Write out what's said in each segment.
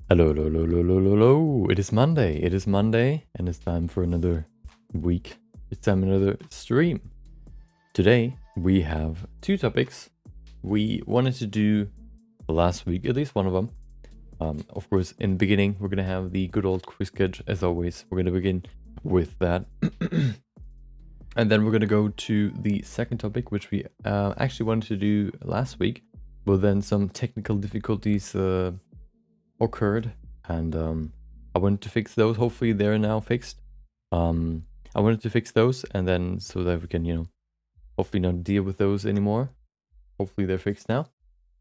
Hello, hello, hello, hello, hello, hello. It is Monday. It is Monday, and it's time for another week. It's time for another stream. Today, we have two topics. We wanted to do last week, at least one of them. Of course, in the beginning, we're going to have the good old quiz sketch, as always. We're going to begin with that. And then we're going to go to the second topic, which we actually wanted to do last week. But then some technical difficulties occurred, and I wanted to fix those. Hopefully they're now fixed. I wanted to fix those, and then so that we can, hopefully not deal with those anymore. Hopefully they're fixed now.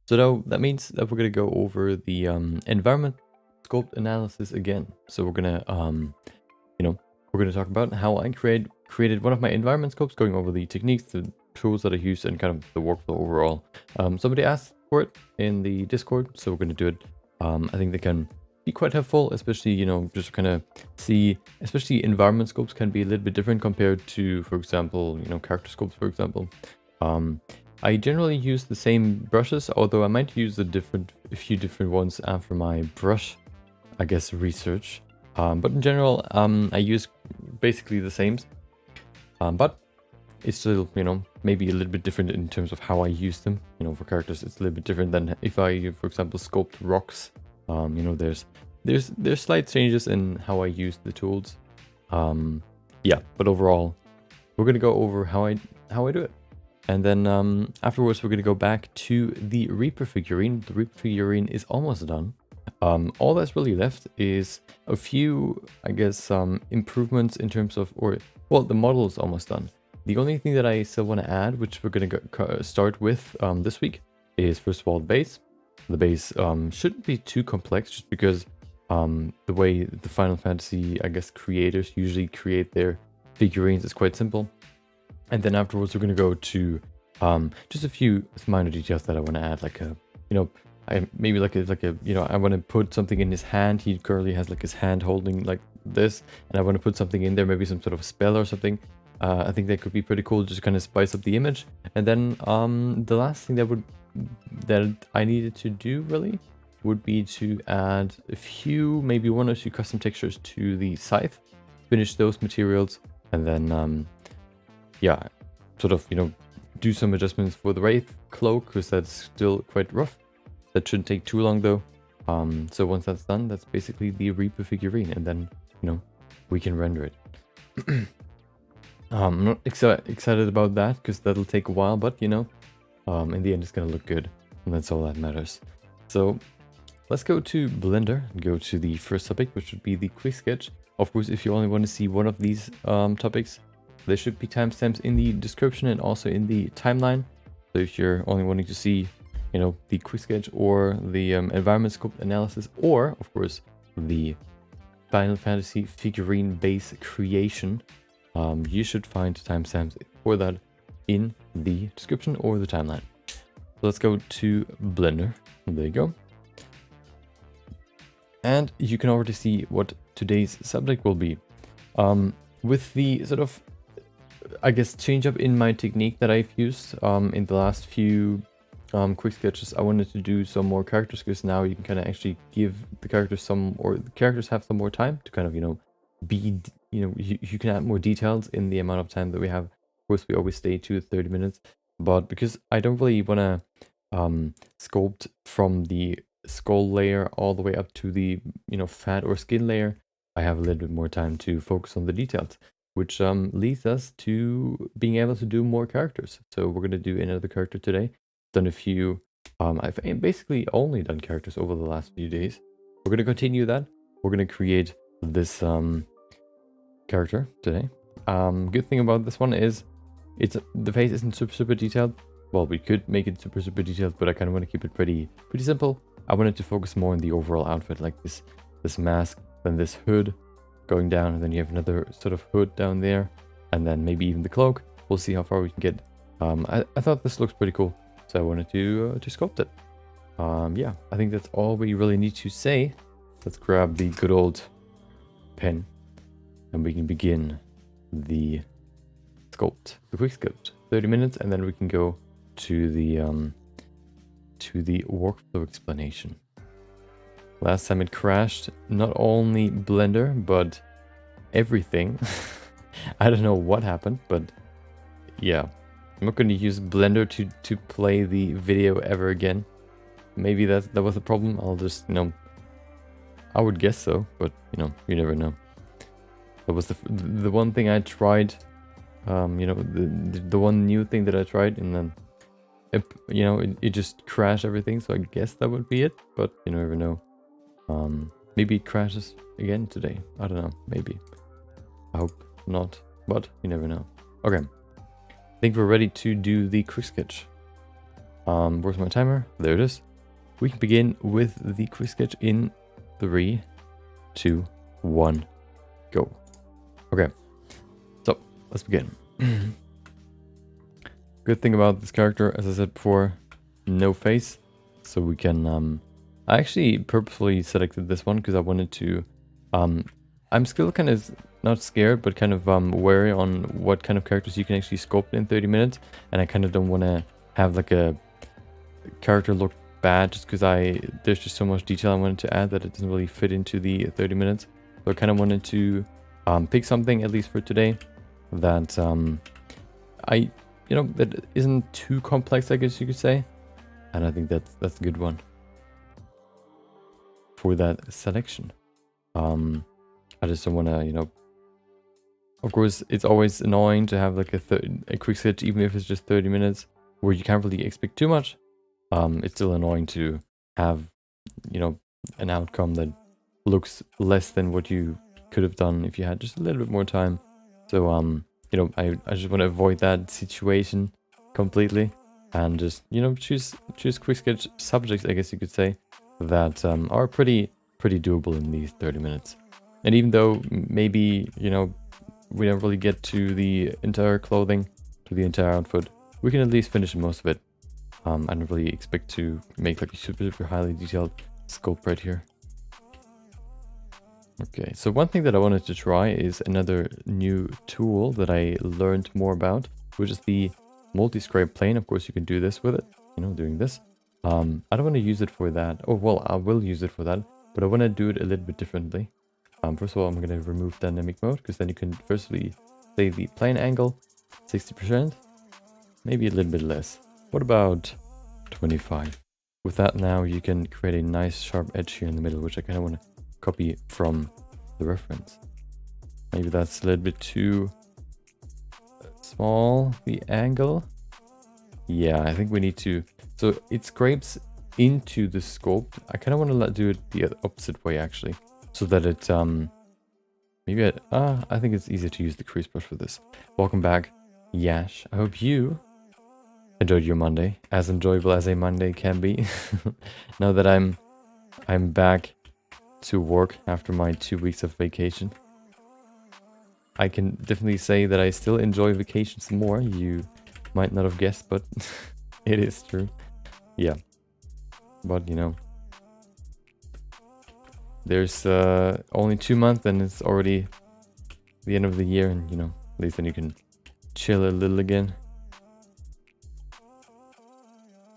So that means that we're gonna go over the environment scope analysis again. So we're gonna we're gonna talk about how I created one of my environment scopes, going over the techniques, the tools that I use, and kind of the workflow overall. Somebody asked for it in the Discord, so we're gonna do it. I think they can be quite helpful, especially, just kind of see, especially environment scopes can be a little bit different compared to, for example, character scopes, for example. I generally use the same brushes, although I might use a few different ones after my brush, I guess, research. But in general, I use basically the same. But it's still, maybe a little bit different in terms of how I use them. For characters, it's a little bit different than if I, for example, sculpt rocks. There's slight changes in how I use the tools. Yeah, but overall, we're gonna go over how I do it, and then afterwards we're gonna go back to the Reaper figurine. The Reaper figurine is almost done. All that's really left is a few, I guess, improvements in terms of, the model is almost done. The only thing that I still want to add, which we're going to start with this week, is first of all the base. The base shouldn't be too complex, just because the way the Final Fantasy, I guess, creators usually create their figurines is quite simple. And then afterwards we're going to go to just a few minor details that I want to add, like I want to put something in his hand. He currently has like his hand holding like this, and I want to put something in there, maybe some sort of spell or something. I think that could be pretty cool, just kind of spice up the image. And then the last thing that I needed to do really would be to add a few, maybe one or two custom textures to the scythe, finish those materials, and then yeah, sort of do some adjustments for the wraith cloak, because that's still quite rough. That shouldn't take too long though. So once that's done, that's basically the Reaper figurine, and then we can render it. I'm not excited about that, because that'll take a while, but in the end it's gonna look good, and that's all that matters. So let's go to Blender and go to the first topic, which would be the quick sketch. Of course, if you only want to see one of these topics, there should be timestamps in the description and also in the timeline. So if you're only wanting to see the quick sketch or the environment scope analysis, or of course the Final Fantasy figurine base creation, you should find timestamps for that in the description or the timeline. So let's go to Blender. There you go. And you can already see what today's subject will be. With the sort of, I guess, change up in my technique that I've used in the last few quick sketches, I wanted to do some more characters, because now you can kind of actually give the characters the characters have some more time to kind of you can add more details in the amount of time that we have. Of course, we always stay to 30 minutes, but because I don't really want to sculpt from the skull layer all the way up to the fat or skin layer, I have a little bit more time to focus on the details, which leads us to being able to do more characters. So we're going to do another character today. Done a few. I've basically only done characters over the last few days. We're going to continue that. We're going to create this character today. Good thing about this one is the face isn't super detailed. Well, we could make it super detailed, but I kind of want to keep it pretty simple. I wanted to focus more on the overall outfit, like this mask, then this hood going down, and then you have another sort of hood down there, and then maybe even the cloak. We'll see how far we can get. I thought this looks pretty cool, so I wanted to sculpt it. Yeah, I think that's all we really need to say. Let's grab the good old pen, and we can begin the quick sculpt. 30 minutes, and then we can go to the workflow explanation. Last time it crashed not only Blender, but everything. I don't know what happened, but yeah. I'm not going to use Blender to play the video ever again. Maybe that was the problem. I'll just, I would guess so, but you never know. That was the one thing I tried, the one new thing that I tried, and then it just crashed everything. So I guess that would be it, but you never know. Maybe it crashes again today. I don't know. Maybe. I hope not, but you never know. Okay. I think we're ready to do the quick sketch. Where's my timer? There it is. We can begin with the quick sketch in 3, 2, 1, go. Okay. So let's begin. Good thing about this character, as I said before, no face. So we can I actually purposefully selected this one because I wanted to I'm still kind of not scared, but kind of wary on what kind of characters you can actually sculpt in 30 minutes. And I kind of don't want to have like a character look bad just because there's just so much detail I wanted to add that it doesn't really fit into the 30 minutes. So I kind of wanted to pick something, at least for today, that that isn't too complex, I guess you could say. And I think that's a good one for that selection. I just don't want to, of course, it's always annoying to have like a quick sketch, even if it's just 30 minutes, where you can't really expect too much. It's still annoying to have, an outcome that looks less than what you could have done if you had just a little bit more time. So, I just want to avoid that situation completely and just, choose quick sketch subjects, I guess you could say, that are pretty doable in these 30 minutes. And even though maybe, we don't really get to the entire clothing, to the entire outfit, we can at least finish most of it. I don't really expect to make like a super highly detailed sculpt right here. Okay, so one thing that I wanted to try is another new tool that I learned more about, which is the multi-scribe plane. Of course, you can do this with it, doing this. I don't want to use it for that. Oh, well, I will use it for that, but I want to do it a little bit differently. First of all, I'm going to remove dynamic mode, because then you can firstly say the plane angle, 60%, maybe a little bit less. What about 25? With that now, you can create a nice sharp edge here in the middle, which I kind of want to copy from the reference. Maybe that's a little bit too small, the angle. Yeah, I think we need to... So it scrapes into the sculpt. I kind of want to do it the opposite way, actually. So that it, maybe I think it's easier to use the crease brush for this. Welcome back, Yash. I hope you enjoyed your Monday, as enjoyable as a Monday can be. Now that I'm back to work after my 2 weeks of vacation, I can definitely say that I still enjoy vacations more. You might not have guessed, but it is true. Yeah, but there's only 2 months and it's already the end of the year, and at least then you can chill a little again.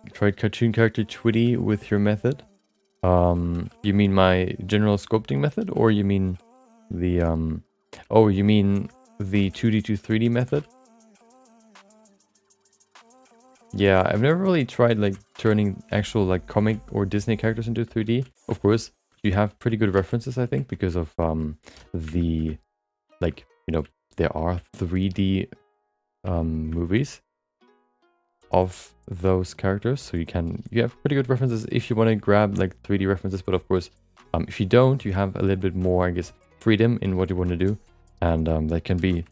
You tried cartoon character Twitty with your method. You mean my general sculpting method, or you mean the oh, you mean the 2D to 3D method? Yeah, I've never really tried like turning actual like comic or Disney characters into 3D. Of course, you have pretty good references, I think, because of the like, there are 3D movies of those characters, so you have pretty good references if you want to grab like 3D references. But of course, if you don't, you have a little bit more, I guess, freedom in what you want to do, and that can be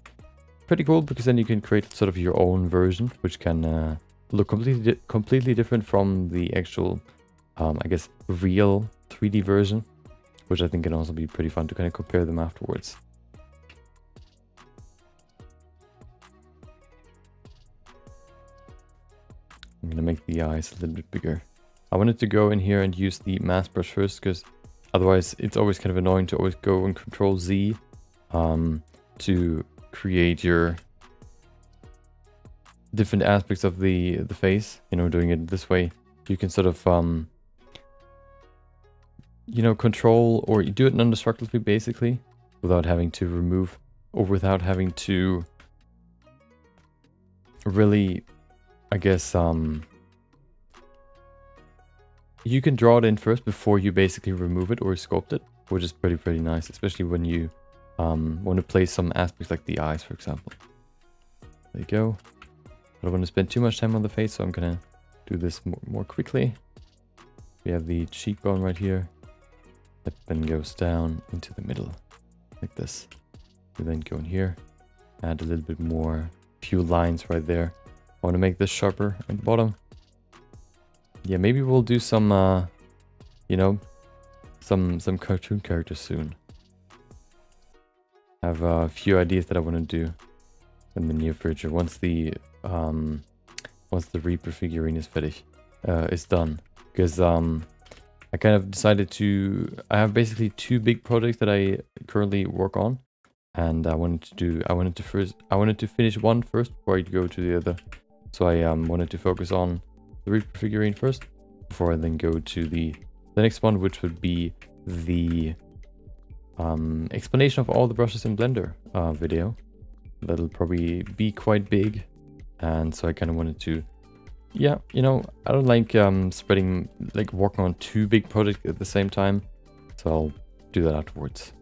pretty cool, because then you can create sort of your own version, which can look completely different from the actual, I guess, real 3D version, which I think can also be pretty fun to kind of compare them afterwards. I'm gonna make the eyes a little bit bigger. I wanted to go in here and use the mask brush first, because otherwise it's always kind of annoying to always go and Control Z to create your different aspects of the face. Doing it this way, you can sort of you know, control, or you do it non-destructively basically, without having to remove, or without having to really, I guess, you can draw it in first before you basically remove it or sculpt it, which is pretty nice, especially when you want to place some aspects like the eyes, for example. There you go. I don't want to spend too much time on the face, so I'm gonna do this more quickly. We have the cheekbone right here. That then goes down into the middle, like this. We then go in here, add a little bit more, few lines right there. I want to make this sharper at the bottom. Yeah, maybe we'll do some, you know, some cartoon characters soon. I have a few ideas that I want to do in the near future once the Reaper figurine is done, because I kind of decided to. I have basically two big projects that I currently work on, and I wanted to finish one first before I go to the other. So I wanted to focus on the Reaper figurine first before I then go to the next one, which would be the explanation of all the brushes in Blender video. That'll probably be quite big, and so I kind of wanted to, yeah, you know, I don't like spreading, like working on two big projects at the same time, so I'll do that afterwards.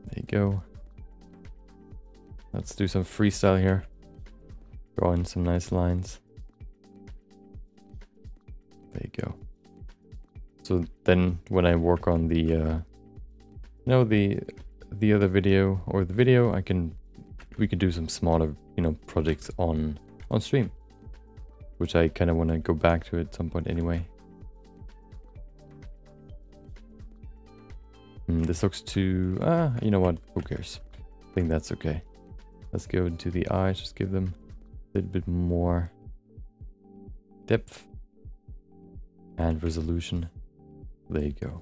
There you go. Let's do some freestyle here. Draw in some nice lines. There you go. So then when I work on the, you know, the other video, or the video, we can do some smaller, you know, projects on stream, which I kind of want to go back to at some point anyway. This looks too, you know what, who cares? I think that's okay. Let's go into the eyes, just give them a little bit more depth and resolution. There you go.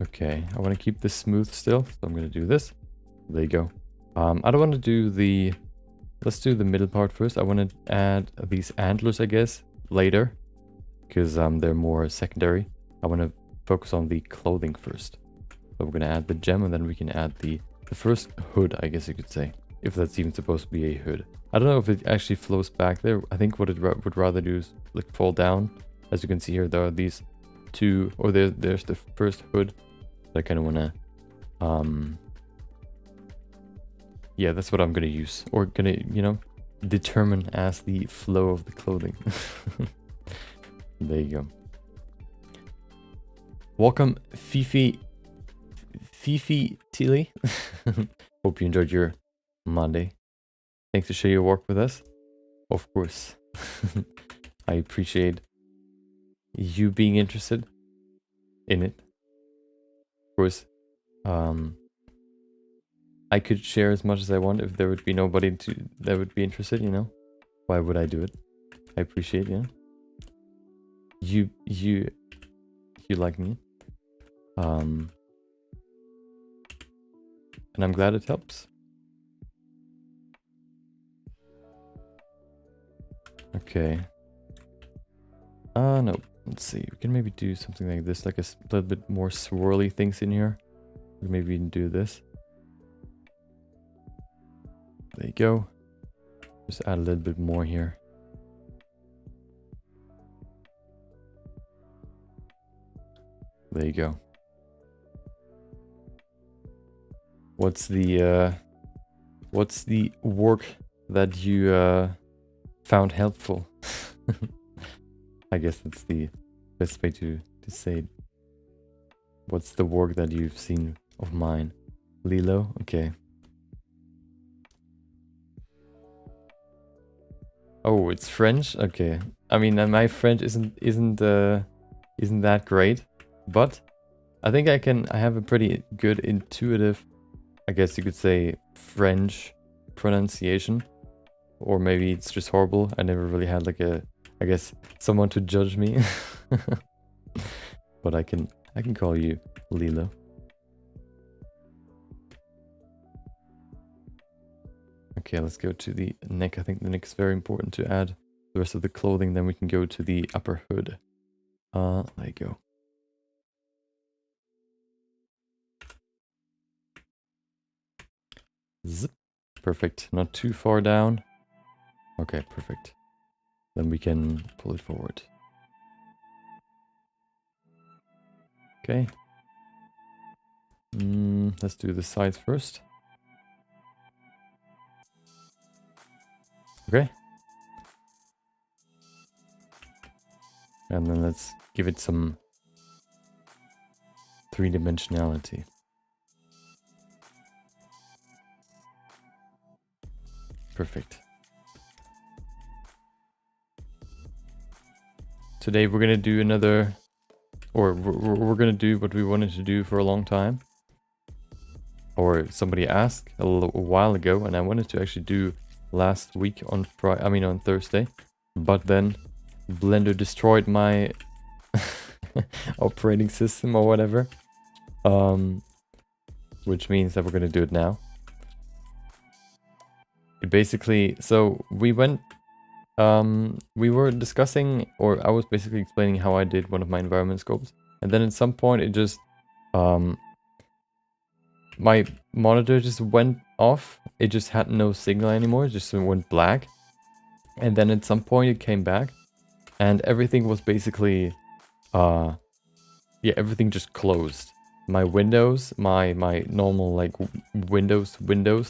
Okay, I want to keep this smooth still, so I'm going to do this. There you go. I don't want to do the... Let's do the middle part first. I want to add these antlers, I guess, later, because they're more secondary. I want to focus on the clothing first. So we're going to add the gem, and then we can add the first hood, I guess you could say, if that's even supposed to be a hood. I don't know if it actually flows back there. I think what it would rather do is like fall down. As you can see here, there are these two, or there's the first hood. I kind of want to, yeah, that's what I'm going to use, or going to, you know, determine as the flow of the clothing. There you go. Welcome, Fifi Tilly. Hope you enjoyed your Monday. Thanks to share your work with us. Of course. I appreciate you being interested in it. Of course, I could share as much as I want if there would be nobody that would be interested, you know? Why would I do it? I appreciate, yeah. You like me. And I'm glad it helps. Okay. No. Let's see. We can maybe do something like this, like a little bit more swirly things in here. Maybe even do this. There you go. Just add a little bit more here. There you go. What's the work that you found helpful? I guess that's the best way to say it. What's the work that you've seen of mine? Lilo? Okay. Oh, it's French? Okay. I mean, my French isn't that great, but I think I have a pretty good intuitive, I guess you could say, French pronunciation. Or maybe it's just horrible. I never really had like I guess someone to judge me. But I can call you Lilo. Okay, let's go to the neck. I think the neck is very important to add the rest of the clothing. Then we can go to the upper hood. There you go. Zip. Perfect. Not too far down. Okay, perfect. Then we can pull it forward. Okay. Let's do the sides first. Okay. And then let's give it some three-dimensionality. Perfect. Today we're gonna do another, or we're gonna do what we wanted to do for a long time. Or somebody asked a while ago, and I wanted to actually do last week on on Thursday, but then Blender destroyed my operating system or whatever, which means that we're gonna do it now. It basically, so we went, we were discussing, or I was basically explaining how I did one of my environment scopes, and then at some point it just, my monitor just went off. It just had no signal anymore. It just went black. And then at some point it came back. And everything was basically... everything just closed. My windows, my normal like windows,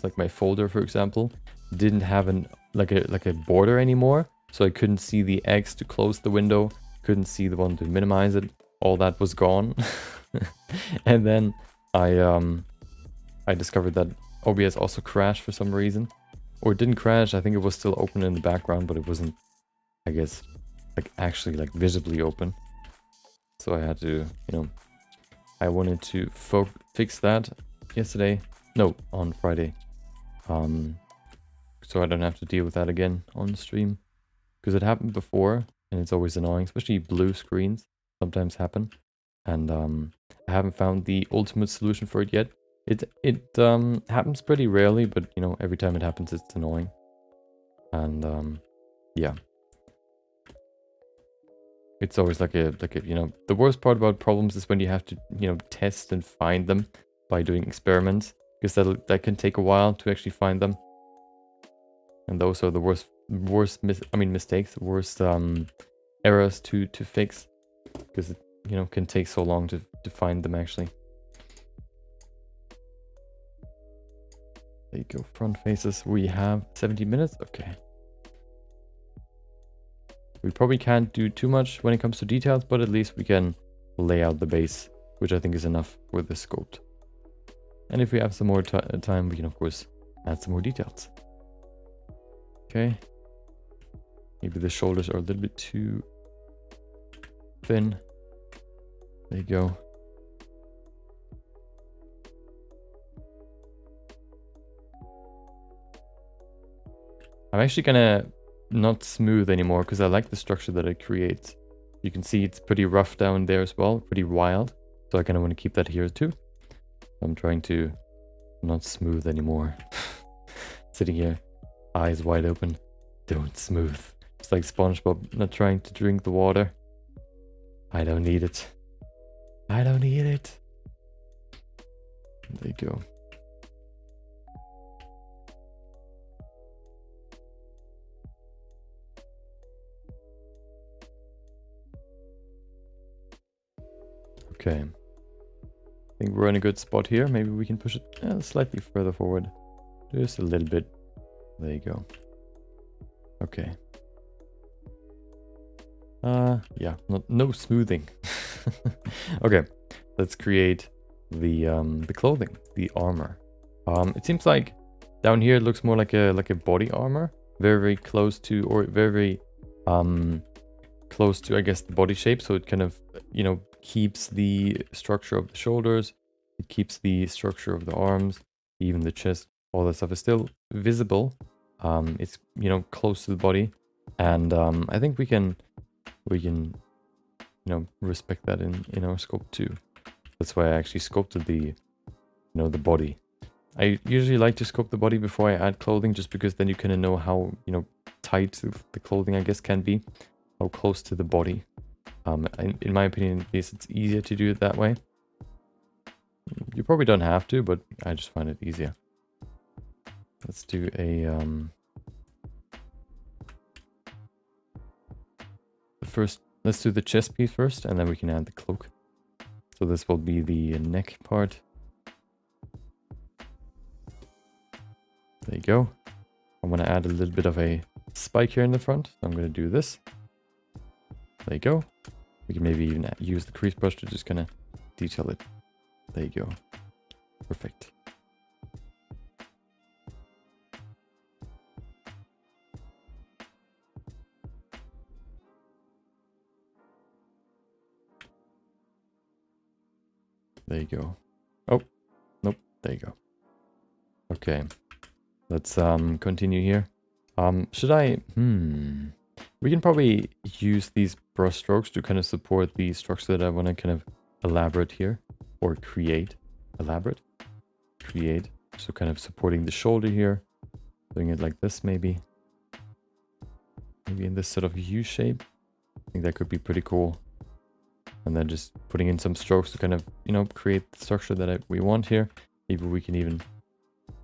like my folder for example, didn't have like a border anymore. So I couldn't see the X to close the window. Couldn't see the one to minimize it. All that was gone. And then I discovered that OBS also crashed for some reason. Or it didn't crash, I think it was still open in the background, but it wasn't, I guess, like actually like visibly open. So I had to, I wanted to fix that yesterday. No, on Friday. So I don't have to deal with that again on stream. Because it happened before, and it's always annoying, especially blue screens sometimes happen. And I haven't found the ultimate solution for it yet. It happens pretty rarely, but every time it happens it's annoying. And yeah. It's always like a the worst part about problems is when you have to test and find them by doing experiments, because that can take a while to actually find them. And those are the worst mistakes, worst errors to fix, because it can take so long to find them actually. There you go, front faces. We have 70 minutes. Okay. We probably can't do too much when it comes to details, but at least we can lay out the base, which I think is enough with the sculpt. And if we have some more time, we can of course add some more details. Okay. Maybe the shoulders are a little bit too thin. There you go. I'm actually gonna not smooth anymore because I like the structure that it creates. You can see it's pretty rough down there as well, pretty wild. So I kind of want to keep that here too. I'm trying to not smooth anymore. Sitting here, eyes wide open. Don't smooth. It's like SpongeBob not trying to drink the water. I don't need it. I don't need it. There you go. Okay, I think we're in a good spot here. Maybe we can push it slightly further forward. Just a little bit. There you go. Okay. Yeah, no smoothing. Okay, let's create the clothing, the armor. It seems like down here it looks more like a body armor, very close to, or very close to, I guess, the body shape. So it kind of keeps the structure of the shoulders, it keeps the structure of the arms, even the chest. All that stuff is still visible. It's close to the body, and I think we can respect that in our sculpt too. That's why I actually sculpted the the body, I usually like to sculpt the body before I add clothing, just because then you kind of know how, you know, tight the clothing, I guess, can be. How close to the body. In my opinion, at least, it's easier to do it that way. You probably don't have to, but I just find it easier. Let's do a... let's do the chest piece first, and then we can add the cloak. So this will be the neck part. There you go. I want to add a little bit of a spike here in the front. So I'm going to do this. There you go. We can maybe even use the crease brush to just kind of detail it. There you go. Perfect. There you go. Oh, nope. There you go. Okay. Let's continue here. Should I... We can probably use these brush strokes to kind of support the structure that I want to kind of elaborate here. Or create. Elaborate? Create. So kind of supporting the shoulder here. Doing it like this maybe. Maybe in this sort of U shape. I think that could be pretty cool. And then just putting in some strokes to kind of, you know, create the structure that we want here. Maybe we can even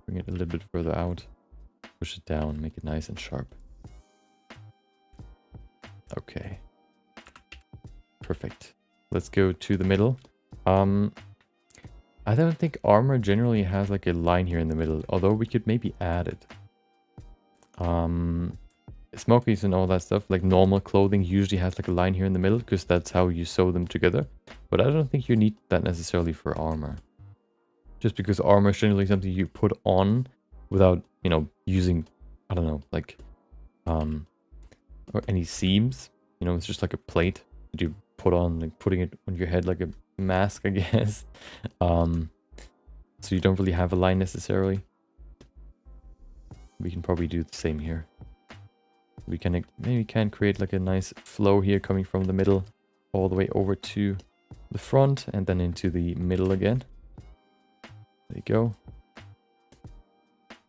bring it a little bit further out. Push it down, make it nice and sharp. Okay. Perfect. Let's go to the middle. I don't think armor generally has like a line here in the middle, although we could maybe add it. Smokies and all that stuff, like normal clothing usually has like a line here in the middle because that's how you sew them together. But I don't think you need that necessarily for armor. Just because armor is generally something you put on without, you know, using, I don't know, like, or any seams. You know, it's just like a plate that you put on, like putting it on your head like a mask, I guess. So you don't really have a line necessarily. We can probably do the same here. We can maybe create like a nice flow here coming from the middle all the way over to the front and then into the middle again. There you go.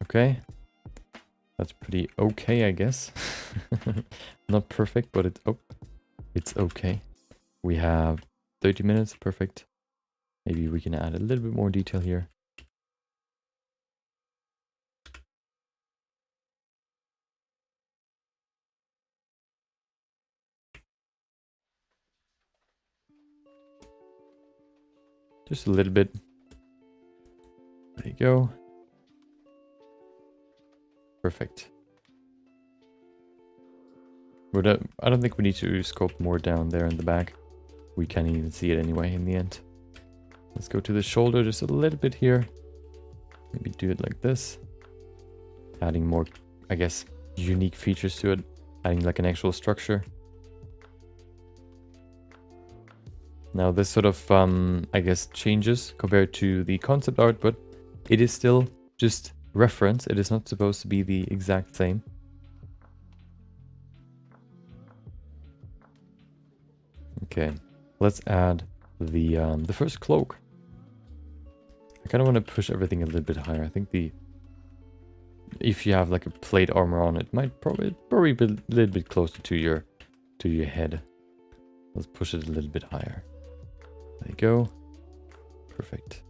Okay. That's pretty okay, I guess. Not perfect, but it's okay. We have 30 minutes, perfect. Maybe we can add a little bit more detail here. Just a little bit. There you go. Perfect. But I don't think we need to sculpt more down there in the back. We can't even see it anyway in the end. Let's go to the shoulder just a little bit here. Maybe do it like this. Adding more, I guess, unique features to it. Adding like an actual structure. Now this sort of, I guess, changes compared to the concept art, but it is still just reference. It is not supposed to be the exact same. Okay, let's add the first cloak. I kind of want to push everything a little bit higher. I think if you have like a plate armor on, it might probably be a little bit closer to your head. Let's push it a little bit higher. There you go. Perfect.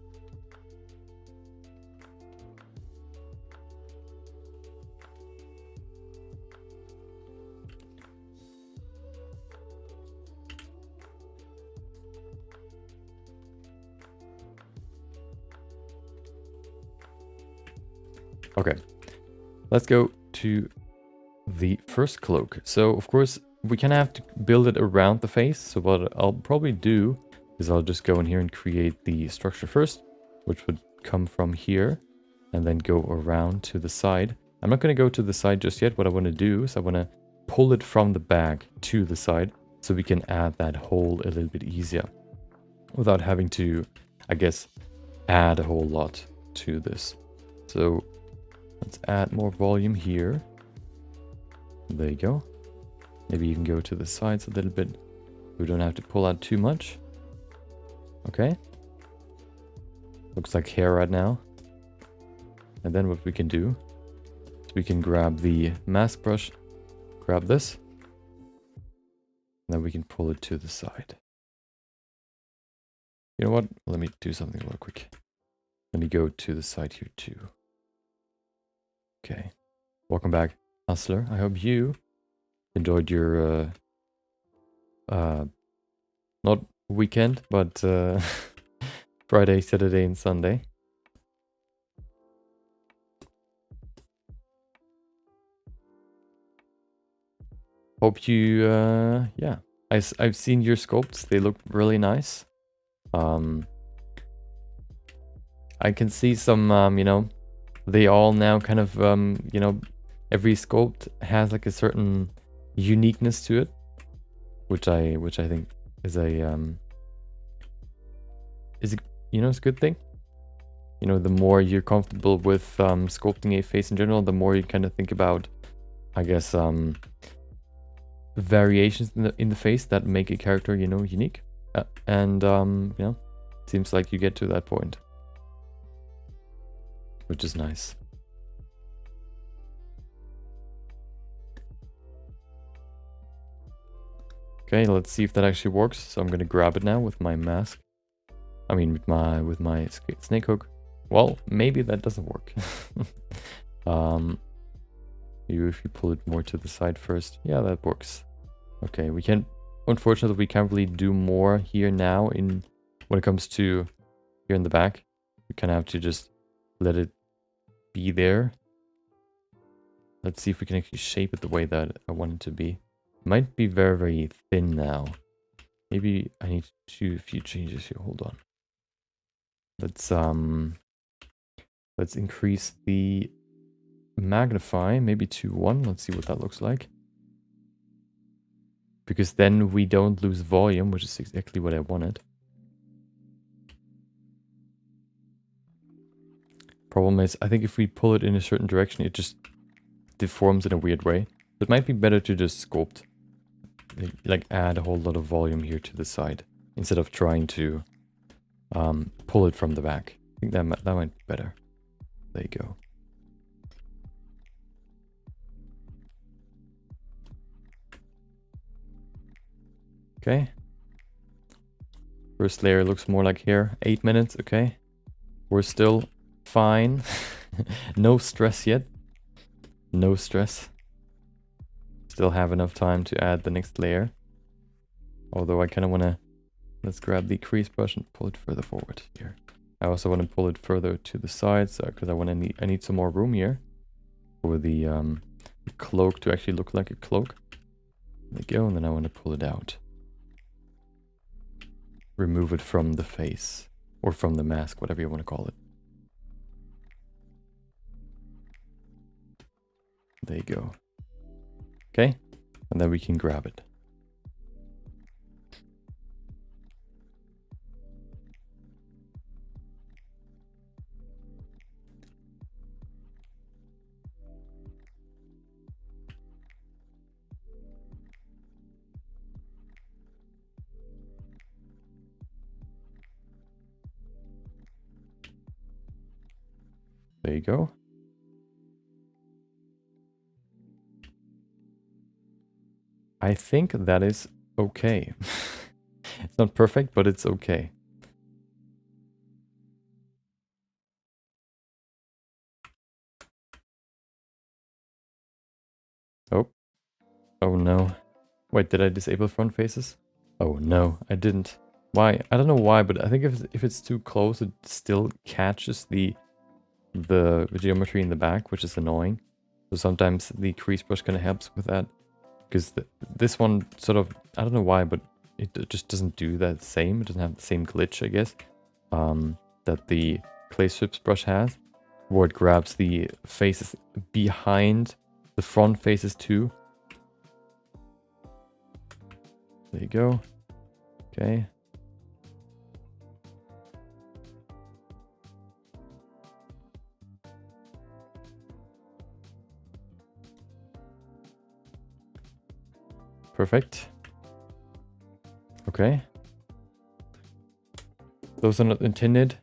Okay, let's go to the first cloak. So of course we kind of have to build it around the face. So what I'll probably do is I'll just go in here and create the structure first, which would come from here and then go around to the side. I'm not going to go to the side just yet. What I want to do is I want to pull it from the back to the side so we can add that hole a little bit easier without having to, I guess, add a whole lot to this. So let's add more volume here. There you go. Maybe even go to the sides a little bit. We don't have to pull out too much. Okay. Looks like hair right now. And then what we can do is we can grab the mask brush, grab this, and then we can pull it to the side. You know what? Let me do something real quick. Let me go to the side here too. Okay. Welcome back, Hustler. I hope you enjoyed your not weekend, but Friday, Saturday, and Sunday. Hope you, yeah. I've seen your sculpts. They look really nice. I can see some, you know, they all now kind of, you know, every sculpt has like a certain uniqueness to it, which I think is a, you know, it's a good thing. You know, the more you're comfortable with sculpting a face in general, the more you kind of think about, I guess, variations in the face that make a character, you know, unique. And you know, seems like you get to that point, which is nice. Okay, let's see if that actually works. So I'm gonna grab it now with my mask. I mean, with my snake hook. Well, maybe that doesn't work. If you pull it more to the side first, yeah, that works. Okay, we can't. Unfortunately, we can't really do more here now. When it comes to here in the back, we kind of have to just let it be there. Let's see if we can actually shape it the way that I want it to be. It might be very, very thin now. Maybe I need to do a few changes here. Hold on. Let's increase the magnify, maybe to 1. Let's see what that looks like. Because then we don't lose volume, which is exactly what I wanted. Problem is, I think if we pull it in a certain direction, it just deforms in a weird way. It might be better to just sculpt, like add a whole lot of volume here to the side, instead of trying to pull it from the back. I think that might be better. There you go. Okay. First layer looks more like here. 8 minutes, okay. We're still fine. No stress yet. No stress. Still have enough time to add the next layer. Although I kind of want to... Let's grab the crease brush and pull it further forward here. I also want to pull it further to the sides because I need some more room here for the cloak to actually look like a cloak. There you go, and then I want to pull it out. Remove it from the face or from the mask, whatever you want to call it. There you go. Okay, and then we can grab it. There you go. I think that is okay. It's not perfect, but it's okay. Oh. Oh no. Wait, did I disable front faces? Oh no, I didn't. Why? I don't know why, but I think if it's too close, it still catches the geometry in the back, which is annoying. So sometimes the crease brush kind of helps with that. Because this one sort of, I don't know why, but it just doesn't do that same. It doesn't have the same glitch, I guess, that the clay strips brush has, where it grabs the faces behind the front faces too. There you go. Okay. Perfect. Okay. Those are not intended.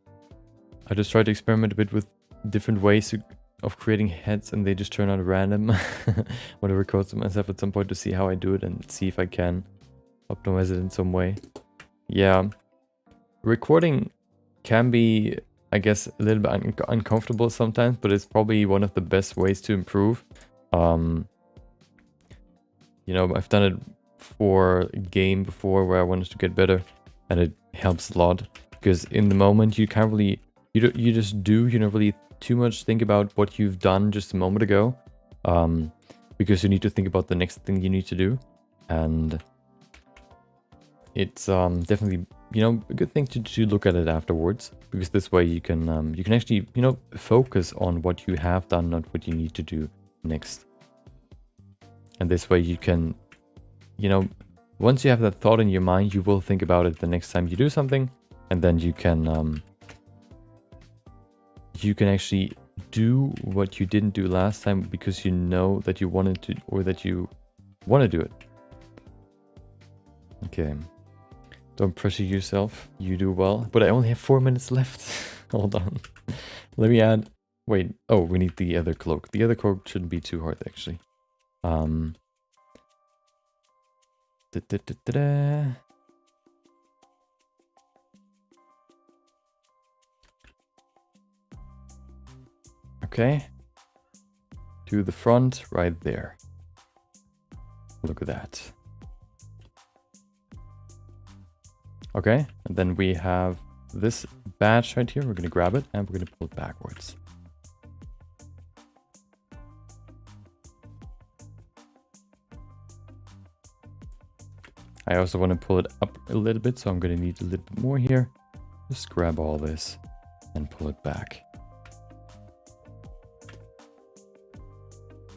I just tried to experiment a bit with different ways of creating heads, and they just turn out random. Want to record them myself at some point to see how I do it and see if I can optimize it in some way. Yeah, recording can be, I guess, a little bit uncomfortable sometimes, but it's probably one of the best ways to improve. You know, I've done it for a game before where I wanted to get better, and it helps a lot because in the moment you can't really, you just do, you don't really too much think about what you've done just a moment ago, because you need to think about the next thing you need to do, and it's definitely, you know, a good thing to look at it afterwards, because this way you can actually, you know, focus on what you have done, not what you need to do next. And this way you can, you know, once you have that thought in your mind, you will think about it the next time you do something, and then you can actually do what you didn't do last time because you know that you wanted to, or that you want to do it. Okay. Don't pressure yourself. You do well. But I only have 4 minutes left. Hold on. Let me add... Wait. Oh, we need the other cloak. The other cloak shouldn't be too hard, actually. Okay. To the front, right there. Look at that. Okay, and then we have this badge right here. We're going to grab it and we're going to pull it backwards. I also want to pull it up a little bit, so I'm going to need a little bit more here. Just grab all this and pull it back.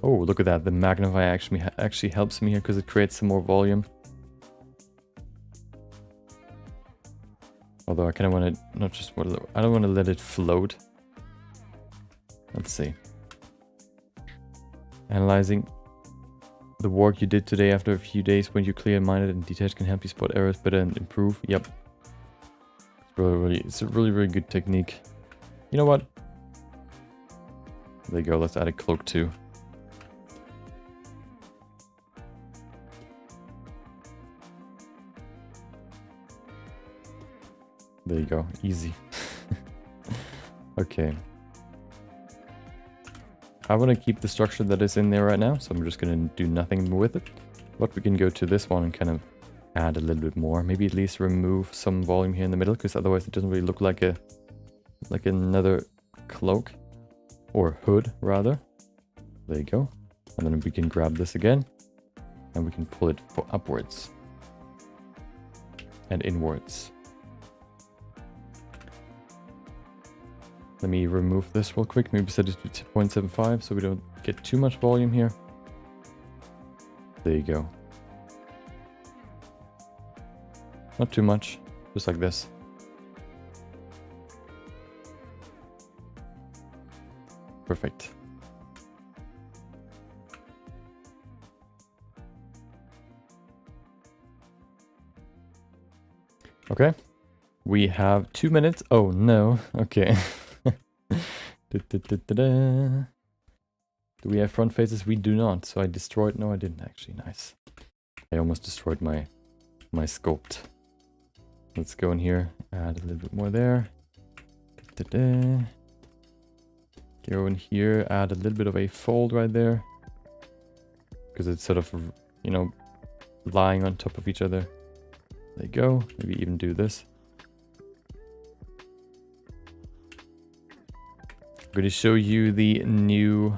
Oh, look at that. The magnify actually helps me here because it creates some more volume. Although I kind of want to not just, I don't want to let it float. Let's see. Analyzing the work you did today after a few days when you're clear-minded and detached can help you spot errors better and improve. Yep. It's a really good technique. You know what? There you go. Let's add a cloak too. There you go. Easy. Okay. I want to keep the structure that is in there right now, so I'm just going to do nothing with it. But we can go to this one and kind of add a little bit more. Maybe at least remove some volume here in the middle, because otherwise it doesn't really look like another cloak. Or hood, rather. There you go. And then we can grab this again. And we can pull it upwards. And inwards. Let me remove this real quick. Maybe set it to 0.75 so we don't get too much volume here. There you go. Not too much, just like this. Perfect. Okay. We have 2 minutes. Oh no. Okay. Do we have front faces? We do not. So I destroyed... No, I didn't actually. Nice. I almost destroyed my sculpt. Let's go in here. Add a little bit more there. Go in here. Add a little bit of a fold right there. Because it's sort of, you know, lying on top of each other. There you go. Maybe even do this. I'm going to show you the new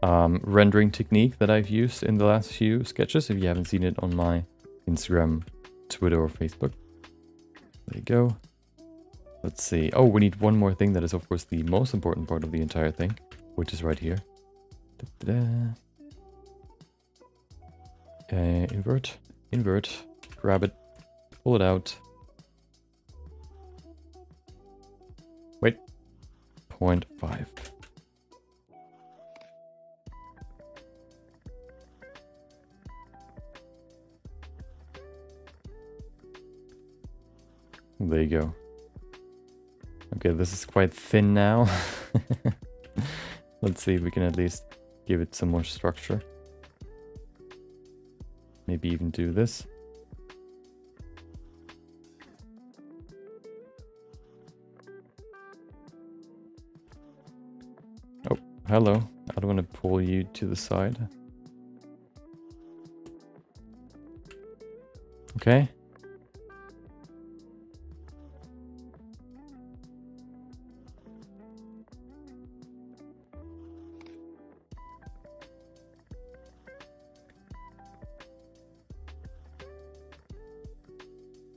rendering technique that I've used in the last few sketches, if you haven't seen it on my Instagram, Twitter, or Facebook. There you go. Let's see. Oh, we need one more thing that is, of course, the most important part of the entire thing, which is right here. Invert, grab it, pull it out. Wait. 0.5. There you go. Okay, Okay, this is quite thin now. Let's see if we can at least give it some more structure. Maybe even do this. Oh, hello. I don't want to pull you to the side. Okay.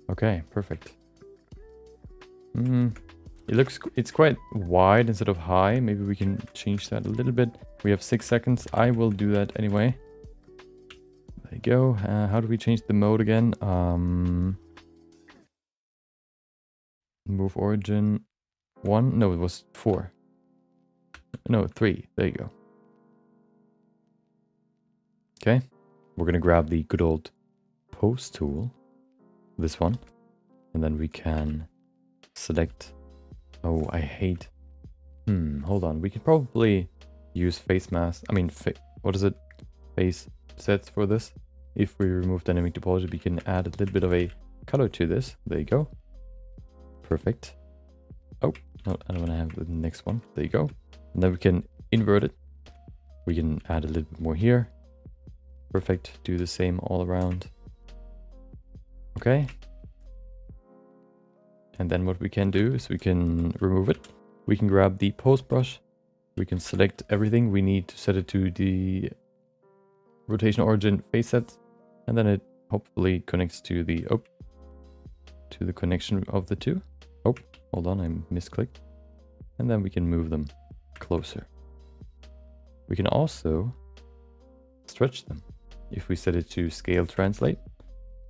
Okay, perfect. It's quite wide instead of high. Maybe we can change that a little bit. We have 6 seconds. I will do that anyway. There you go. How do we change the mode again? Move origin 1. No, it was 4. No, 3. There you go. Okay. We're going to grab the good old pose tool. This one. And then we can select... Oh, I hate... hold on. We could probably use face mask. I mean, what is it? Face sets for this. If we remove dynamic topology, we can add a little bit of a color to this. There you go. Perfect. Oh, no, I don't want to have the next one. There you go. And then we can invert it. We can add a little bit more here. Perfect. Do the same all around. Okay. And then what we can do is we can remove it. We can grab the pose brush. We can select everything. We need to set it to the rotation origin face set. And then it hopefully connects to the connection of the two. Oh, hold on, I misclicked. And then we can move them closer. We can also stretch them. If we set it to scale translate,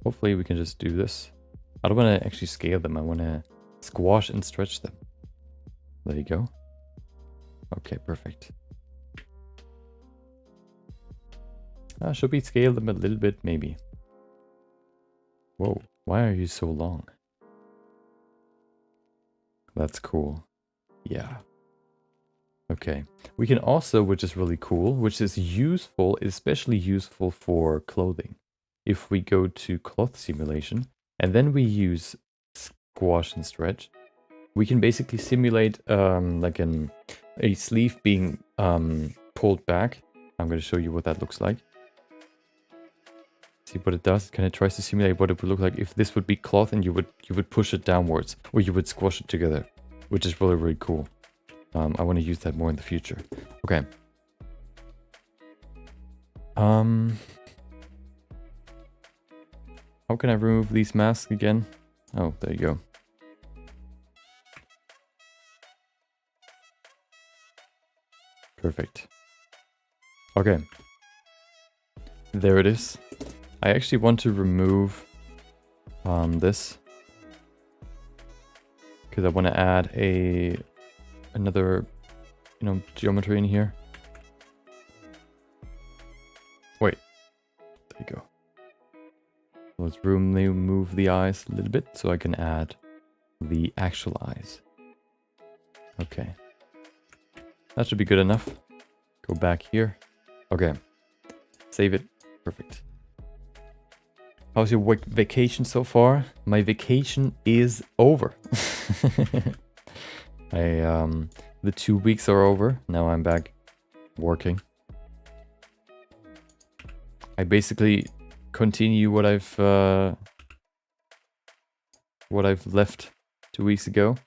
hopefully we can just do this. I don't want to actually scale them. I want to squash and stretch them. There you go. Okay, perfect. Should we scale them a little bit, maybe? Whoa, why are you so long? That's cool. Yeah. Okay. We can also, which is really cool, which is useful, especially useful for clothing. If we go to cloth simulation, and then we use squash and stretch, we can basically simulate like a sleeve being pulled back. I'm going to show you what that looks like. See what it does. It kind of tries to simulate what it would look like if this would be cloth and you would push it downwards, or you would squash it together, which is really, really cool. I want to use that more in the future. Okay. How can I remove these masks again? Oh, there you go. Perfect. Okay. There it is. I actually want to remove this because I want to add another, geometry in here. Wait, there you go. Let's move the eyes a little bit so I can add the actual eyes. Okay, that should be good enough. Go back here. Okay, save it. Perfect. How's your vacation so far? My vacation is over. The 2 weeks are over. Now I'm back working. I basically continue what I've left 2 weeks ago.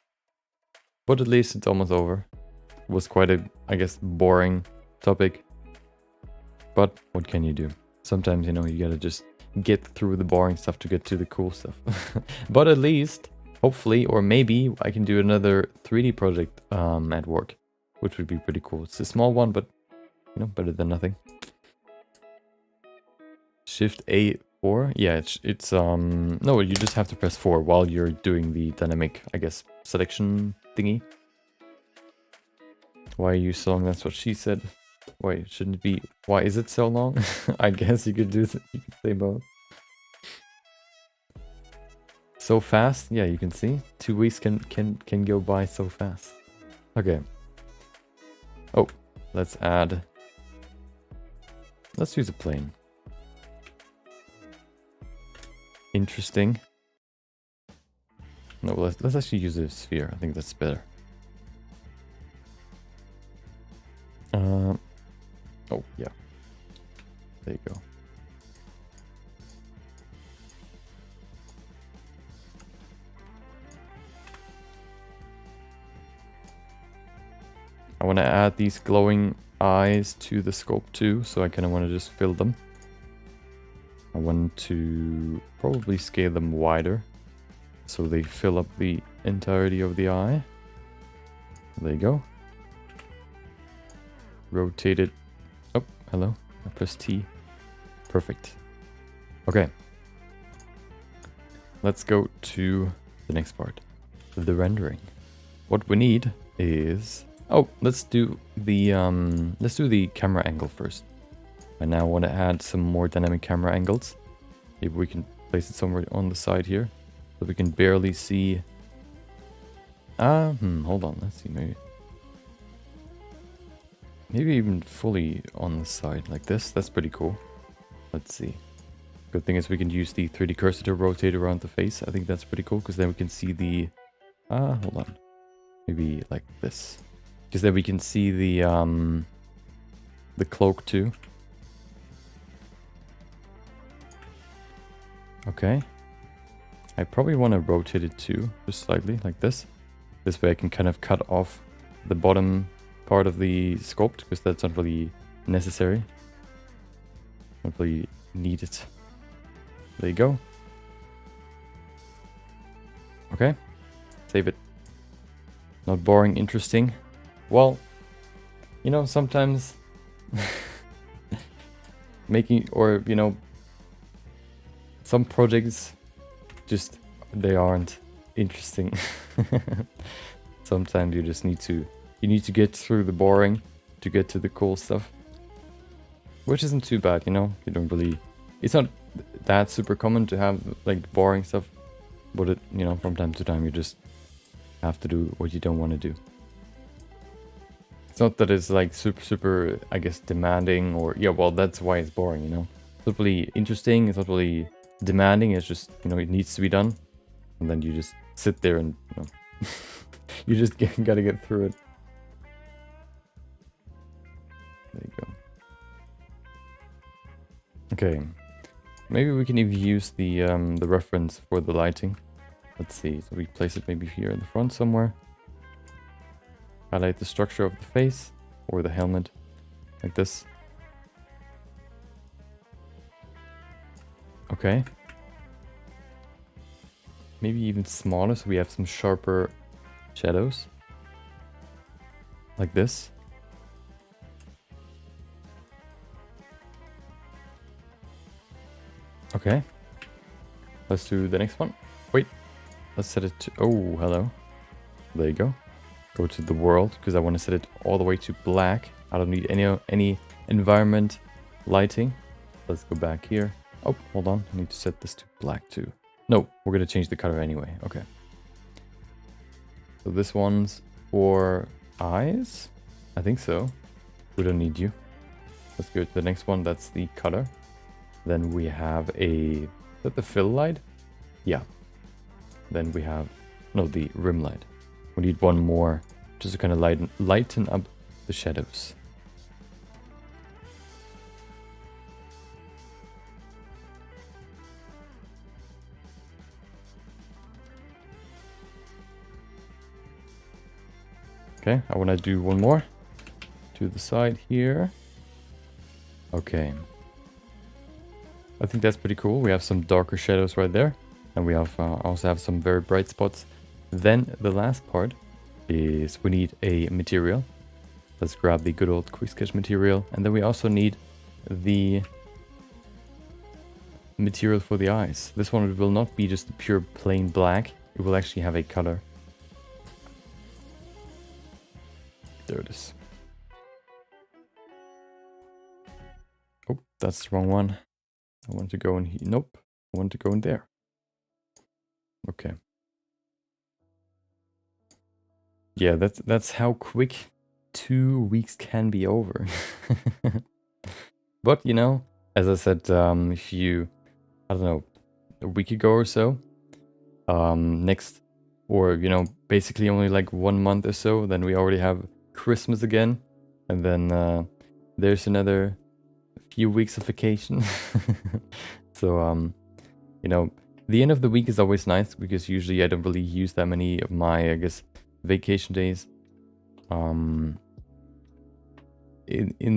But at least it's almost over. It was quite a, I guess, boring topic. But what can you do? Sometimes, you gotta just get through the boring stuff to get to the cool stuff. But at least, hopefully, or maybe I can do another 3D project at work, which would be pretty cool. It's a small one, but better than nothing. Shift A4. Yeah, it's no, you just have to press 4 while you're doing the dynamic, I guess, selection thingy. Why are you so long? That's what she said. Wait, shouldn't it be, why is it so long? I guess you could say both. So fast. Yeah, you can see 2 weeks can go by so fast. Okay. Oh, let's use a plane. Interesting. No, let's actually use a sphere. I think that's better. Oh yeah. There you go. I want to add these glowing eyes to the sculpt too, so I kind of want to just fill them. I want to probably scale them wider, so they fill up the entirety of the eye. There you go. Rotate it. Oh, hello. I press T. Perfect. Okay. Let's go to the next part. The rendering. What we need is... Oh, let's do the camera angle first. I now want to add some more dynamic camera angles. Maybe we can place it somewhere on the side here, so we can barely see. Hold on. Let's see. Maybe even fully on the side like this. That's pretty cool. Let's see. Good thing is we can use the 3D cursor to rotate around the face. I think that's pretty cool because then we can see the. Hold on. Maybe like this. Because then we can see the cloak too. Okay. I probably want to rotate it too, just slightly like this. This way I can kind of cut off the bottom part of the sculpt, because that's not really necessary. Not really needed. There you go. Okay. Save it. Not boring, interesting. Well, you know, sometimes making, or, you know, some projects just, they aren't interesting. Sometimes you just need to, get through the boring to get to the cool stuff. Which isn't too bad, you know? You don't really, it's not that super common to have like boring stuff, but it, you know, from time to time you just have to do what you don't want to do. It's not that it's like super, I guess, demanding, or, yeah, well, that's why it's boring, you know? It's not really interesting, it's not really demanding, it's just, you know, it needs to be done. And then you just sit there and, you know, you just gotta get through it. There you go. Okay. Maybe we can even use the reference for the lighting. Let's see, so we place it maybe here in the front somewhere. Highlight the structure of the face or the helmet, like this. Okay. Maybe even smaller, so we have some sharper shadows. Like this. Okay. Let's do the next one. Wait. Let's set it to... Oh, hello. There you go. Go to the world, because I want to set it all the way to black. I don't need any environment lighting. Let's go back here. Oh, hold on. I need to set this to black too. No, we're going to change the color anyway. Okay. So this one's for eyes? I think so. We don't need you. Let's go to the next one. That's the color. Then we have is that the fill light? Yeah. Then we have, no, the rim light. We need one more just to kind of lighten up the shadows. Okay, I want to do one more to the side here. Okay. I think that's pretty cool. We have some darker shadows right there. And we have also have some very bright spots. Then the last part is we need a material. Let's grab the good old quick sketch material. And then we also need the material for the eyes. This one will not be just pure plain black. It will actually have a color. There it is. Oh, that's the wrong one. I want to go in here. Nope. I want to go in there. Okay. Yeah, that's how quick 2 weeks can be over. But, you know, as I said, if you, I don't know, a week ago or so, next, or, you know, basically only like 1 month or so, then we already have Christmas again. And then there's another few weeks of vacation. So, you know, the end of the week is always nice because usually I don't really use that many of my, I guess, vacation days. In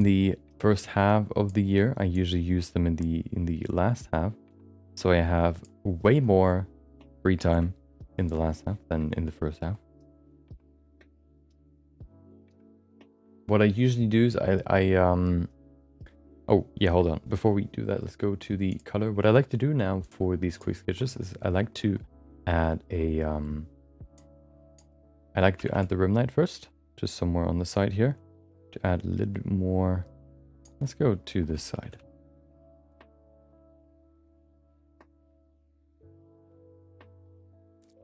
the first half of the year, I usually use them in the last half. So I have way more free time in the last half than in the first half. What I usually do is oh yeah, hold on. Before we do that, let's go to the color. What I like to do now for these quick sketches is I like to add a I like to add the rim light first, just somewhere on the side here, to add a little bit more. Let's go to this side.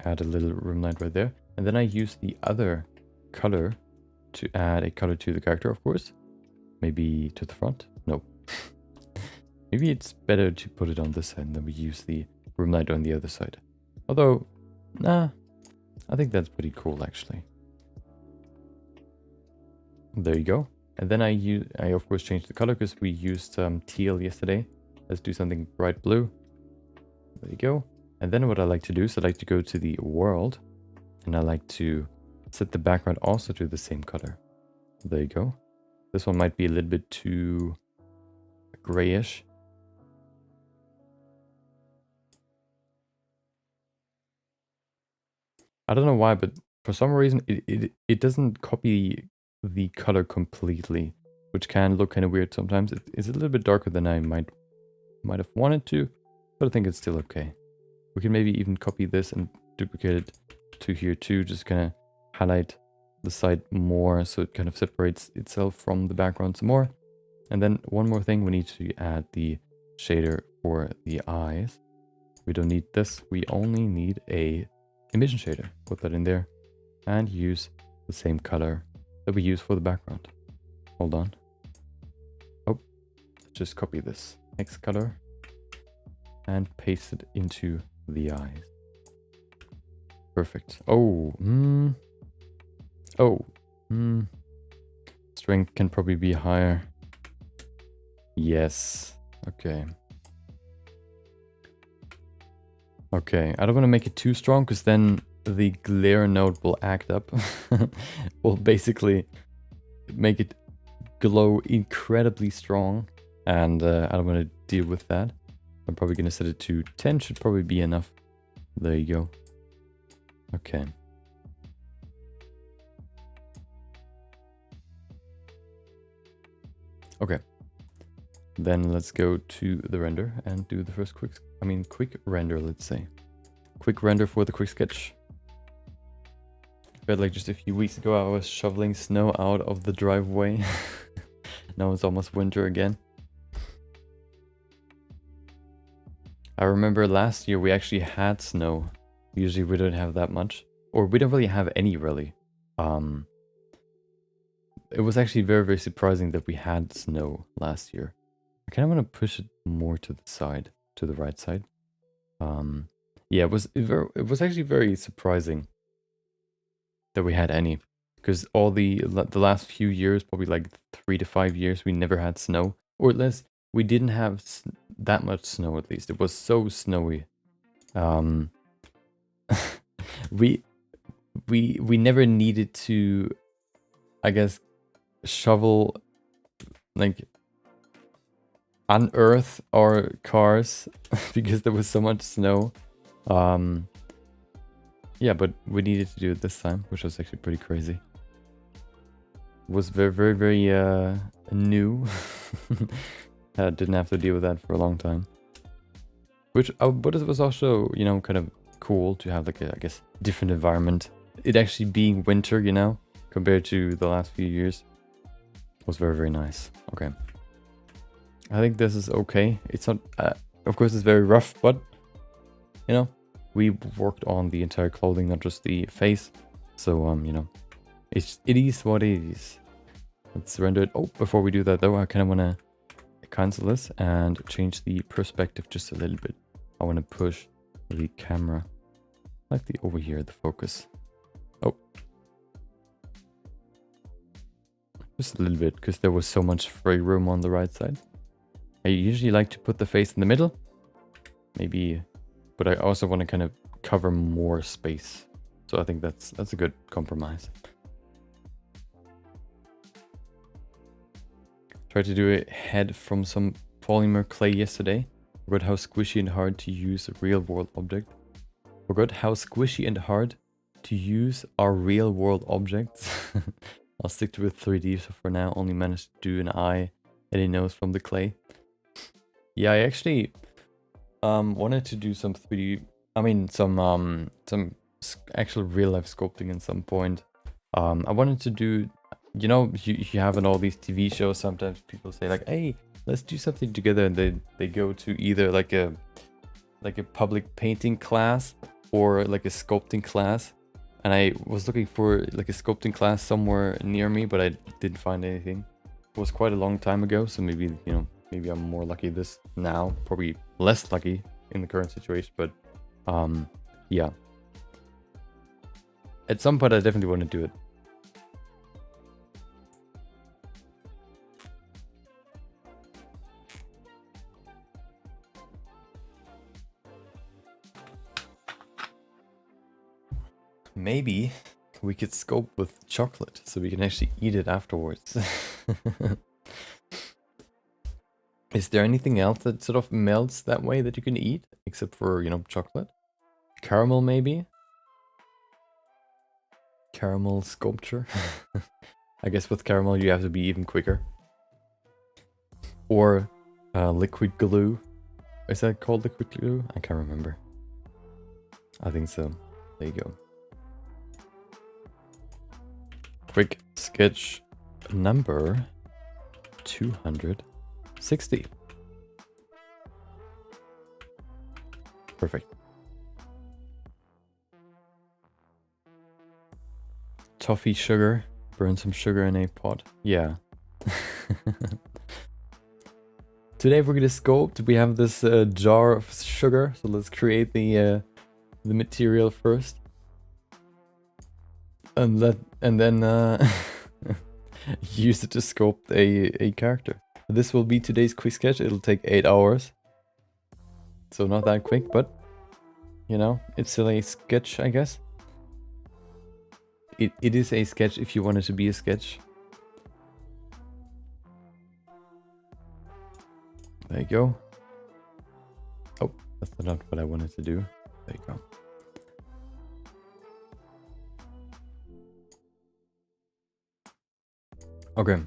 Add a little rim light right there. And then I use the other color to add a color to the character, of course. Maybe to the front? No. Maybe it's better to put it on this side and then we use the rim light on the other side. Although, nah, I think that's pretty cool actually. There you go. And then I of course changed the color because we used teal yesterday. Let's do something bright blue. There you go. And then what I like to do is I like to go to the world and I like to set the background also to the same color. There you go. This one might be a little bit too grayish. I don't know why, but for some reason it doesn't copy the color completely, which can look kind of weird sometimes. It's a little bit darker than I might have wanted to, but I think it's still okay. We can maybe even copy this and duplicate it to here too, just kind of highlight the side more so it kind of separates itself from the background some more. And then one more thing, we need to add the shader for the eyes. We don't need this, we only need a emission shader. Put that in there and use the same color that we use for the background. Hold on. Oh, just copy this next color and paste it into the eyes. Perfect. Strength can probably be higher. Yes. Okay. Okay, I don't want to make it too strong because then the glare node will act up. Will basically make it glow incredibly strong. And I don't want to deal with that. I'm probably going to set it to 10, should probably be enough. There you go. Okay. Okay. Then let's go to the render and do the first quick render, let's say. Quick render for the quick sketch. But like just a few weeks ago, I was shoveling snow out of the driveway. Now it's almost winter again. I remember last year we actually had snow. Usually we don't have that much. Or we don't really have any, really. It was actually very, very surprising that we had snow last year. I kind of want to push it more to the side, to the right side. Yeah, it was actually very surprising that we had any. Because all the last few years, probably like 3 to 5 years, we never had snow. Or at least we didn't have that much snow, at least. It was so snowy. We never needed to, I guess, shovel, like, unearth our cars because there was so much snow. Yeah, but we needed to do it this time, which was actually pretty crazy. It was very, very, very new. I didn't have to deal with that for a long time. But it was also, you know, kind of cool to have like a, I guess, different environment. It actually being winter, you know, compared to the last few years. It was very, very nice. Okay. I think this is okay. It's not, of course it's very rough, but, you know, we worked on the entire clothing, not just the face. So, you know, it is what it is. Let's render it. Oh, before we do that though, I kind of want to cancel this and change the perspective just a little bit. I want to push the camera like the over here, the focus. Oh, just a little bit, because there was so much free room on the right side. I usually like to put the face in the middle, maybe, but I also want to kind of cover more space. So I think that's a good compromise. Tried to do a head from some polymer clay yesterday. Forgot how squishy and hard to use a real world object. Forgot how squishy and hard to use our real world objects. I'll stick to it 3D, so for now only managed to do an eye and a nose from the clay. Yeah, I actually wanted to do some 3D, I mean some actual real life sculpting at some point. I wanted to do, you know, you have in all these TV shows, sometimes people say like, hey, let's do something together, and they go to either like a public painting class or like a sculpting class. And I was looking for like a sculpting class somewhere near me, but I didn't find anything. It was quite a long time ago, so maybe, you know, maybe I'm more lucky this now, probably less lucky in the current situation, but yeah. At some point I definitely want to do it. Maybe we could sculpt with chocolate so we can actually eat it afterwards. Is there anything else that sort of melts that way that you can eat except for, you know, chocolate? Caramel maybe? Caramel sculpture? I guess with caramel you have to be even quicker. Or liquid glue. Is that called liquid glue? I can't remember. I think so. There you go. Quick sketch number 260. Perfect. Toffee sugar. Burn some sugar in a pot. Yeah. Today we're gonna sculpt. We have this jar of sugar, so let's create the material first. And then use it to sculpt a character. This will be today's quick sketch. It'll take 8 hours. So not that quick, but you know, it's still a sketch, I guess. It is a sketch if you want it to be a sketch. There you go. Oh, that's not what I wanted to do. There you go. Okay,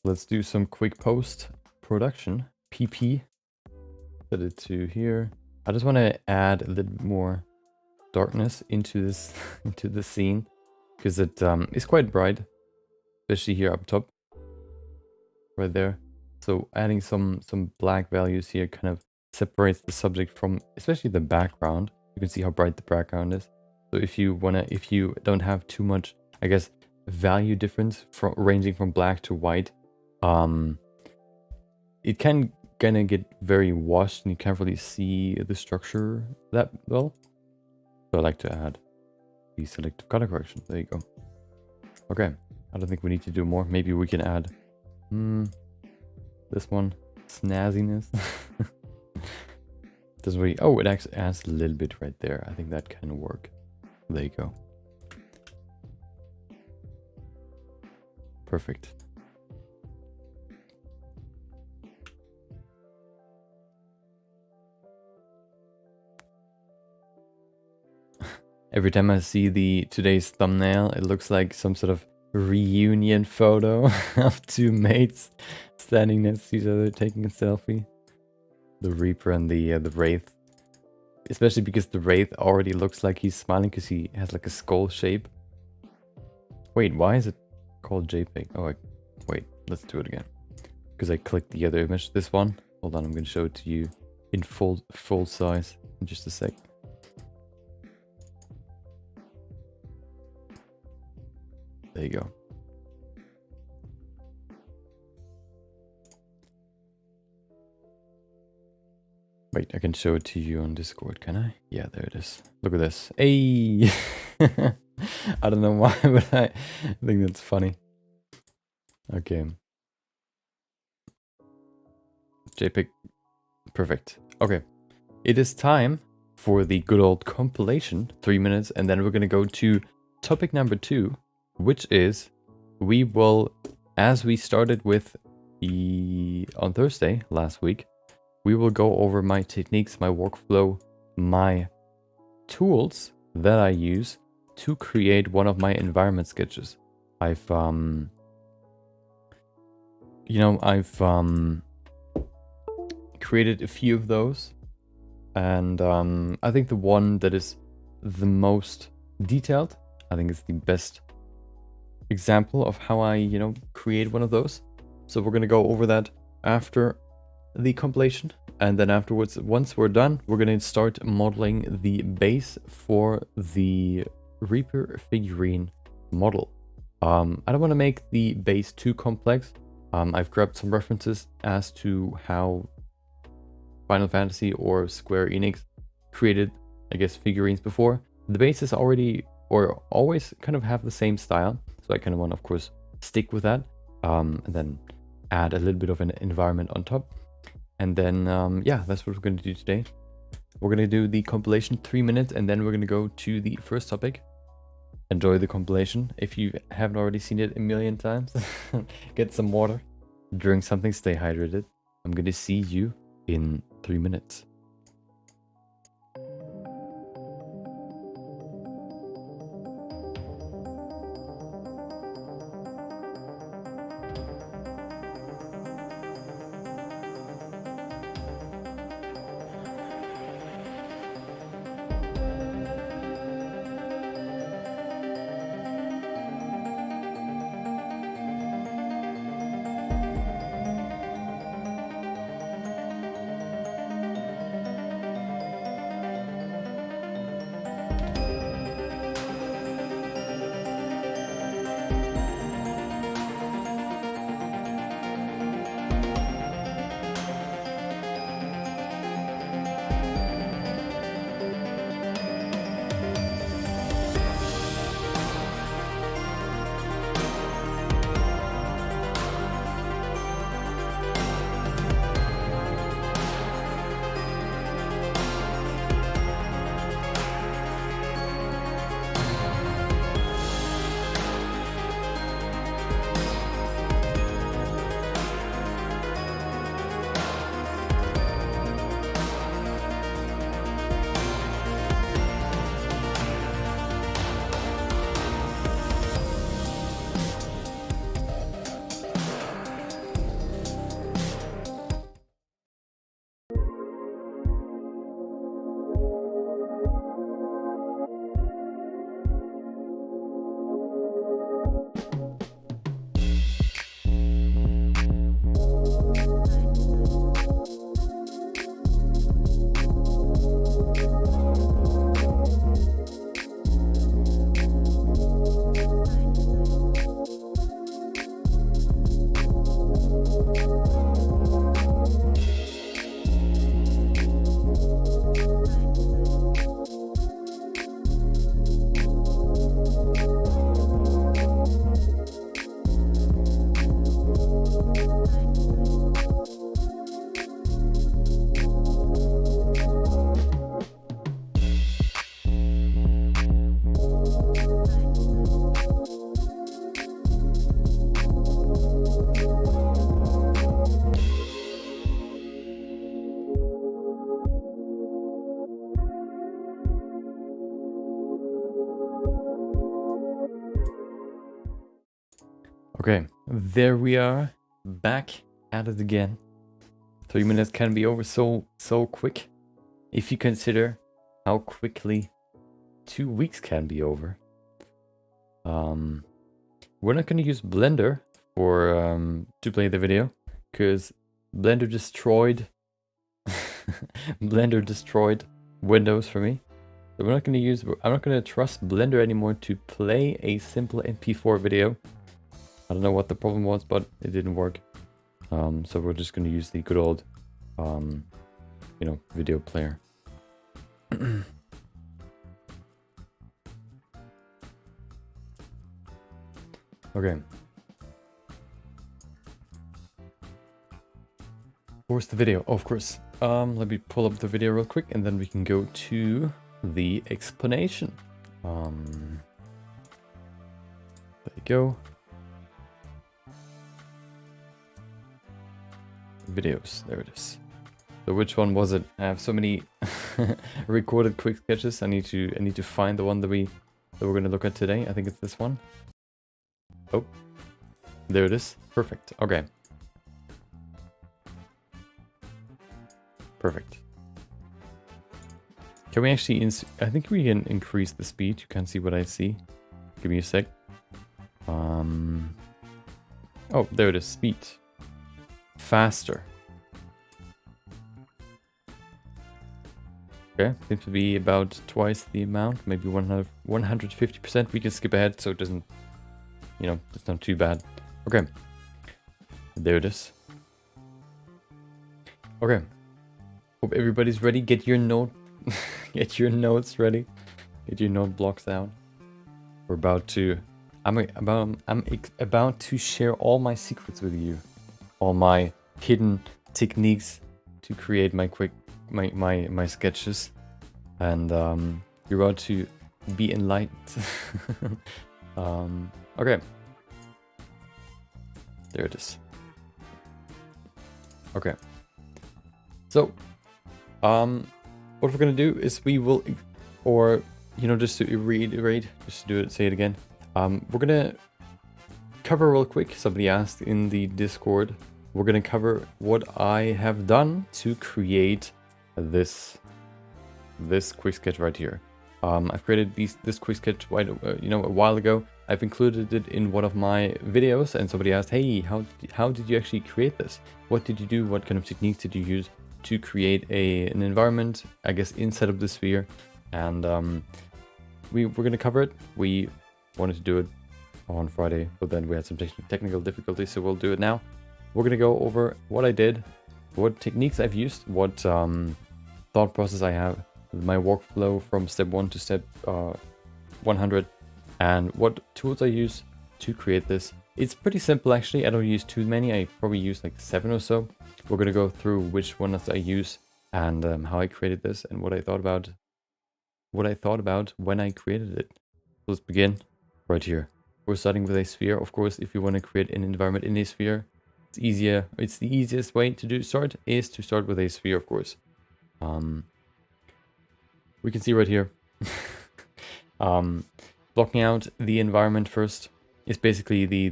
let's do some quick post production. PP. Set it to here. I just want to add a little bit more darkness into this into the scene, because it is quite bright, especially here up top, right there. So adding some black values here kind of separates the subject from, especially the background. You can see how bright the background is. So if you don't have too much, I guess, value difference from ranging from black to white, it can kind of get very washed and you can't really see the structure that well. So I like to add the selective color correction. There you go. Okay, I don't think we need to do more. Maybe we can add this one, snazziness. Doesn't really, oh, it actually adds a little bit right there. I think that can work. There you go. Perfect. Every time I see today's thumbnail, it looks like some sort of reunion photo of two mates standing next to each other taking a selfie. The Reaper and the Wraith. Especially because the Wraith already looks like he's smiling because he has like a skull shape. Wait, why is it called JPEG? Oh, wait, let's do it again. Because I clicked the other image, this one. Hold on, I'm going to show it to you in full size in just a sec. There you go. Wait, I can show it to you on Discord, can I? Yeah, there it is. Look at this. Hey! I don't know why, but I think that's funny. Okay. JPEG. Perfect. Okay. It is time for the good old compilation. 3 minutes, and then we're going to go to topic number 2, which is we will, as we started with on Thursday last week, we will go over my techniques, my workflow, my tools that I use to create one of my environment sketches. I've created a few of those, and I think the one that is the most detailed, I think it's the best example of how I, create one of those. So we're gonna go over that after the compilation, and then afterwards, once we're done, we're gonna start modeling the base for the Reaper figurine model. I don't want to make the base too complex. I've grabbed some references as to how Final Fantasy or Square Enix created, I guess, figurines before. The base is already, or always kind of have the same style, so I kind of want to, of course, stick with that, and then add a little bit of an environment on top. And then, yeah, that's what we're going to do today. We're going to do the compilation 3 minutes, and then we're going to go to the first topic. Enjoy the compilation. If you haven't already seen it a million times, get some water, drink something, stay hydrated. I'm going to see you in 3 minutes. Okay, there we are, back at it again. 3 minutes can be over so quick, if you consider how quickly 2 weeks can be over. We're not going to use Blender for to play the video, because Blender destroyed Blender destroyed Windows for me. So I'm not going to trust Blender anymore to play a simple MP4 video. I don't know what the problem was, but it didn't work. So we're just going to use the good old, video player. Okay. Where's the video? Oh, of course. Let me pull up the video real quick and then we can go to the explanation. There you go. Videos, there it is. So which one was it? I have so many recorded quick sketches. I need to find the one that we're gonna look at today. I think it's this one. Oh, there it is. Perfect. Okay. Perfect. Can we actually, I think we can increase the speed. You can't see what I see. Give me a sec. Oh, there it is. Speed. Faster. Okay, seems to be about twice the amount, maybe 150%. We can skip ahead so it doesn't, it's not too bad. Okay, there it is. Okay, hope everybody's ready. Get your get your notes ready. Get your note blocks out. We're about to, I'm about to share all my secrets with you, all my hidden techniques to create my my sketches, and you're about to be enlightened. Okay, there it is. Okay, so what we're gonna do is we will, or just to reiterate, just to do it, say it again. We're gonna cover real quick. Somebody asked in the Discord. We're gonna cover what I have done to create this quick sketch right here. I've created this quick sketch a while ago. I've included it in one of my videos, and somebody asked, hey, how did you actually create this? What did you do? What kind of techniques did you use to create an environment, I guess, inside of the sphere? And we're gonna cover it. We wanted to do it on Friday, but then we had some technical difficulties, so we'll do it now. We're gonna go over what I did, what techniques I've used, what thought process I have, my workflow from step 1 to step 100, and what tools I use to create this. It's pretty simple actually. I don't use too many. I probably use like 7 or so. We're gonna go through which ones I use and how I created this and what I thought about when I created it. So let's begin right here. We're starting with a sphere. Of course, if you want to create an environment in a sphere, it's easier. It's the easiest way to start with a sphere, of course. We can see right here. Blocking out the environment first is basically the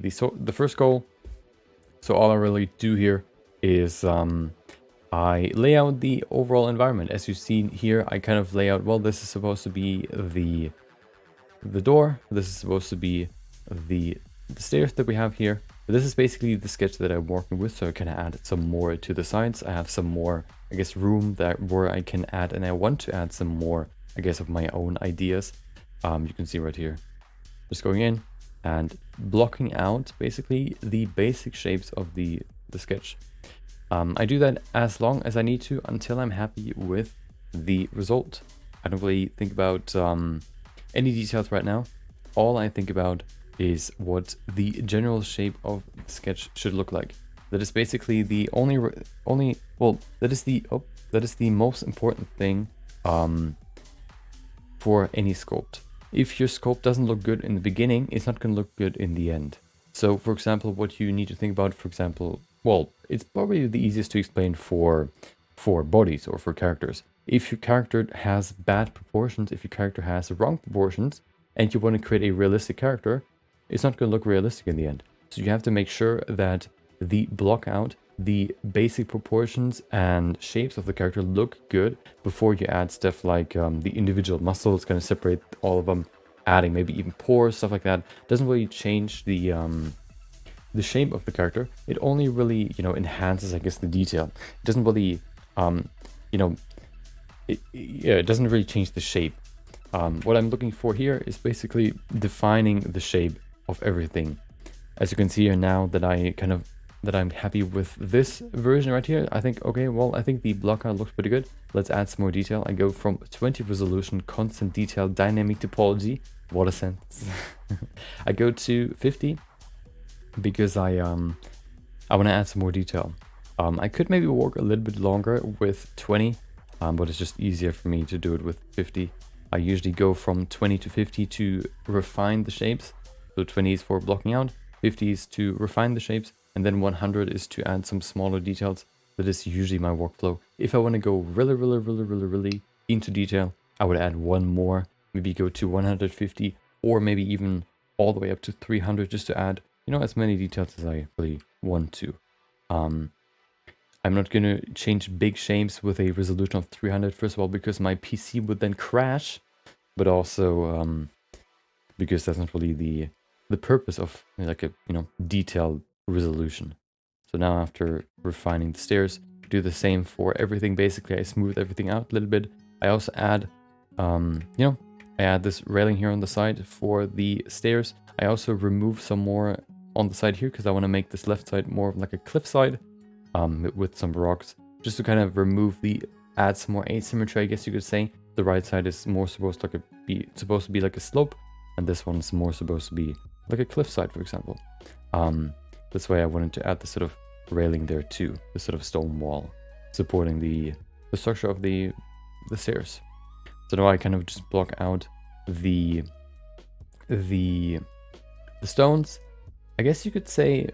first goal. So all I really do here is I lay out the overall environment. As you see here, I kind of lay out, well, this is supposed to be the door. This is supposed to be the stairs that we have here. But this is basically the sketch that I'm working with, so I can add some more to the sides. I have some more, I guess, room where I can add, and I want to add some more, I guess, of my own ideas. You can see right here, just going in and blocking out basically the basic shapes of the sketch. I do that as long as I need to until I'm happy with the result. I don't really think about any details right now. All I think about is what the general shape of the sketch should look like. That is basically the that is the most important thing for any sculpt. If your sculpt doesn't look good in the beginning, it's not going to look good in the end. So, for example, what you need to think about, for example, well, it's probably the easiest to explain for bodies or for characters. If your character has bad proportions, if your character has wrong proportions, and you want to create a realistic character, it's not going to look realistic in the end. So you have to make sure that the block out, the basic proportions and shapes of the character look good before you add stuff like the individual muscles, kind of separate all of them, adding maybe even pores, stuff like that. Doesn't really change the shape of the character. It only really, enhances, I guess, the detail. It doesn't really, it doesn't really change the shape. What I'm looking for here is basically defining the shape of everything. As you can see here now that I'm happy with this version right here, I think, okay, well, I think the block art looks pretty good. Let's add some more detail. I go from 20 resolution, constant detail, dynamic topology. What a sentence. I go to 50 because I want to add some more detail. I could maybe work a little bit longer with 20, but it's just easier for me to do it with 50. I usually go from 20 to 50 to refine the shapes. So 20 is for blocking out, 50 is to refine the shapes, and then 100 is to add some smaller details. That is usually my workflow. If I want to go really into detail, I would add one more, maybe go to 150, or maybe even all the way up to 300 just to add, you know, as many details as I really want to. I'm not going to change big shapes with a resolution of 300, first of all, because my PC would then crash, but also because that's not really the purpose of like a, you know, detailed resolution. So now after refining the stairs, do the same for everything. Basically, I smooth everything out a little bit. I also add, you know, I add this railing here on the side for the stairs. I also remove some more on the side here because I want to make this left side more of like a cliff side. With some rocks, just to kind of add some more asymmetry, I guess you could say. The right side is more supposed to be like a slope, and this one is more supposed to be like a cliff side, for example. This way I wanted to add the sort of railing there too, the sort of stone wall supporting the structure of the stairs. So now I kind of just block out the stones. I guess you could say,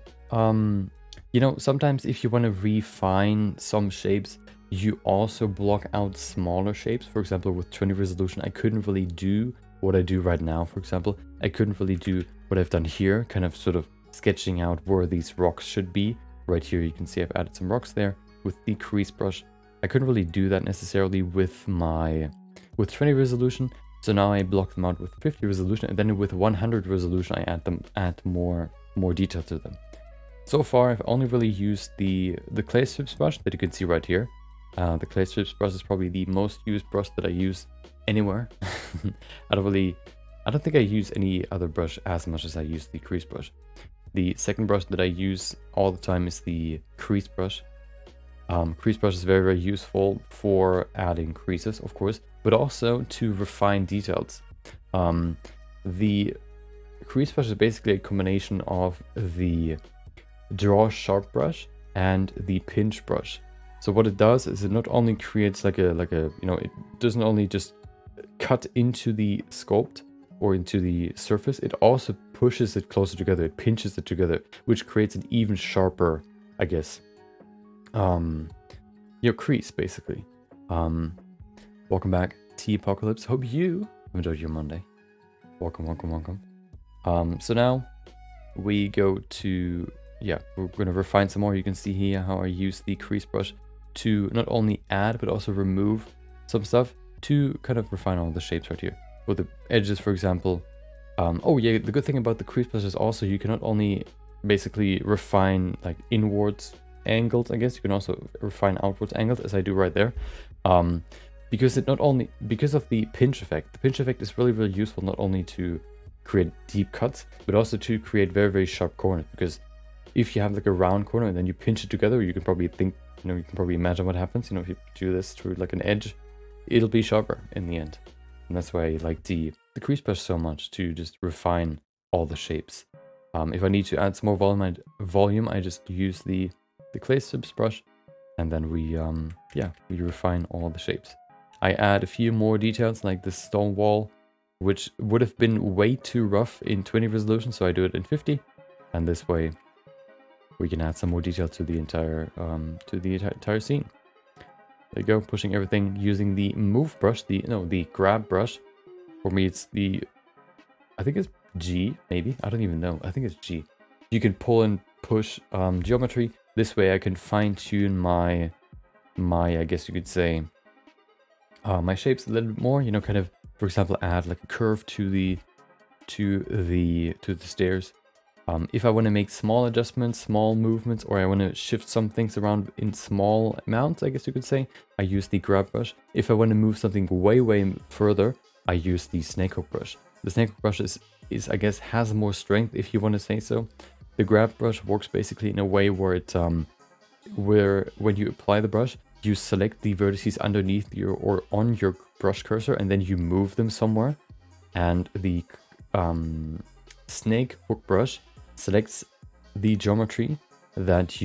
you know, sometimes if you want to refine some shapes, you also block out smaller shapes. For example, with 20 resolution, I couldn't really do what I do right now, for example. I couldn't really do what I've done here, kind of sort of sketching out where these rocks should be. Right here, you can see I've added some rocks there with the crease brush. I couldn't really do that necessarily with 20 resolution. So now I block them out with 50 resolution, and then with 100 resolution, I add more detail to them. So far, I've only really used the clay strips brush that you can see right here. The clay strips brush is probably the most used brush that I use anywhere. I don't think I use any other brush as much as I use the crease brush. The second brush that I use all the time is the crease brush. Crease brush is very useful for adding creases, of course, but also to refine details. The crease brush is basically a combination of the draw sharp brush and the pinch brush. So what it does is it not only creates like a you know, it doesn't only just cut into the sculpt or into the surface, it also pushes it closer together, it pinches it together, which creates an even sharper, I guess, your crease basically. Welcome back, T-Apocalypse. Hope you enjoyed your Monday. Welcome. So now we go to, yeah, we're going to refine some more. You can see here how I use the crease brush to not only add but also remove some stuff to kind of refine all the shapes right here. With the edges, for example. Oh yeah, the good thing about the crease brush is also you can not only basically refine like inwards angles, I guess, you can also refine outwards angles, as I do right there. Because of the pinch effect. The pinch effect is really useful not only to create deep cuts, but also to create very sharp corners, because if you have like a round corner and then you pinch it together, you can probably think, you know, you can probably imagine what happens. You know, if you do this through like an edge, it'll be sharper in the end. And that's why I like the crease brush so much, to just refine all the shapes. If I need to add some more volume, I just use the clay strips brush, and then we refine all the shapes. I add a few more details like this stone wall, which would have been way too rough in 20 resolution, so I do it in 50, and this way we can add some more detail to the entire scene. There you go, pushing everything using the move brush, the grab brush. For me, it's I think it's G, maybe. I don't even know. I think it's G. You can pull and push geometry. This way I can fine tune my I guess you could say, my shapes a little bit more. You know, kind of, for example, add like a curve to the stairs. If I want to make small adjustments, small movements, or I want to shift some things around in small amounts, I guess you could say, I use the grab brush. If I want to move something way further, I use the snakehook brush. The snakehook brush is I guess has more strength, if you want to say so. The grab brush works basically in a way where it where when you apply the brush, you select the vertices underneath your or on your brush cursor, and then you move them somewhere. And the snake hook brush selects the geometry that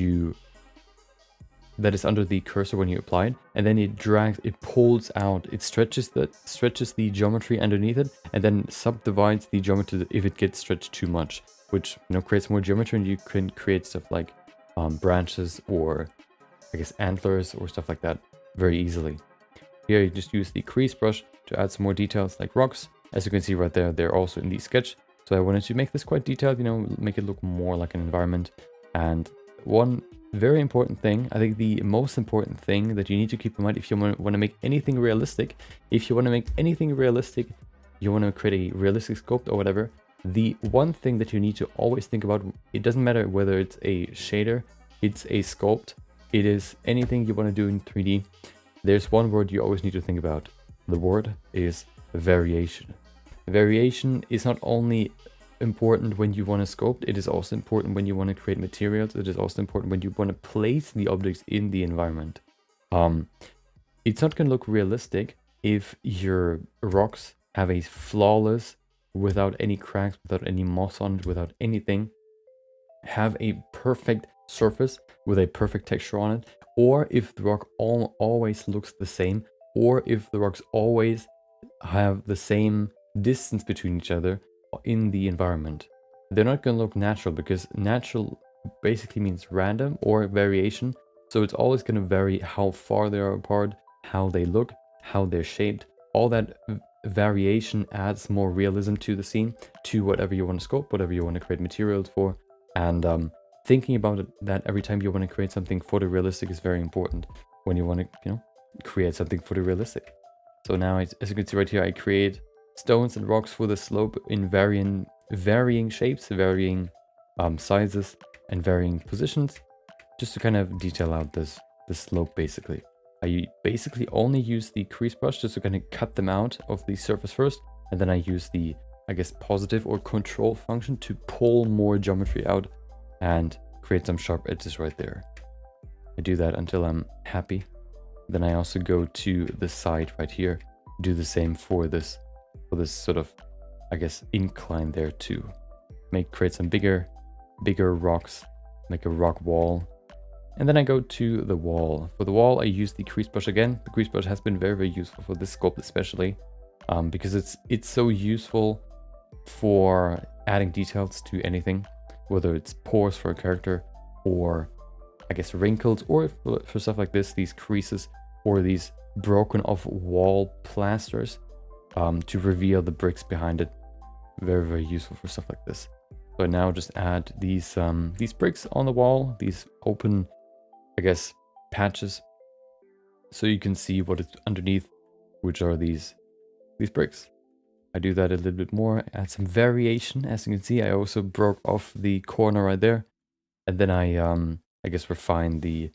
is under the cursor when you apply it, and then it pulls out, it stretches the geometry underneath it, and then subdivides the geometry if it gets stretched too much, which creates more geometry, and you can create stuff like branches or I guess antlers or stuff like that very easily. Here you just use the crease brush to add some more details like rocks. As you can see right there, they're also in the sketch. So I wanted to make this quite detailed, make it look more like an environment. And one very important thing, I think the most important thing that you need to keep in mind if you want to make anything realistic, you want to create a realistic sculpt or whatever, the one thing that you need to always think about, it doesn't matter whether it's a shader, it's a sculpt, it is anything you want to do in 3D, there's one word you always need to think about. The word is variation. Variation is not only important when you want to sculpt, it is also important when you want to create materials, it is also important when you want to place the objects in the environment. It's not going to look realistic if your rocks have a flawless, without any cracks, without any moss on it, without anything, have a perfect surface with a perfect texture on it, or if the rock always looks the same, or if the rocks always have the same distance between each other in the environment. They're not going to look natural, because natural basically means random or variation. So it's always going to vary how far they are apart, how they look, how they're shaped. All that variation adds more realism to the scene, to whatever you want to sculpt, whatever you want to create materials for. And thinking about it, that every time you want to create something photorealistic is very important when you want to, create something photorealistic. So now, as you can see right here, I create stones and rocks for the slope in varying shapes, varying sizes, and varying positions, just to kind of detail out this slope basically. I basically only use the crease brush just to kind of cut them out of the surface first, and then I use the, I guess, positive or control function to pull more geometry out and create some sharp edges right there. I do that until I'm happy. Then I also go to the side right here, do the same for this sort of, I guess, incline there too. Create some bigger rocks, make a rock wall. And then I go to the wall. For the wall, I use the crease brush again. The crease brush has been very, very useful for this sculpt especially, because it's so useful for adding details to anything, whether it's pores for a character, or I guess wrinkles, or for stuff like this, these creases or these broken off wall plasters, to reveal the bricks behind it. Very, very useful for stuff like this. So I now just add these bricks on the wall, these open, I guess, patches, so you can see what is underneath, which are these bricks. I do that a little bit more, add some variation. As you can see, I also broke off the corner right there, and then I guess refine the.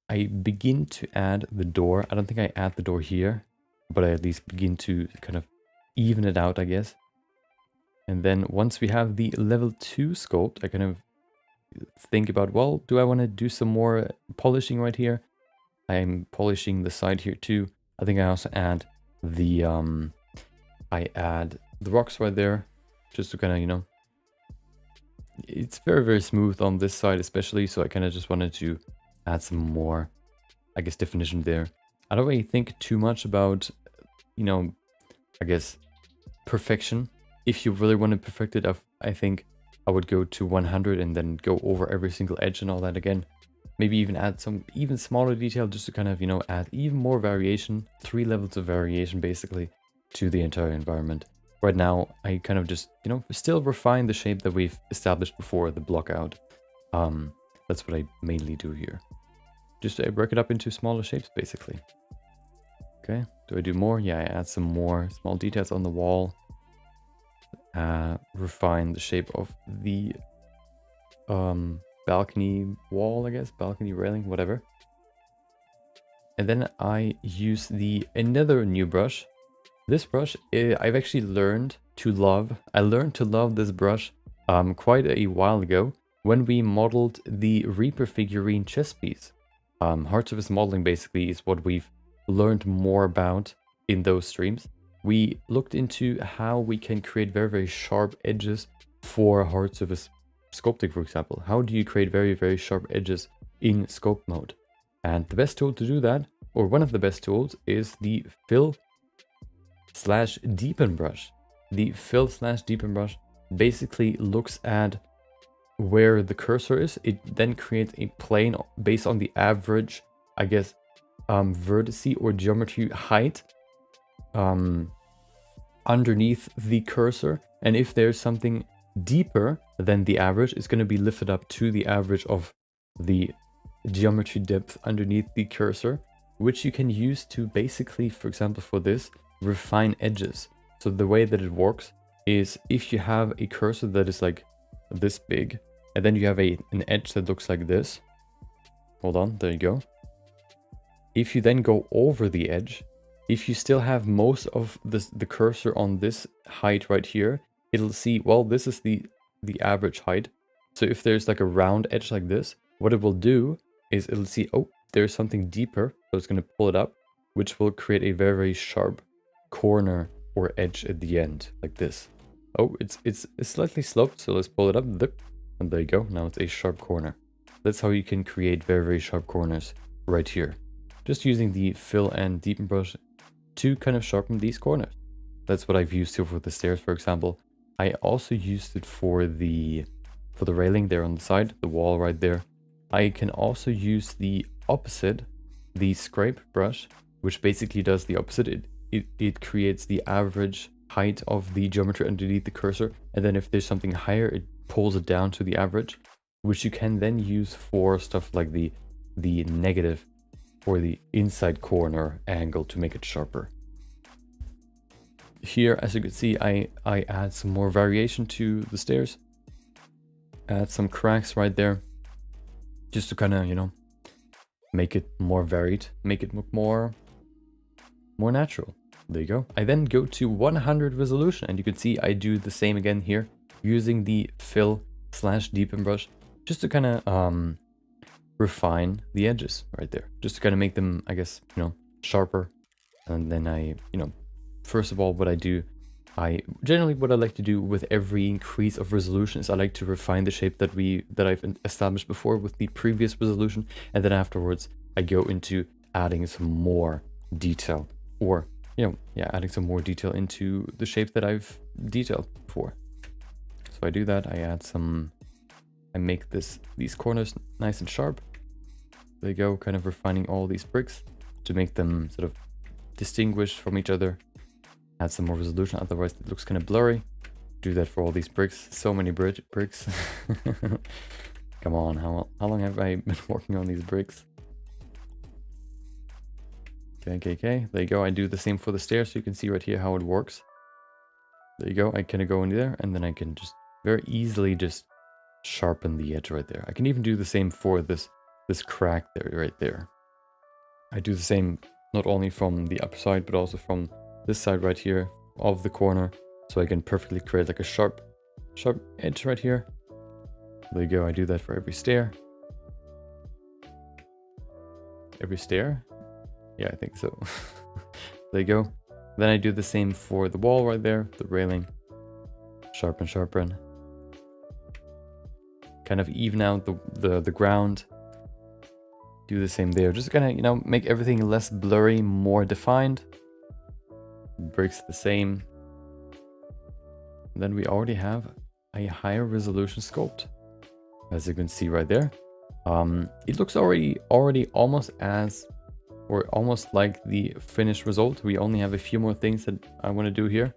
I begin to add the door. I don't think I add the door here, but I at least begin to kind of even it out, I guess. And then once we have the level 2 sculpt, I kind of think about, well, do I want to do some more polishing right here? I'm polishing the side here too. I think I also add the rocks right there, just to kind of, it's very, very smooth on this side especially, so I kind of just wanted to add some more, I guess, definition there. I don't really think too much about, I guess, perfection. If you really want to perfect it, I think I would go to 100 and then go over every single edge and all that again. Maybe even add some even smaller detail, just to kind of, add even more variation, 3 levels of variation basically to the entire environment. Right now, I kind of just, still refine the shape that we've established before the block out. That's what I mainly do here. Just break it up into smaller shapes basically. Okay, do I do more? Yeah, I add some more small details on the wall. Refine the shape of the balcony wall, I guess, balcony railing, whatever. And then I use another new brush, This brush, I've actually learned to love. I learned to love this brush quite a while ago when we modeled the Reaper figurine chest piece. Hard surface modeling basically is what we've learned more about in those streams. We looked into how we can create very, very sharp edges for hard surface sculpting, for example. How do you create very, very sharp edges in sculpt mode? And the best tool to do that, or one of the best tools, is the fill/deepen brush. The fill/deepen brush basically looks at where the cursor is. It then creates a plane based on the average, I guess, vertice or geometry height underneath the cursor. And if there's something deeper than the average, it's going to be lifted up to the average of the geometry depth underneath the cursor, which you can use to basically, for example, for this, refine edges. So the way that it works is if you have a cursor that is like this big, and then you have an edge that looks like this. Hold on, there you go. If you then go over the edge, if you still have most of the cursor on this height right here, it'll see, well, this is the average height. So if there's like a round edge like this, what it will do is it'll see, oh, there's something deeper. So it's going to pull it up, which will create a very, very sharp corner or edge at the end, like this. Oh, it's slightly sloped, so let's pull it up, and there you go. Now it's a sharp corner. That's how you can create very, very sharp corners right here. Just using the fill and deepen brush to kind of sharpen these corners. That's what I've used here for the stairs, for example. I also used it for the railing there on the side, the wall right there. I can also use the opposite, the scrape brush, which basically does the opposite. It creates the average height of the geometry underneath the cursor, and then if there's something higher, it pulls it down to the average, which you can then use for stuff like the negative or the inside corner angle to make it sharper. Here, as you can see, I add some more variation to the stairs. Add some cracks right there, just to kind of, you know, make it more varied, make it look more natural. There you go. I then go to 100 resolution, and you can see I do the same again here, using the fill/deepen brush, just to kind of refine the edges right there, just to kind of make them, I guess, you know, sharper. And then I, you know, first of all, what I like to do with every increase of resolution is I like to refine the shape that I've established before with the previous resolution, and then afterwards I go into adding some more detail, or adding some more detail into the shape that I've detailed before. So I do that. I make these corners nice and sharp. There you go, kind of refining all these bricks to make them sort of distinguished from each other. Add some more resolution, otherwise it looks kind of blurry. Do that for all these bricks. So many bricks. Come on, how long have I been working on these bricks? Okay. There you go. I do the same for the stairs, so you can see right here how it works. There you go. I kind of go in there, and then I can just very easily just sharpen the edge right there. I can even do the same for this crack there, right there. I do the same not only from the upper side, but also from this side right here of the corner, so I can perfectly create like a sharp edge right here. There you go. I do that for every stair. Every stair? Yeah, I think so. There you go. Then I do the same for the wall right there, the railing. Sharpen. Kind of even out the ground. Do the same there. Just kind of, you know, make everything less blurry, more defined. Bricks the same. And then we already have a higher resolution sculpt, as you can see right there. It looks already almost like the finished result. We only have a few more things that I want to do here.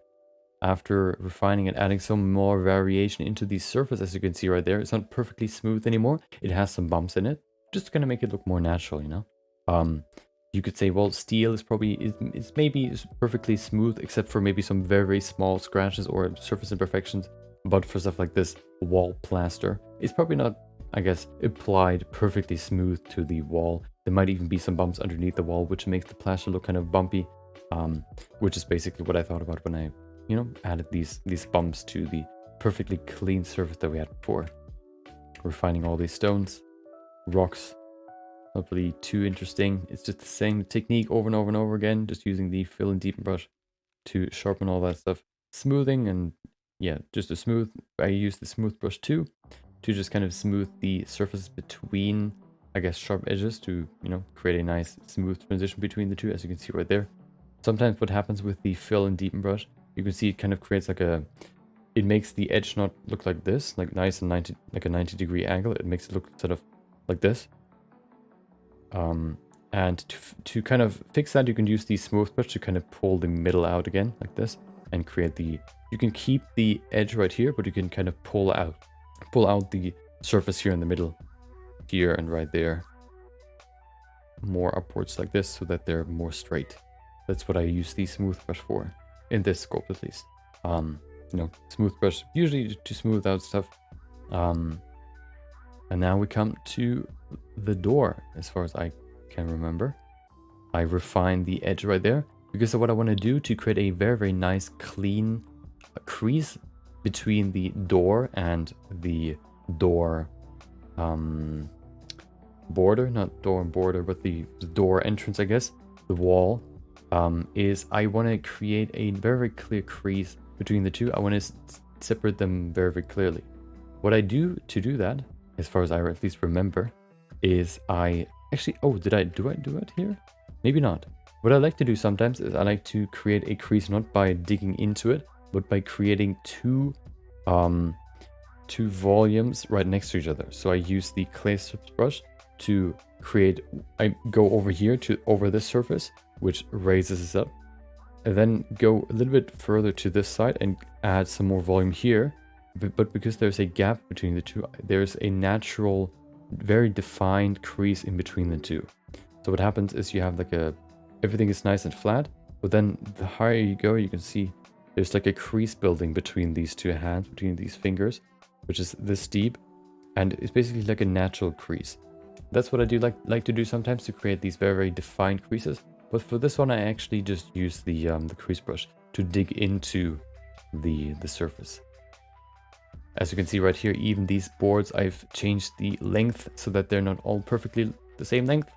After refining and adding some more variation into the surface, as you can see right there, it's not perfectly smooth anymore. It has some bumps in it, just to kind of make it look more natural, you know. You could say, well, steel is probably maybe perfectly smooth, except for maybe some very, very small scratches or surface imperfections. But for stuff like this wall plaster, it's probably not, I guess, applied perfectly smooth to the wall. There might even be some bumps underneath the wall, which makes the plaster look kind of bumpy. which is basically what I thought about when I, you know, added these bumps to the perfectly clean surface that we had before. Refining all these stones, rocks, not really too interesting. It's just the same technique over and over and over again, just using the fill and deepen brush to sharpen all that stuff. Smoothing and yeah, just a smooth. I use the smooth brush too, to just kind of smooth the surfaces between, I guess, sharp edges to, you know, create a nice smooth transition between the two, as you can see right there. Sometimes what happens with the fill and deepen brush, you can see it kind of creates like a, it makes the edge not look like this, like nice and 90, like a 90-degree angle. It makes it look sort of like this. And to kind of fix that, you can use the smooth brush to kind of pull the middle out again, like this, and create the, you can keep the edge right here, but you can kind of pull out the surface here in the middle, here and right there, more upwards like this, so that they're more straight. That's what I use the smooth brush for, in this sculpt at least. You know, smooth brush usually to smooth out stuff. And now we come to the door, as far as I can remember. I refine the edge right there, because of what I want to do to create a very, very nice, clean crease between the door and the door border, not door and border, but the door entrance, I guess, the wall, is I want to create a very, very clear crease between the two. I want to separate them very, very clearly. What I do to do that, as far as I at least remember, is I actually, oh, do I do it here? Maybe not. What I like to do sometimes is I like to create a crease not by digging into it, but by creating two volumes right next to each other. So I use the clay strips brush to create, I go over here to over this surface, which raises this up, and then go a little bit further to this side and add some more volume here. But because there's a gap between the two, there's a natural, very defined crease in between the two. So what happens is you have like a, everything is nice and flat, but then the higher you go, you can see there's like a crease building between these two hands, between these fingers, which is this deep, and it's basically like a natural crease. That's what I do like to do sometimes, to create these very, very defined creases. But for this one, I actually just use the crease brush to dig into the surface. As you can see right here, even these boards, I've changed the length so that they're not all perfectly the same length.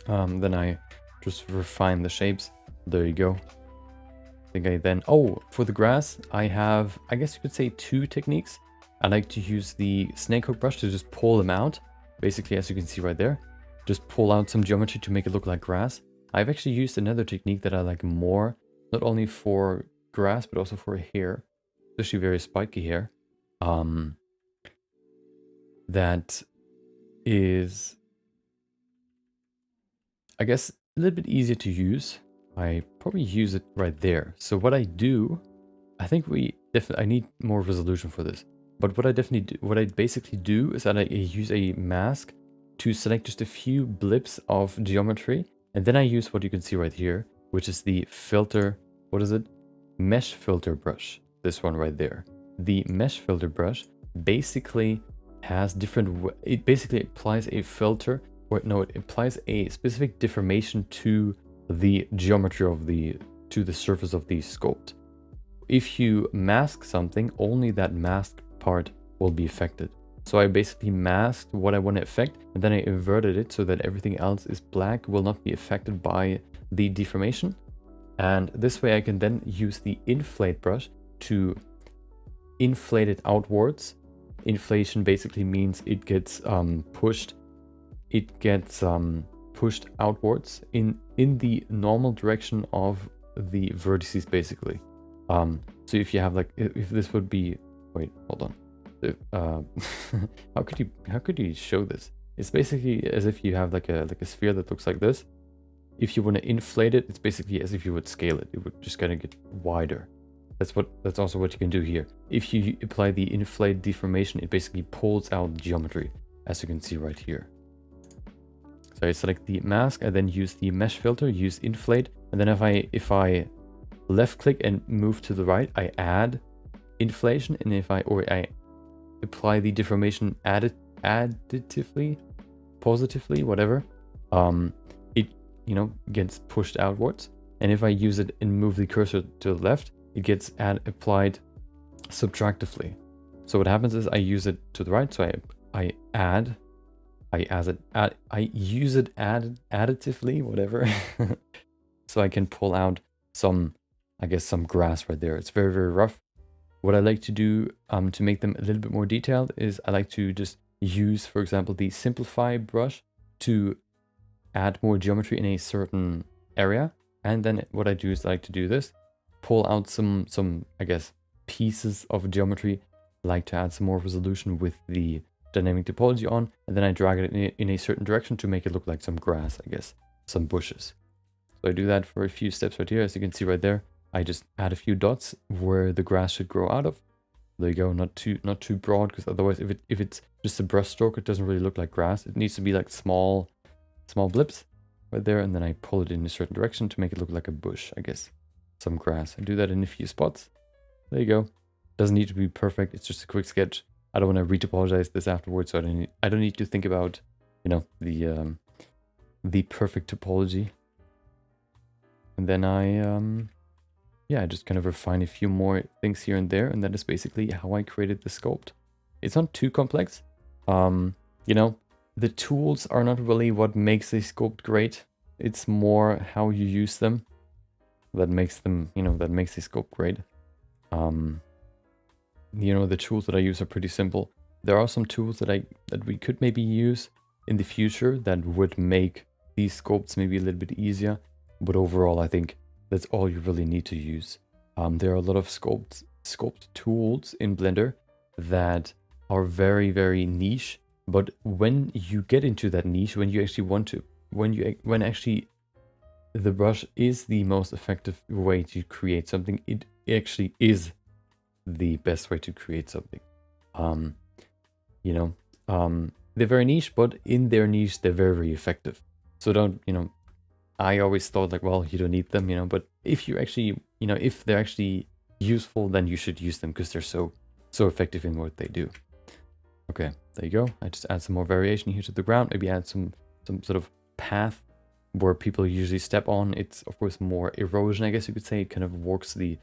Then I just refine the shapes. There you go. I think I then, oh, for the grass, I have, I guess you could say, two techniques. I like to use the snake hook brush to just pull them out. Basically, as you can see right there, just pull out some geometry to make it look like grass. I've actually used another technique that I like more, not only for grass, but also for hair, especially very spiky hair. That is, I guess, a little bit easier to use. I probably use it right there. So what I do, I think I need more resolution for this. But what I basically do is that I use a mask to select just a few blips of geometry. And then I use what you can see right here, which is the filter, what is it? Mesh filter brush. This one right there. The mesh filter brush basically has different, it basically applies a filter, or no, it applies a specific deformation to the geometry of to the surface of the sculpt. If you mask something, only that masked part will be affected. So I basically masked what I want to affect, and then I inverted it so that everything else is black, will not be affected by the deformation. And this way I can then use the inflate brush to inflate it outwards. Inflation basically means it gets pushed outwards in the normal direction of the vertices, basically. So if you have like, if this would be, wait, hold on. How could you show this? It's basically as if you have like a sphere that looks like this. If you want to inflate it, it's basically as if you would scale it. It would just kind of get wider. That's also what you can do here. If you apply the inflate deformation, it basically pulls out geometry, as you can see right here. So I select the mask, I then use the mesh filter, use inflate, and then if I left click and move to the right, I add inflation, and if I apply the deformation additively, positively, whatever, it gets pushed outwards. And if I use it and move the cursor to the left, it gets applied subtractively. So what happens is I use it to the right, so I use it additively, whatever. So I can pull out some, I guess, some grass right there. It's very, very rough. What I like to do to make them a little bit more detailed is I like to just use, for example, the simplify brush to add more geometry in a certain area. And then what I do is I like to do this, pull out some I guess, pieces of geometry, like to add some more resolution with the dynamic topology on, and then I drag it in a certain direction to make it look like some grass, I guess, some bushes. So I do that for a few steps right here. As you can see right there, I just add a few dots where the grass should grow out of. There you go, not too broad, because otherwise if it's just a brush stroke, it doesn't really look like grass. It needs to be like small blips right there, and then I pull it in a certain direction to make it look like a bush, I guess, some grass. I do that in a few spots. There you go. Doesn't need to be perfect. It's just a quick sketch. I don't want to retopologize this afterwards, so I don't need to think about, you know, the perfect topology. And then I just kind of refine a few more things here and there, and that is basically how I created the sculpt. It's not too complex. You know, the tools are not really what makes a sculpt great. It's more how you use them that makes them, you know, that makes a sculpt great. You know, the tools that I use are pretty simple. There are some tools that we could maybe use in the future that would make these sculpts maybe a little bit easier. But overall, I think that's all you really need to use. There are a lot of sculpt tools in Blender that are very, very niche. But when you get into that niche, when you actually want to, when actually the brush is the most effective way to create something, it actually is the best way to create something. You know, they're very niche, but in their niche, they're very, very effective. So don't, you know, I always thought like, well, you don't need them, you know, but if you actually, you know, if they're actually useful, then you should use them because they're so effective in what they do. Okay, there you go. I just add some more variation here to the ground. Maybe add some sort of path where people usually step on. It's of course more erosion, I guess you could say. It kind of works the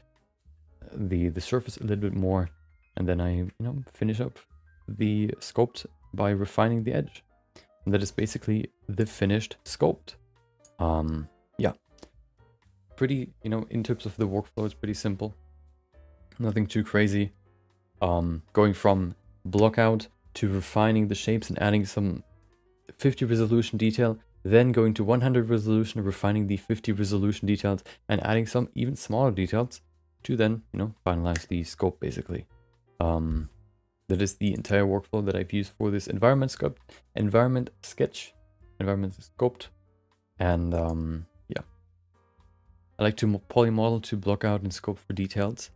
surface a little bit more, and then I, you know, finish up the sculpt by refining the edge. And that is basically the finished sculpt. Yeah, pretty, you know, in terms of the workflow, it's pretty simple. Nothing too crazy. Going from block out to refining the shapes and adding some 50 resolution detail, then going to 100 resolution, refining the 50 resolution details, and adding some even smaller details to then, you know, finalize the sculpt basically. That is the entire workflow that I've used for this environment sculpt, environment sculpt. And yeah, I like to polymodel to block out and sculpt for details.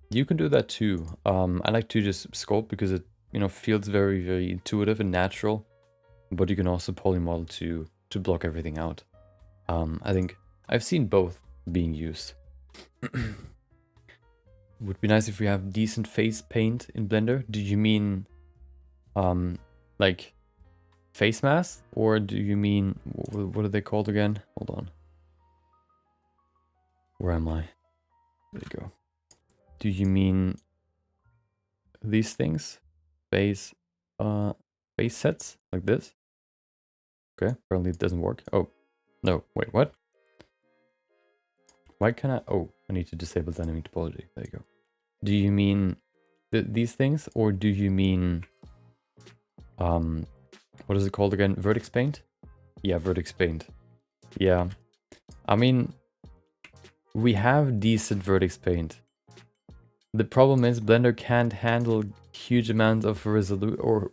You can do that too. I like to just sculpt because it, you know, feels very, very intuitive and natural. But you can also polymodel to block everything out. I think I've seen both being used. Would be nice if we have decent face paint in Blender. Do you mean like face mask, or do you mean, what are they called again? Hold on. Where am I? There you go. Do you mean these things? Face sets like this? Okay, apparently it doesn't work. Oh, no, wait, what? Why can I? Oh, I need to disable dynamic topology. There you go. Do you mean these things, or do you mean what is it called again? Vertex paint? Yeah, vertex paint. Yeah, I mean, we have decent vertex paint. The problem is Blender can't handle huge amounts of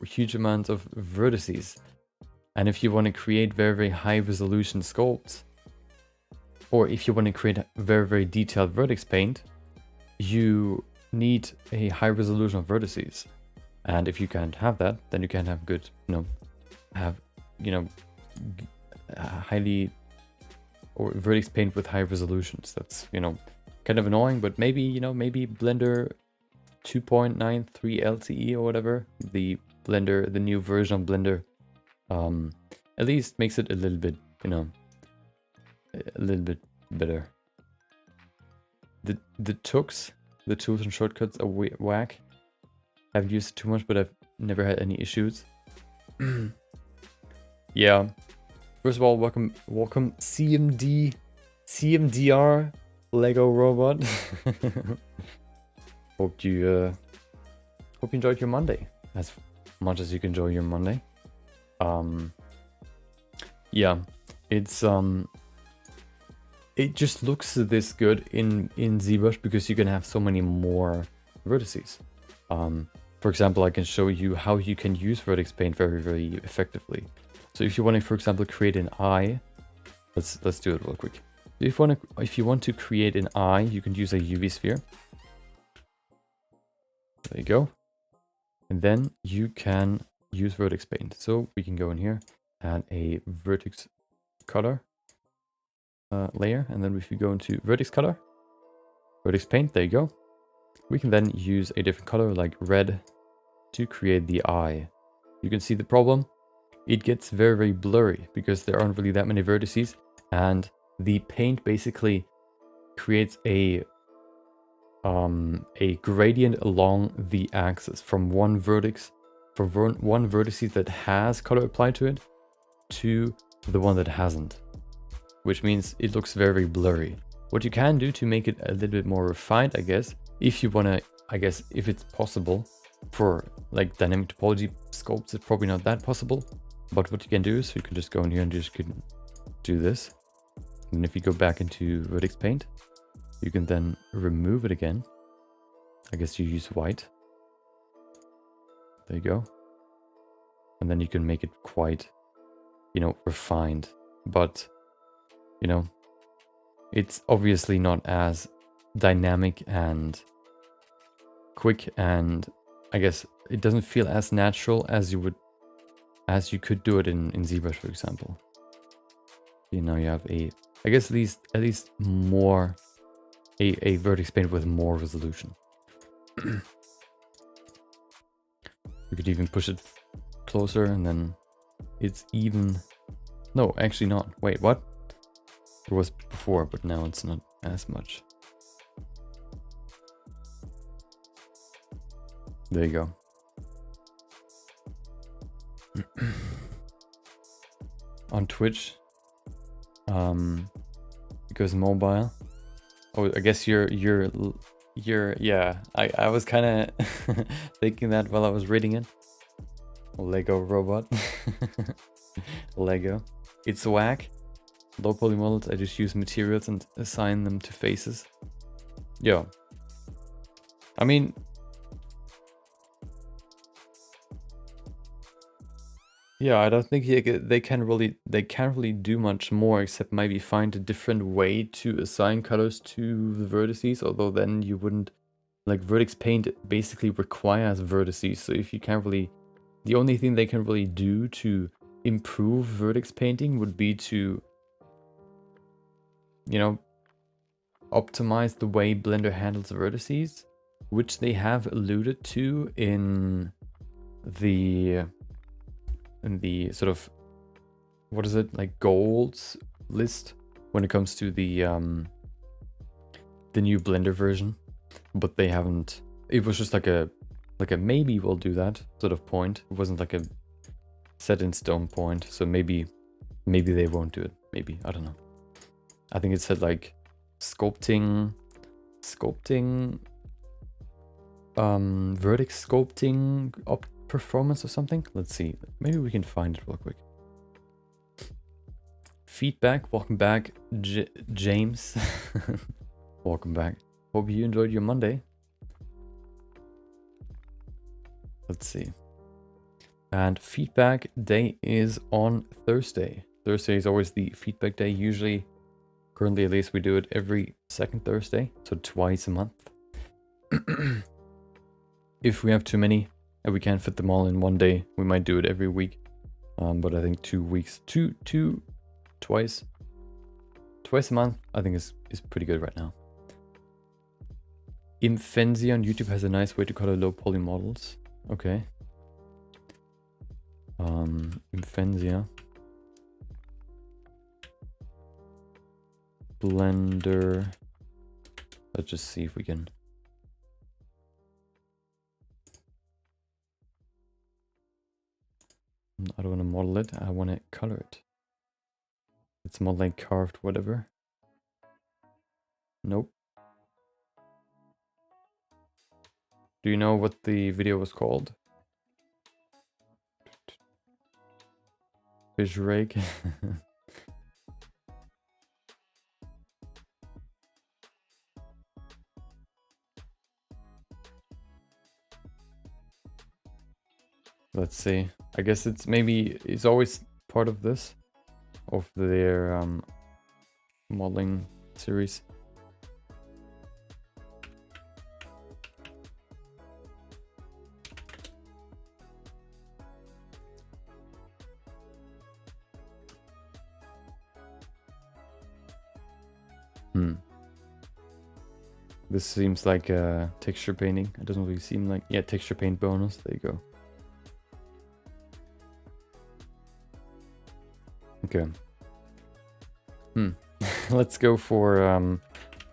huge amounts of vertices. And if you want to create very, very high resolution sculpts, or if you want to create very, very detailed vertex paint, you need a high resolution of vertices. And if you can't have that, then you can't have good, highly, or vertex paint with high resolutions. That's, kind of annoying, but maybe, maybe Blender 2.93 LTE or whatever, the new version of Blender, at least makes it a little bit, a little bit better. the tools and shortcuts are whack. I've used it too much, but I've never had any issues. Yeah. First of all, welcome CMDR Lego robot. Hope you enjoyed your Monday as much as you can enjoy your Monday. Yeah, it's it just looks this good in ZBrush because you can have so many more vertices. For example, I can show you how you can use vertex paint very effectively. So if you want to, for example, create an eye, let's do it real quick. If you want to create an eye, you can use a UV sphere. There you go. And then you can use vertex paint. So we can go in here, add a vertex color layer, and then if you go into vertex color, vertex paint, there you go. We can then use a different color like red to create the eye. You can see the problem. It gets very blurry because there aren't really that many vertices, and the paint basically creates a gradient along the axis from one vertex, one vertice that has color applied to it to the one that hasn't, which means it looks very blurry. What you can do to make it a little bit more refined, I guess, if you want to, if it's possible for like dynamic topology sculpts, it's probably not that possible. But what you can do is you can just go in here and just can do this. And if you go back into vertex paint, you can then remove it again. I guess you use white. There you go. And then you can make it quite, refined. But, it's obviously not as dynamic and quick, and I guess it doesn't feel as natural as you could do it in ZBrush, for example. Now you have I guess at least more a vertex paint with more resolution. You could even push it closer, and then it's even. No, actually not. Wait, what? It was before, but now it's not as much. There you go. On Twitch, because mobile. Oh, I guess you're yeah. I was kind of thinking that while I was reading it. Lego robot. Lego. It's whack. Low poly models. I just use materials and assign them to faces. Yeah. I mean. Yeah, I don't think they can't really do much more except maybe find a different way to assign colors to the vertices, although then you wouldn't, like, vertex paint basically requires vertices, so if you can't really, the only thing they can really do to improve vertex painting would be to, optimize the way Blender handles vertices, which they have alluded to in the sort of, what is it, like goals list when it comes to the new Blender version, but they haven't. It was just like a maybe we'll do that sort of point. It wasn't like a set in stone point, so maybe they won't do it. Maybe, I don't know. I think it said like sculpting vertex sculpting performance or something. Let's see, maybe we can find it real quick. Feedback, welcome back, James. Welcome back. Hope you enjoyed your Monday. Let's see. And feedback day is on Thursday. Thursday is always the feedback day. Usually, currently at least, we do it every second Thursday, so twice a month. If we have too many and we can't fit them all in one day, we might do it every week. But I think 2 weeks, twice a month, I think is pretty good right now. Infenzi on YouTube has a nice way to color low poly models. Okay. Infenzia. Blender Let's just see if we can. I don't want to model it, I want to color it. It's more like carved whatever. Nope. Do you know what the video was called? Fish rake. Let's see. I guess it's maybe it's always part of this, of their modeling series. This seems like a texture painting. It doesn't really seem like... Yeah, texture paint bonus. There you go. Okay. Let's go for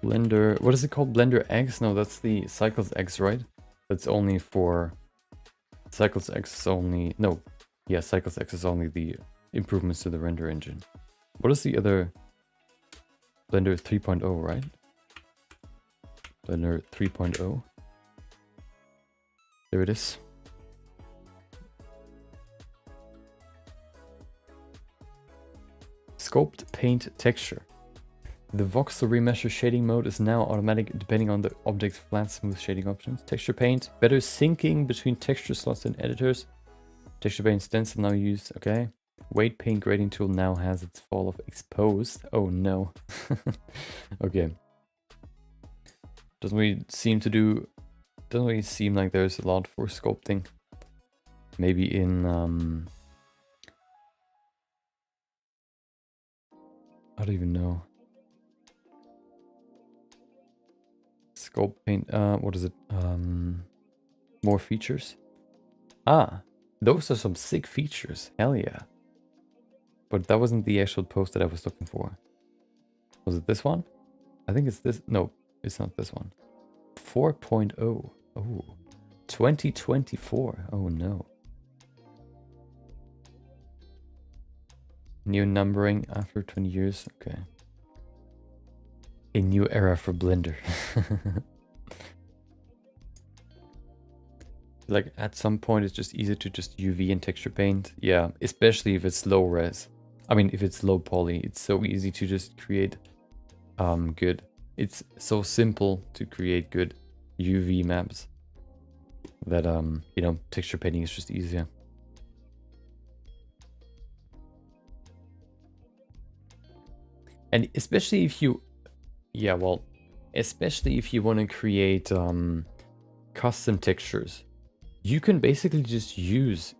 Blender... What is it called? Blender X? No, that's the Cycles X, right? That's only for... Cycles X is only... No. Yeah, Cycles X is only the improvements to the render engine. What is the other... Blender 3.0, right? Blender 3.0. There it is. Sculpt paint texture. The voxel remeasure shading mode is now automatic depending on the object's flat smooth shading options. Texture paint, better syncing between texture slots and editors. Texture paint stencil now used, okay. Weight paint grading tool now has its fall of exposed. Oh no. Okay. Doesn't really seem like there's a lot for sculpting. Maybe in I don't even know. Sculpt paint, what is it? More features? Ah, those are some sick features. Hell yeah. But that wasn't the actual post that I was looking for. Was it this one? I think it's this. No, it's not this one. 4.0. Oh, 2024. Oh no. New numbering after 20 years. Okay. A new era for Blender. Like at some point it's just easier to just UV and texture paint. Yeah, especially if it's low res. I mean, if it's low poly, it's so easy to just create good. It's so simple to create good UV maps that you know, texture painting is just easier. And especially if you, yeah, well, especially if you want to create custom textures, you can basically just use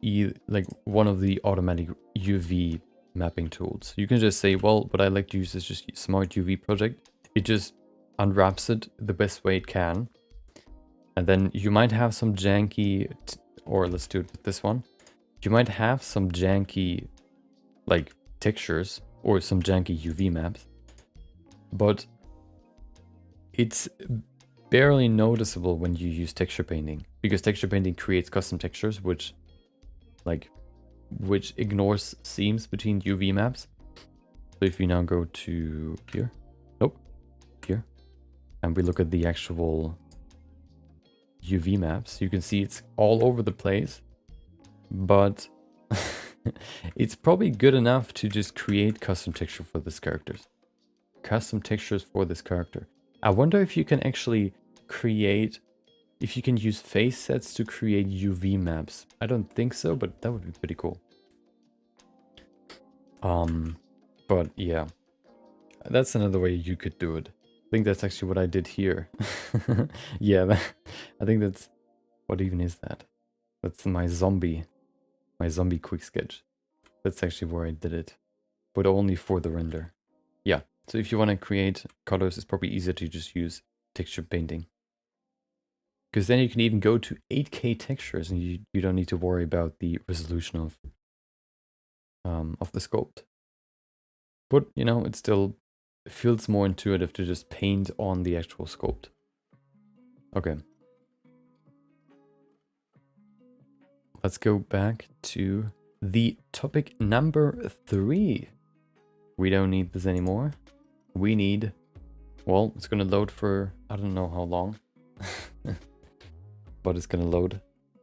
like one of the automatic UV mapping tools. You can just say, well, what I like to use is just Smart UV Project. It just unwraps it the best way it can. And then you might have some janky, or let's do it with this one. You might have some janky like textures or some janky UV maps, but it's barely noticeable when you use texture painting, because texture painting creates custom textures which ignores seams between UV maps. So if you now go to here, here, and we look at the actual UV maps, you can see it's all over the place, but it's probably good enough to just create custom texture for this characters. Custom textures for this character. I wonder if you can actually create, if you can use face sets to create UV maps. I don't think so, but that would be pretty cool. But yeah, that's another way you could do it. I think that's actually what I did here. Yeah, I think that's, what even is that? That's my zombie quick sketch. That's actually where I did it, but only for the render. Yeah, so if you want to create colors, it's probably easier to just use texture painting, because then you can even go to 8K textures and you don't need to worry about the resolution of the sculpt. But you know, it's still feels more intuitive to just paint on the actual sculpt. Okay. Let's go back to the topic number 3. We don't need this anymore. We need, well, it's gonna load for, I don't know how long, but it's gonna load.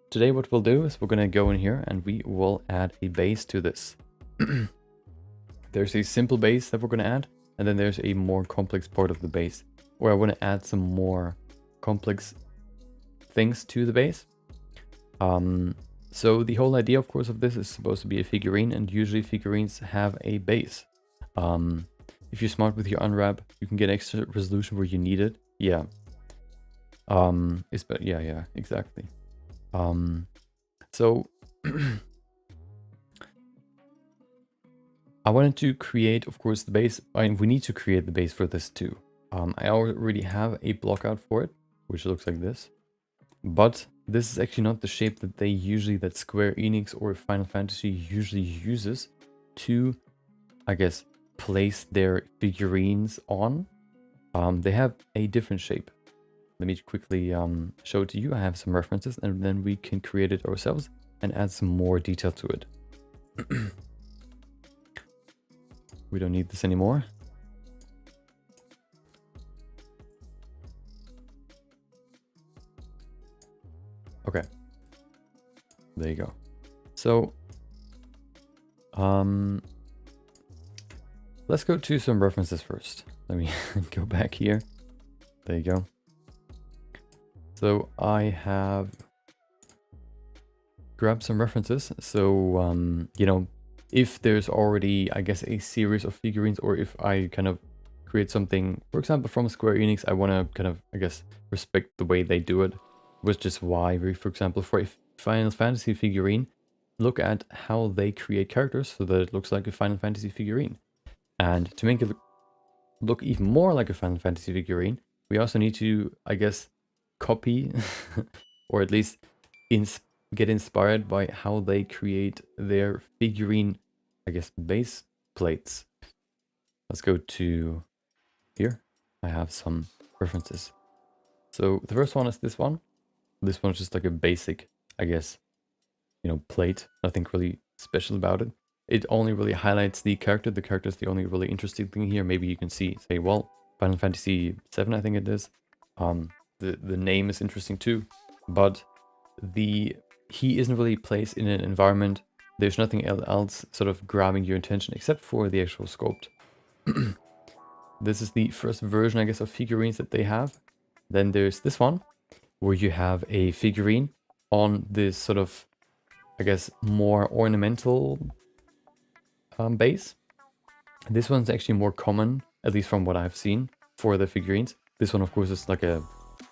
Today what we'll do is we're gonna go in here and we will add a base to this. There's a simple base that we're gonna add, and then there's a more complex part of the base where I wanna add some more complex things to the base. So the whole idea, of course, of this is supposed to be a figurine, and usually figurines have a base. If you're smart with your unwrap, you can get extra resolution where you need it. Yeah. Yeah, exactly. So I wanted to create, of course, the base. We need to create the base for this too. I already have a block out for it, which looks like this. But this is actually not the shape that they usually, that Square Enix or Final Fantasy usually uses to, I guess, place their figurines on. They have a different shape. Let me quickly show it to you. I have some references, and then we can create it ourselves and add some more detail to it. We don't need this anymore. Okay, there you go. So, let's go to some references first. Let me go back here. There you go. So I have grabbed some references. So, you know, if there's already, I guess, a series of figurines, or if I kind of create something, for example, from Square Enix, I want to kind of, I guess, respect the way they do it. Which is why we, for example, for a Final Fantasy figurine, look at how they create characters so that it looks like a Final Fantasy figurine. And to make it look even more like a Final Fantasy figurine, we also need to, I guess, copy or at least get inspired by how they create their figurine, I guess, base plates. Let's go to here. I have some references. So the first one is this one. This one's just like a basic, I guess, you know, plate. Nothing really special about it. It only really highlights the character. The character is the only really interesting thing here. Maybe you can say, well, Final Fantasy VII, I think it is. The name is interesting too, but he isn't really placed in an environment. There's nothing else sort of grabbing your attention except for the actual sculpt. This is the first version, I guess, of figurines that they have. Then there's this one, where you have a figurine on this sort of, I guess, more ornamental base. This one's actually more common, at least from what I've seen, for the figurines. This one, of course, is like a,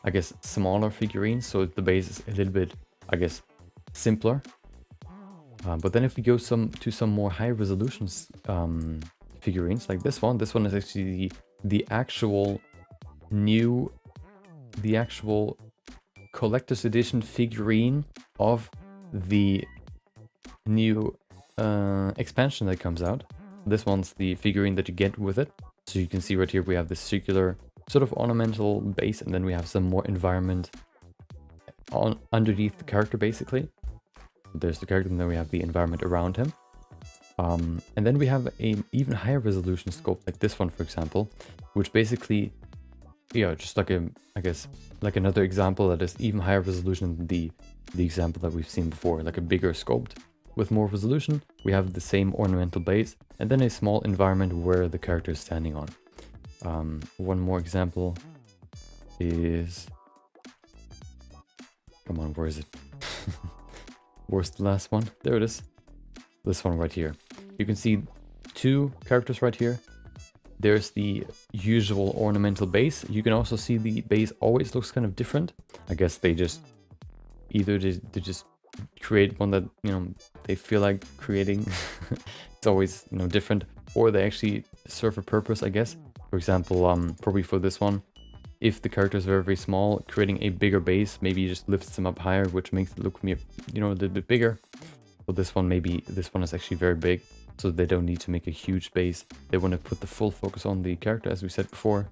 I guess, smaller figurine, so the base is a little bit, I guess, simpler. But then if we go to some more high resolution figurines, like this one is actually the actual collector's edition figurine of the new expansion that comes out. This one's the figurine that you get with it. So you can see right here we have this circular sort of ornamental base, and then we have some more environment underneath the character, basically. There's the character, and then we have the environment around him. And then we have an even higher resolution sculpt, like this one, for example, which basically, yeah, just like I guess, like another example that is even higher resolution than the example that we've seen before, like a bigger sculpt. With more resolution, we have the same ornamental base, and then a small environment where the character is standing on. One more example is... Come on, where is it? Where's the last one? There it is. This one right here. You can see two characters right here. There's the usual ornamental base. You can also see the base always looks kind of different. I guess they just either they just create one that, you know, they feel like creating. It's always, you know, different, or they actually serve a purpose, I guess. For example, probably for this one, if the character is very, very small, creating a bigger base maybe just lifts them up higher, which makes it look, you know, a little bit bigger. So this one, maybe this one is actually very big, so they don't need to make a huge base. They want to put the full focus on the character, as we said before.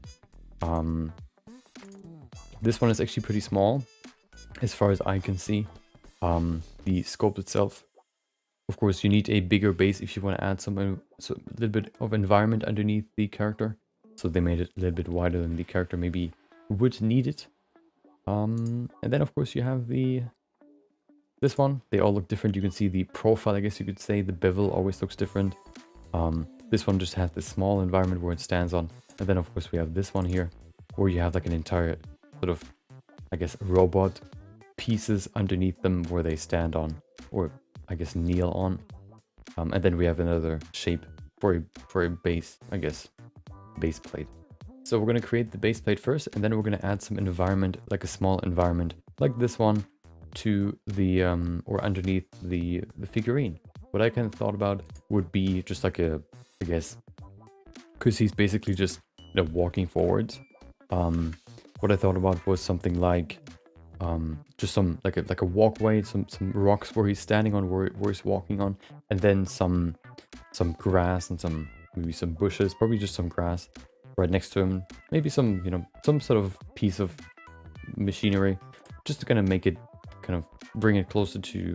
This one is actually pretty small, as far as I can see. The sculpt itself. Of course, you need a bigger base if you want to add so a little bit of environment underneath the character. So they made it a little bit wider than the character maybe would need it. And then of course you have this one. They all look different. You can see the profile, I guess you could say. The bevel always looks different. This one just has this small environment where it stands on. And then of course we have this one here, where you have like an entire sort of, I guess, robot pieces underneath them where they stand on, or I guess kneel on. And then we have another shape for a base, I guess, base plate. So we're going to create the base plate first, and then we're going to add some environment, like a small environment, like this one, to the, or underneath the figurine. What I kind of thought about would be just like a, I guess, because he's basically just, you know, walking forwards. What I thought about was something like, just some, like a walkway, some rocks where he's standing on, where he's walking on, and then some grass and maybe some bushes, probably just some grass right next to him. Maybe some, you know, some sort of piece of machinery, just to kind of make it, kind of bring it closer to,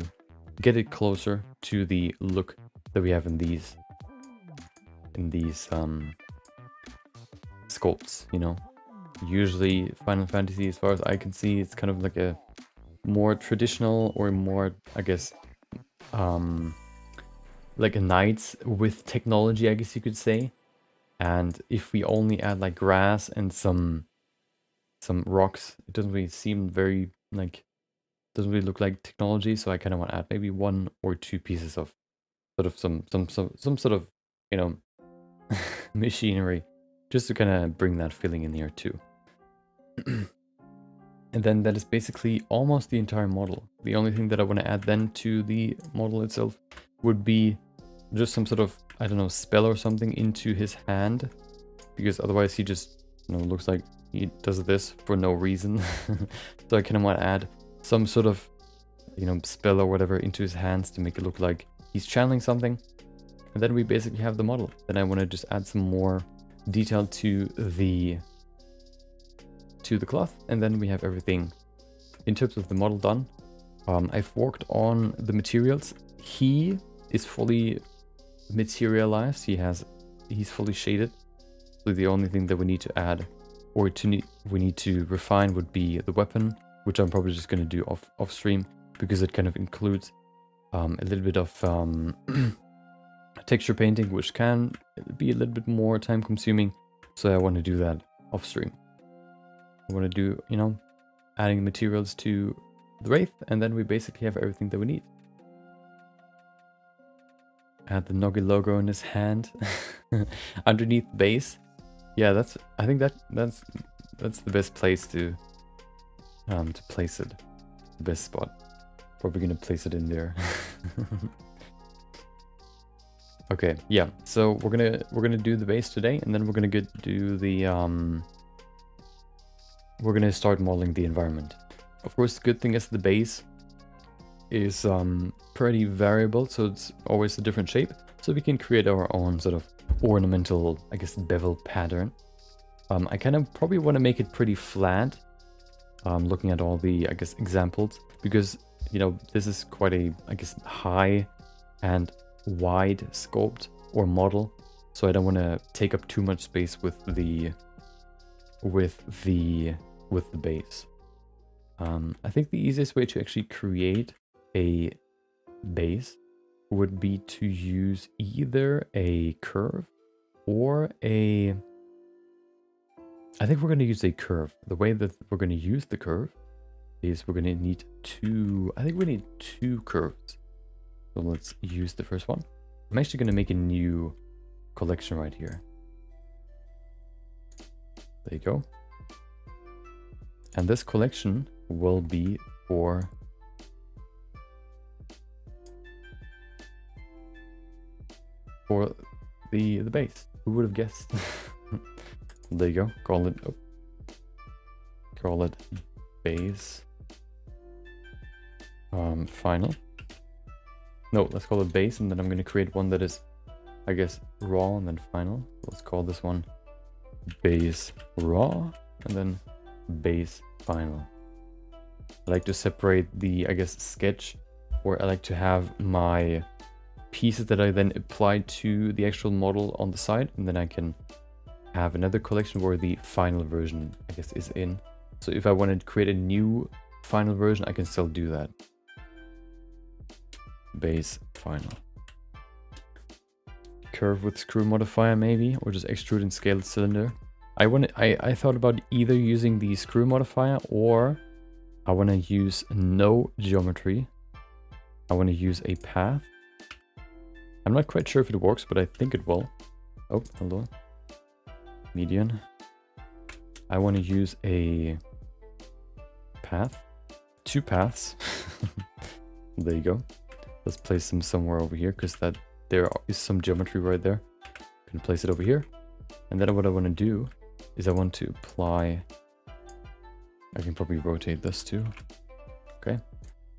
get it closer to the look that we have in these sculpts, you know. Usually Final Fantasy, as far as I can see, it's kind of like a more traditional, or more, I guess, like a knights with technology, I guess you could say. And if we only add like grass and some rocks, it doesn't really seem very, like, doesn't really look like technology. So I kind of want to add maybe 1 or 2 pieces of sort of some sort of, you know, machinery, just to kind of bring that feeling in here too. And then that is basically almost the entire model. The only thing that I want to add then to the model itself would be just some sort of, I don't know, spell or something into his hand, because otherwise he just, you know, looks like he does this for no reason. So I kind of want to add some sort of, you know, spell or whatever into his hands to make it look like he's channeling something. And then we basically have the model. Then I want to just add some more detail to the cloth, and then we have everything in terms of the model done. I've worked on the materials. He is fully materialized. He's fully shaded. So the only thing that we need to add, or we need to refine, would be the weapon, which I'm probably just going to do off stream, because it kind of includes a little bit of texture painting, which can be a little bit more time consuming. So I want to do that off stream. I want to do, you know, adding materials to the Wraith, and then we basically have everything that we need. Add the Nogi logo in his hand underneath the base. Yeah, I think that's the best place to place it. The best spot. Probably gonna place it in there. Okay, yeah. So we're gonna do the base today, and then we're gonna do the we're gonna start modeling the environment. Of course, the good thing is the base is pretty variable, so it's always a different shape. So we can create our own sort of ornamental, I guess, bevel pattern. I kind of probably want to make it pretty flat, looking at all the, I guess, examples, because, you know, this is quite a, I guess, high and wide sculpt or model. So I don't want to take up too much space with the base. I think the easiest way to actually create a base would be to use either a curve or I think we're going to use a curve. The way that we're going to use the curve is we're going to need I think we need 2 curves. So let's use the first one. I'm actually going to make a new collection right here. There you go. And this collection will be for the base. Who would have guessed? There you go. Call it base final. No, let's call it base, and then I'm going to create one that is, I guess, raw and then final. Let's call this one base raw and then base final. I like to separate the, I guess, sketch, or I like to have my pieces that I then apply to the actual model on the side, and then I can have another collection where the final version, I guess, is in. So if I want to create a new final version, I can still do that. Base final. Curve with screw modifier maybe, or just extrude and scaled cylinder. I thought about either using the screw modifier, or I want to use no geometry. I want to use a path. I'm not quite sure if it works, but I think it will. Oh, hello. Median. I want to use a path. 2 paths. There you go. Let's place them somewhere over here, because that there is some geometry right there. I can place it over here. And then what I want to do is I want to apply... I can probably rotate this too. Okay.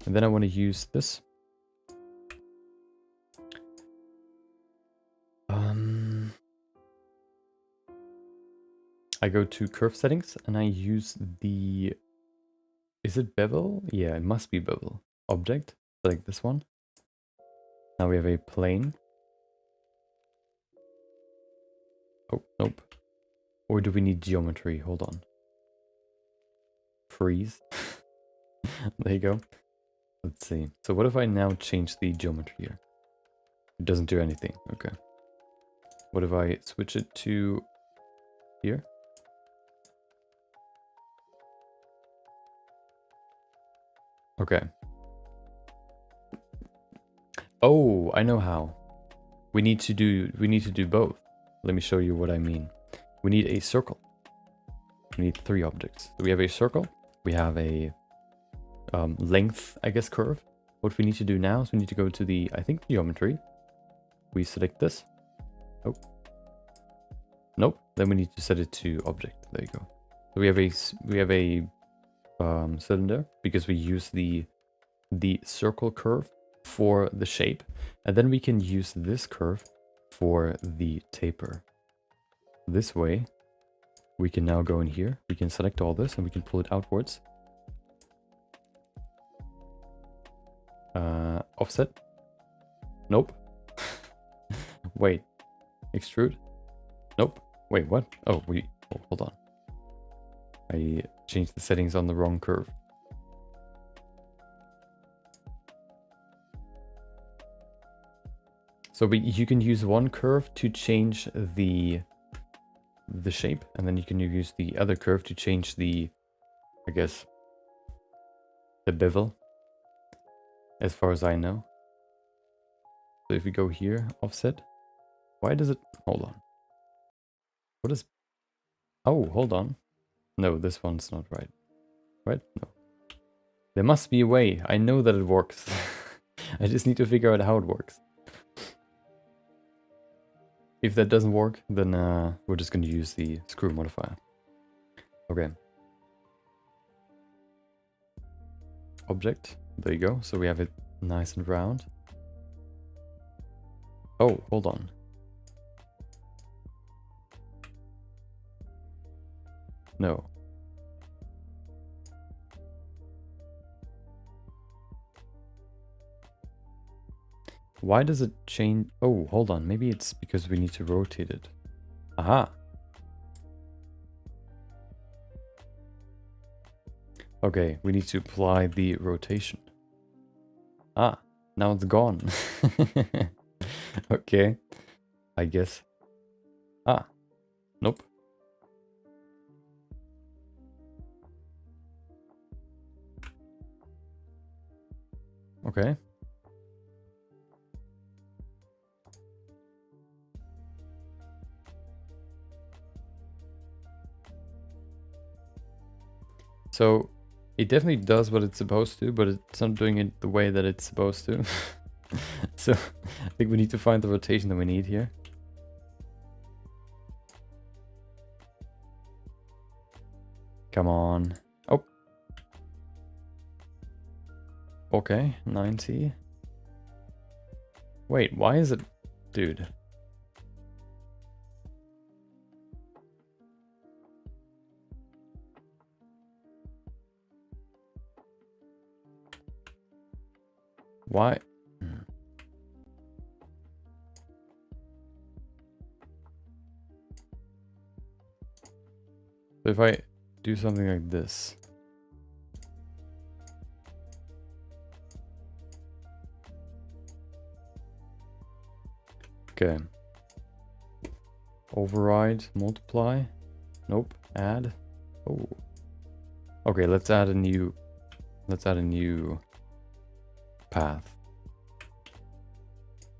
And then I want to use this. I go to curve settings and I use the... Is it bevel? Yeah, it must be bevel. Object, select this one. Now we have a plane. Oh, nope. Or do we need geometry? Hold on. Freeze. There you go. Let's see. So what if I now change the geometry here? It doesn't do anything. Okay. What if I switch it to here? Okay. Oh, I know how. We need to do both. Let me show you what I mean. We need a circle. We need 3 objects. So we have a circle. We have a length, I guess, curve. What we need to do now is we need to go to the, I think, geometry. We select this. Oh. Nope. Then we need to set it to object. There you go. So we have a cylinder, because we use the circle curve for the shape, and then we can use this curve for the taper. This way we can now go in here, we can select all this and we can pull it outwards. Offset. Nope. Wait, extrude. Nope. Wait, what? Oh, hold on, I changed the settings on the wrong curve. So you can use one curve to change the shape, and then you can use the other curve to change the, I guess, the bevel, as far as I know. So if we go here, offset, why does it, hold on. What is, oh, hold on. No, this one's not right. Right? No. There must be a way. I know that it works. I just need to figure out how it works. If that doesn't work, then we're just going to use the screw modifier. Okay. Object. There you go. So we have it nice and round. Oh, hold on. No. Why does it change? Oh, hold on. Maybe it's because we need to rotate it. Aha. Okay, we need to apply the rotation. Ah, now it's gone. Okay, I guess. Ah, nope. Okay. So it definitely does what it's supposed to, but it's not doing it the way that it's supposed to. So I think we need to find the rotation that we need here. Come on. Oh. Okay, 90. Wait, why is it... Dude. Why? So if I do something like this. Okay. Override, multiply. Nope. Add. Oh. Okay, let's add a new path.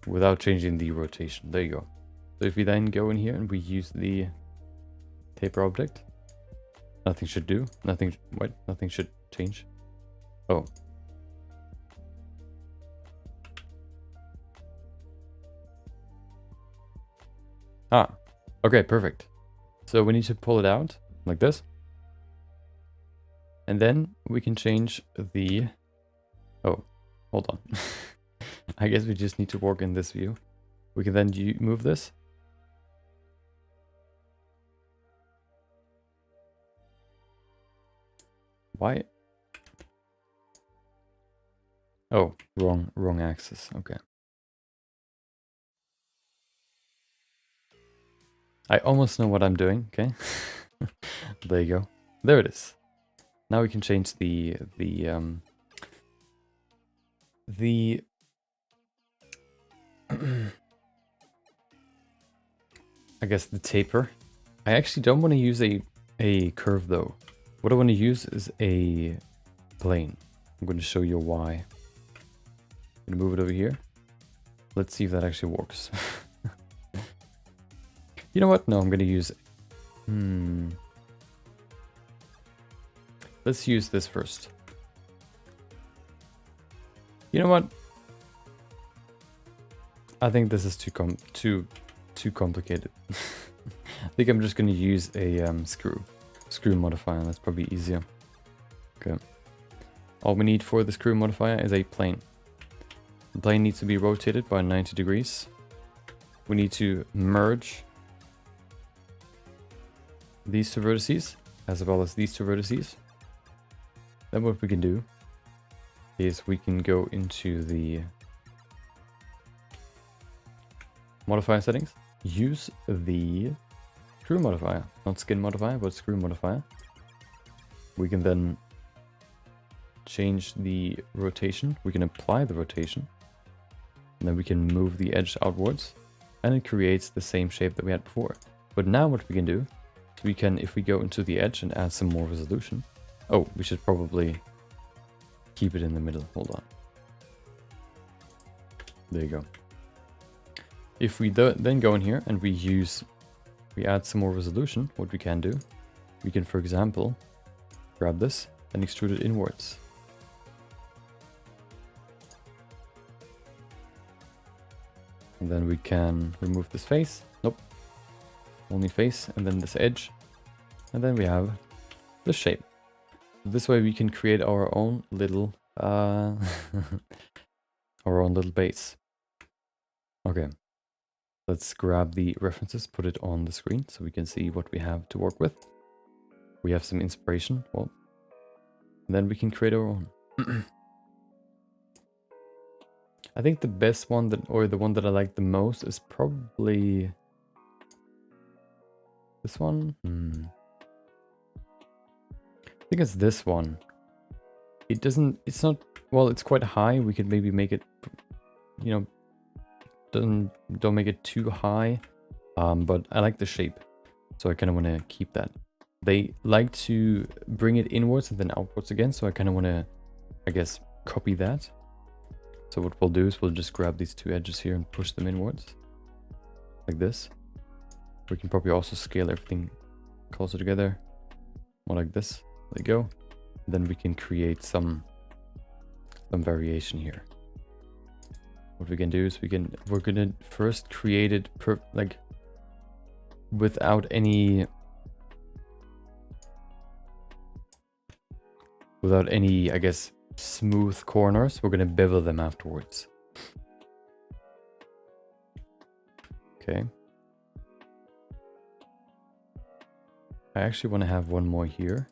Without changing the rotation. There you go. So if we then go in here and we use the taper object, nothing should do. Nothing should change. Oh. Ah, okay, perfect. So we need to pull it out like this. And then we can change the... Oh, hold on. I guess we just need to work in this view. We can then move this. Why? Oh, wrong axis. Okay. I almost know what I'm doing. Okay. There you go. There it is. Now we can change the I guess the taper. I actually don't want to use a curve though. What I want to use is a plane. I'm going to show you why. I'm going to move it over here. Let's see if that actually works. You know what? No, I'm going to use... Let's use this first. You know what? I think this is too complicated. I think I'm just going to use a screw modifier. That's probably easier. Okay. All we need for the screw modifier is a plane. The plane needs to be rotated by 90 degrees. We need to merge these two vertices as well as these two vertices. Then what we can do is we can go into the modifier settings, use the screw modifier, not skin modifier, but screw modifier. We can then change the rotation. We can apply the rotation. And then we can move the edge outwards. And it creates the same shape that we had before. But now what we can do, we can, if we go into the edge and add some more resolution. Oh, we should probably keep it in the middle. Hold on. There you go. If we then go in here and we add some more resolution, what we can do, we can, for example, grab this and extrude it inwards. And then we can remove this face. Nope. Only face, and then this edge. And then we have the shape. This way we can create our own little base. Okay. Let's grab the references, put it on the screen so we can see what we have to work with. We have some inspiration. Well, then we can create our own. I think the best one the one that I like the most is probably this one. I think it's this one. It's not, well, it's quite high. We could maybe make it, you know, don't make it too high. But I like the shape, so I kind of want to keep that. They like to bring it inwards and then outwards again, so I kind of want to, I guess, copy that. So what we'll do is we'll just grab these two edges here and push them inwards. Like this. We can probably also scale everything closer together. More like this. There you go. And then we can create some variation here. What we can do is we're gonna first create it without any I guess, smooth corners. We're gonna bevel them afterwards. Okay. I actually want to have one more here.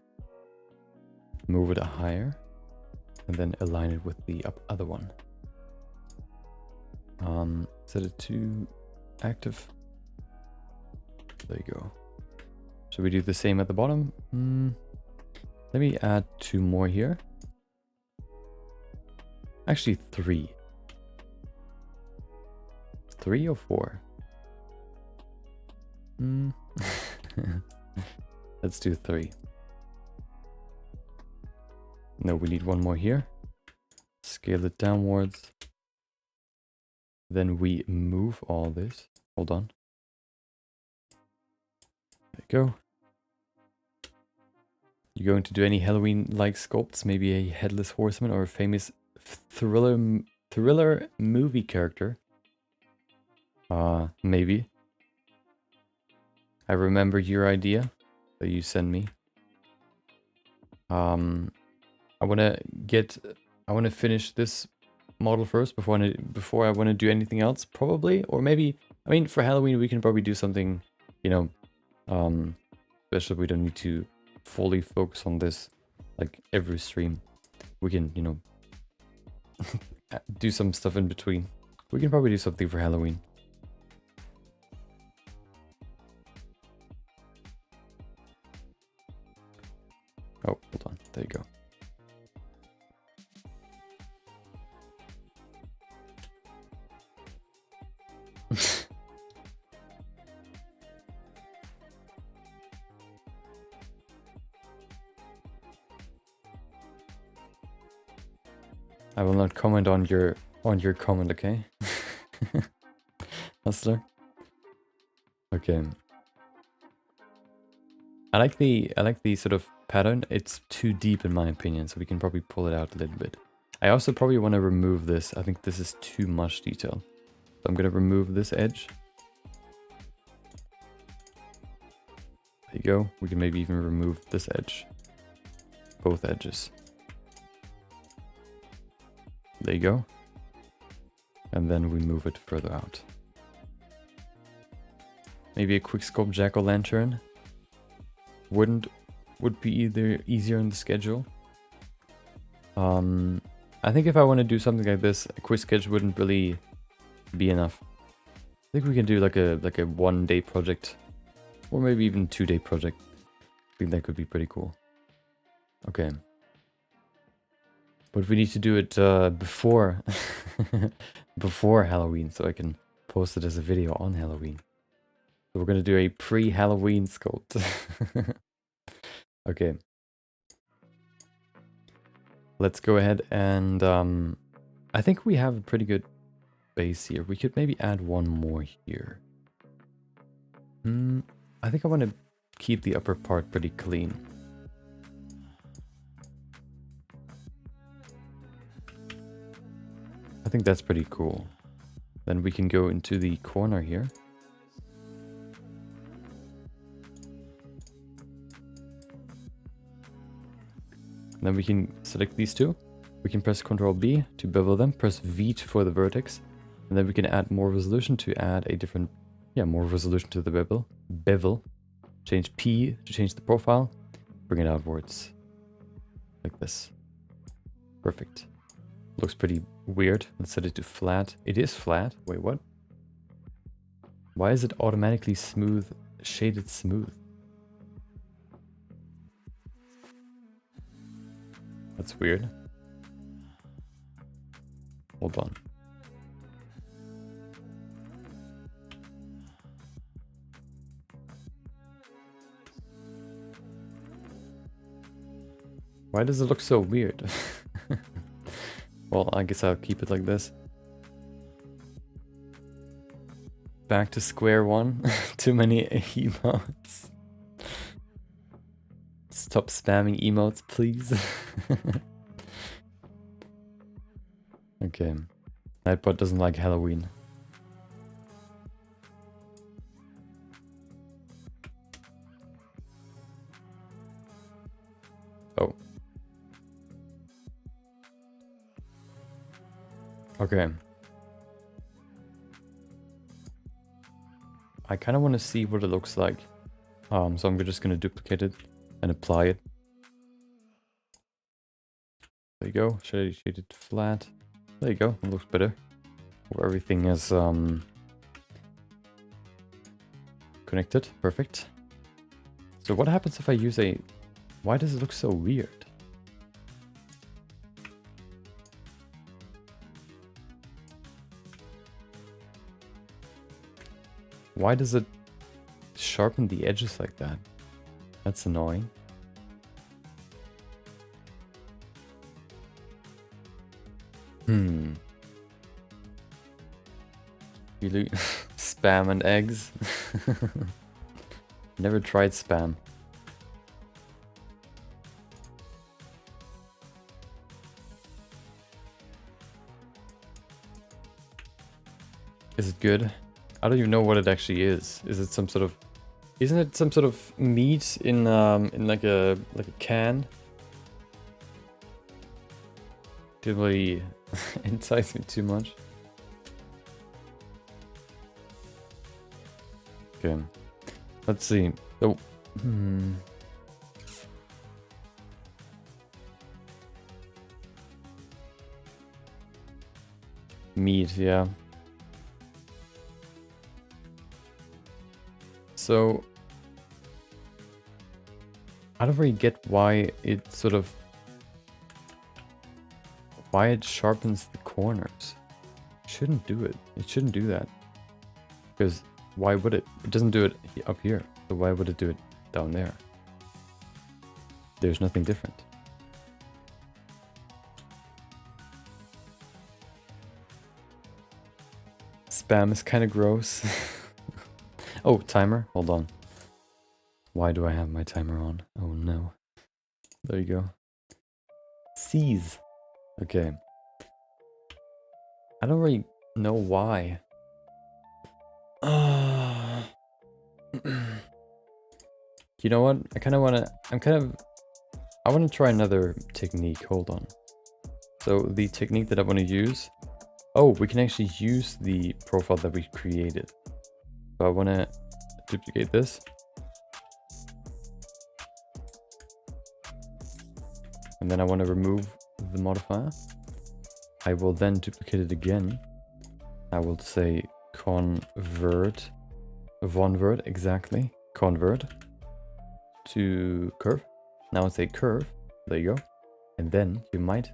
Move it higher. And then align it with the other one. Set it to active. There you go. Should we do the same at the bottom? Let me add 2 more here. Actually 3. 3 or 4? Let's do 3. No, we need 1 more here. Scale it downwards. Then we move all this. Hold on. There you go. You're going to do any Halloween-like sculpts? Maybe a headless horseman or a famous thriller movie character? Maybe. I remember your idea that you sent me. I want to finish this model first before I want to do anything else, probably. Or maybe, I mean, for Halloween we can probably do something, you know, especially if we don't need to fully focus on this like every stream. We can, you know, do some stuff in between. We can probably do something for Halloween. Oh, hold on. There you go. I will not comment on your comment, okay? Hustler. Okay. I like the sort of pattern. It's too deep in my opinion, so we can probably pull it out a little bit. I also probably want to remove this. I think this is too much detail. So I'm gonna remove this edge. There you go. We can maybe even remove this edge. Both edges. There you go. And then we move it further out. Maybe a quick sculpt jack-o'-lantern would be either easier in the schedule. I think if I want to do something like this, a quick sketch wouldn't really be enough. I think we can do like a 1-day project, or maybe even 2-day project. I think that could be pretty cool. Okay. But we need to do it before before Halloween, so I can post it as a video on Halloween. So we're gonna do a pre-Halloween sculpt. Okay. Let's go ahead and I think we have a pretty good base here. We could maybe add 1 more here. I think I want to keep the upper part pretty clean. I think that's pretty cool. Then we can go into the corner here. Then we can select these 2. We can press Ctrl B to bevel them, press V for the vertex, and then we can add more resolution to add a different, more resolution to the bevel. Change P to change the profile, bring it outwards, like this. Perfect. Looks pretty weird. Let's set it to flat. It is flat. Wait, what? Why is it automatically smooth, shaded smooth? That's weird. Hold on. Why does it look so weird? Well, I guess I'll keep it like this. Back to square one. Too many emotes. Stop spamming emotes, please. Okay. Nightbot doesn't like Halloween. Oh. Okay. I kind of want to see what it looks like. So I'm just going to duplicate it and apply it. There you go. Shade it flat. There you go. It looks better. Where everything is connected. Perfect. So what happens if I use a... Why does it look so weird? Why does it sharpen the edges like that? That's annoying. Really? Spam and eggs? Never tried spam. Is it good? I don't even know what it actually is. Is it some sort of... Isn't it some sort of meat in like a can? Didn't really entice me too much. Okay. Let's see. Oh. Meat, yeah. So I don't really get why it sort of... Why it sharpens the corners. It shouldn't do it. It shouldn't do that. Because why would it? It doesn't do it up here. So why would it do it down there? There's nothing different. Spam is kind of gross. Oh, timer. Hold on. Why do I have my timer on? Oh no. There you go. Seize. Okay. I don't really know why. You know what? I want to try another technique. Hold on. So the technique that I want to use... Oh, we can actually use the profile that we created. So I want to duplicate this. And then I want to remove the modifier. I will then duplicate it again. I will say convert, exactly, convert to curve. Now it's a curve. There you go. And then you might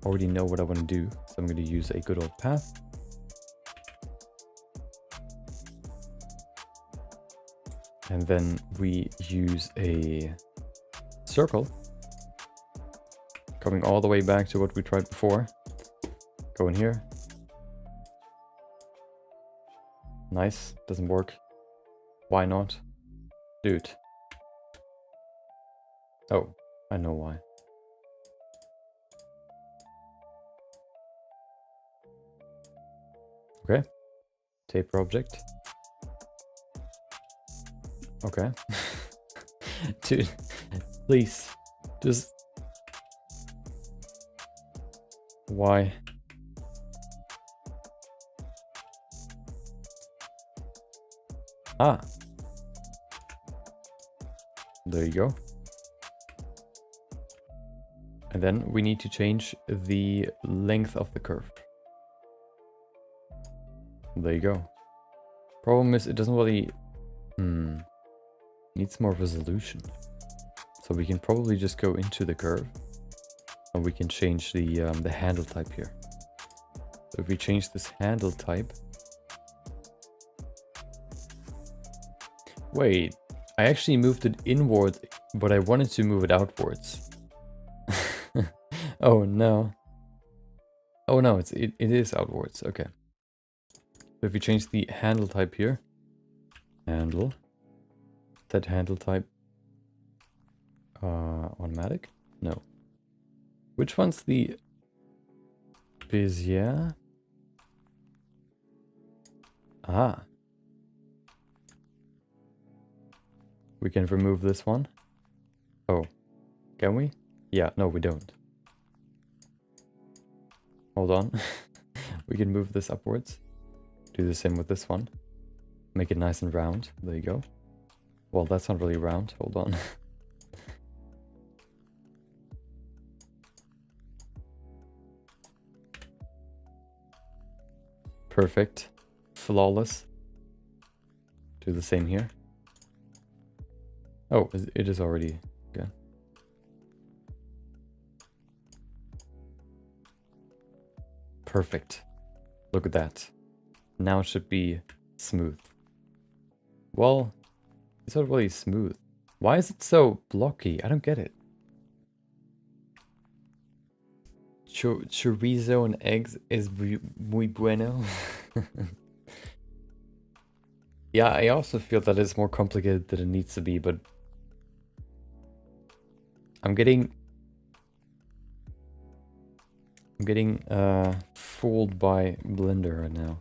already know what I want to do. So I'm going to use a good old path. And then we use a circle. Coming all the way back to what we tried before. Go in here. Nice. Doesn't work. Why not? Dude. Oh, I know why. Okay. Taper object. Okay. Dude, please. Just... Why? Ah. There you go. And then we need to change the length of the curve. There you go. Problem is, it doesn't really... Needs more resolution. So we can probably just go into the curve. And we can change the handle type here. So if we change this handle type... Wait, I actually moved it inward, but I wanted to move it outwards. Oh no. Oh no, it is outwards, okay. So if we change the handle type here, handle, set handle type, automatic? No. Which one's the Bezier? Ah. We can remove this one. Oh, can we? Yeah, no, we don't. Hold on. We can move this upwards. Do the same with this one. make it nice and round. There you go. Well, that's not really round. Hold on. Perfect. Flawless. Do the same here. Oh, it is already good. Perfect. Look at that. Now it should be smooth. Well, it's not really smooth. Why is it so blocky? I don't get it. Chorizo and eggs is muy bueno. Yeah, I also feel that it's more complicated than it needs to be, but I'm getting fooled by Blender right now.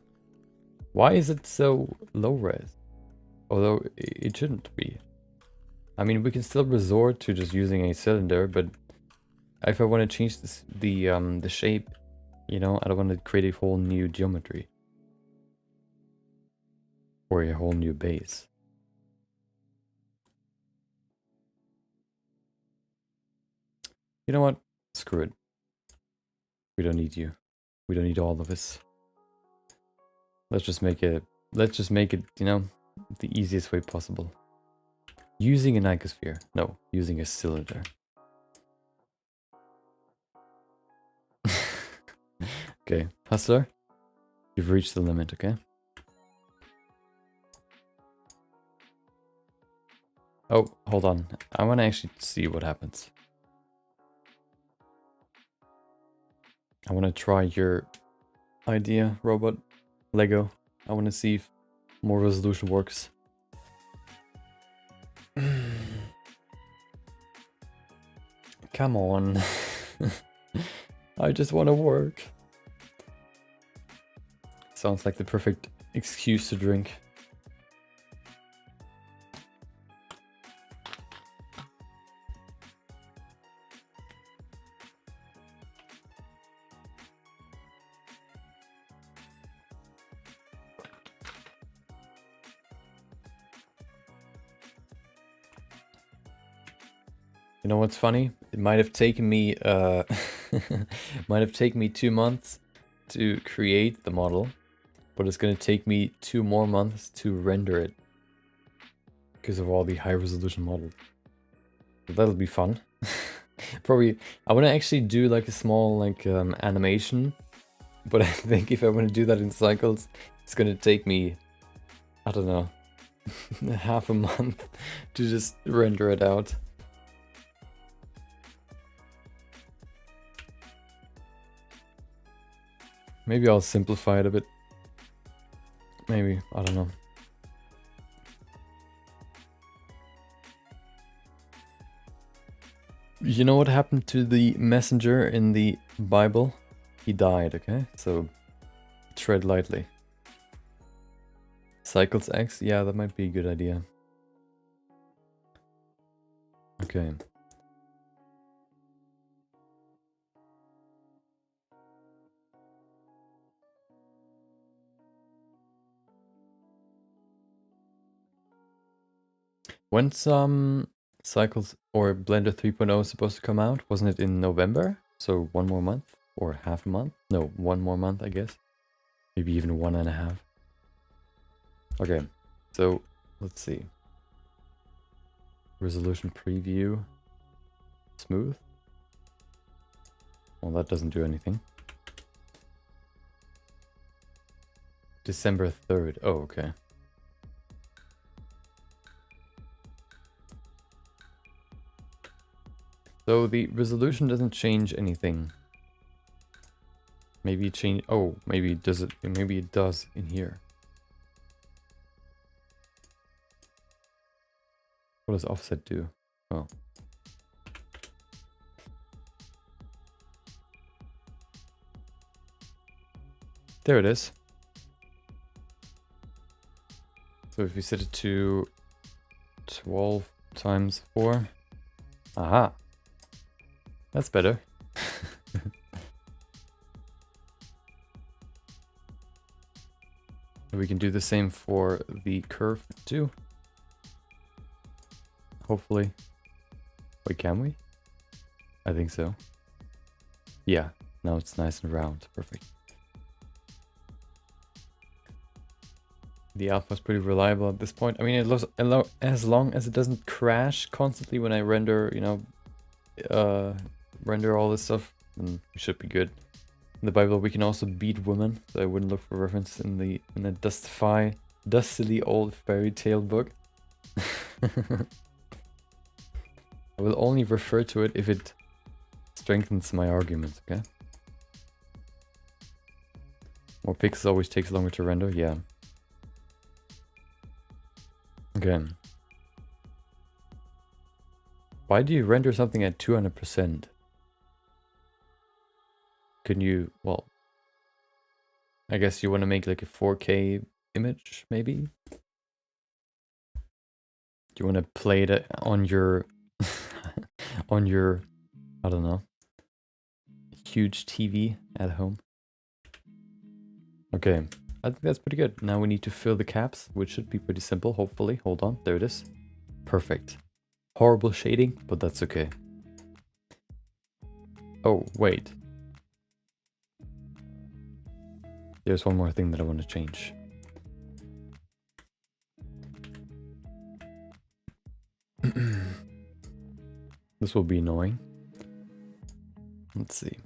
Why is it so low res? Although it shouldn't be. I mean, we can still resort to just using a cylinder, but if I want to change the shape, you know, I don't want to create a whole new geometry. Or a whole new base. You know what? Screw it. We don't need you. We don't need all of this. Let's just make it, you know, the easiest way possible. Using an icosphere. No, using a cylinder. Okay, Hustler, you've reached the limit, okay? Oh, hold on. I want to actually see what happens. I want to try your idea, robot, Lego. I want to see if more resolution works. Come on. I just want to work. Sounds like the perfect excuse to drink. You know what's funny? It might have taken me might have taken me 2 months to create the model, but it's gonna take me 2 more months to render it because of all the high resolution models. So that'll be fun. Probably I want to actually do like a small like animation, but I think if I want to do that in cycles, it's gonna take me, I don't know, half a month to just render it out. Maybe I'll simplify it a bit. Maybe, I don't know. You know what happened to the messenger in the Bible? He died, okay? So tread lightly. Cycles X? Yeah, that might be a good idea. Okay. When's Cycles or Blender 3.0 supposed to come out? Wasn't it in November? So 1 more month? Or half a month? No, 1 more month, I guess. Maybe even 1.5. Okay, so let's see. Resolution preview. Smooth. Well, that doesn't do anything. December 3rd. Oh, okay. So the resolution doesn't change anything. Maybe change. Oh, maybe it does it. Maybe it does in here. What does offset do? Oh. There it is. So if we set it to 12 times 4. Aha. That's better. We can do the same for the curve too. Hopefully. Wait, can we? I think so. Yeah, now it's nice and round. Perfect. The alpha is pretty reliable at this point. I mean, it looks as long as it doesn't crash constantly when I render, you know, render all this stuff, then we should be good. In the Bible, we can also beat women, so I wouldn't look for reference in the dustily old fairy tale book. I will only refer to it if it strengthens my argument, okay? More pixels always takes longer to render, yeah. Okay. Why do you render something at 200%? Can you, well, I guess you want to make like a 4K image, maybe? Do you want to play it on your, on your, I don't know, huge TV at home? Okay, I think that's pretty good. Now we need to fill the caps, which should be pretty simple, hopefully. Hold on, there it is. Perfect. Horrible shading, but that's okay. Oh, wait. There's one more thing that I want to change. This will be annoying. Let's see.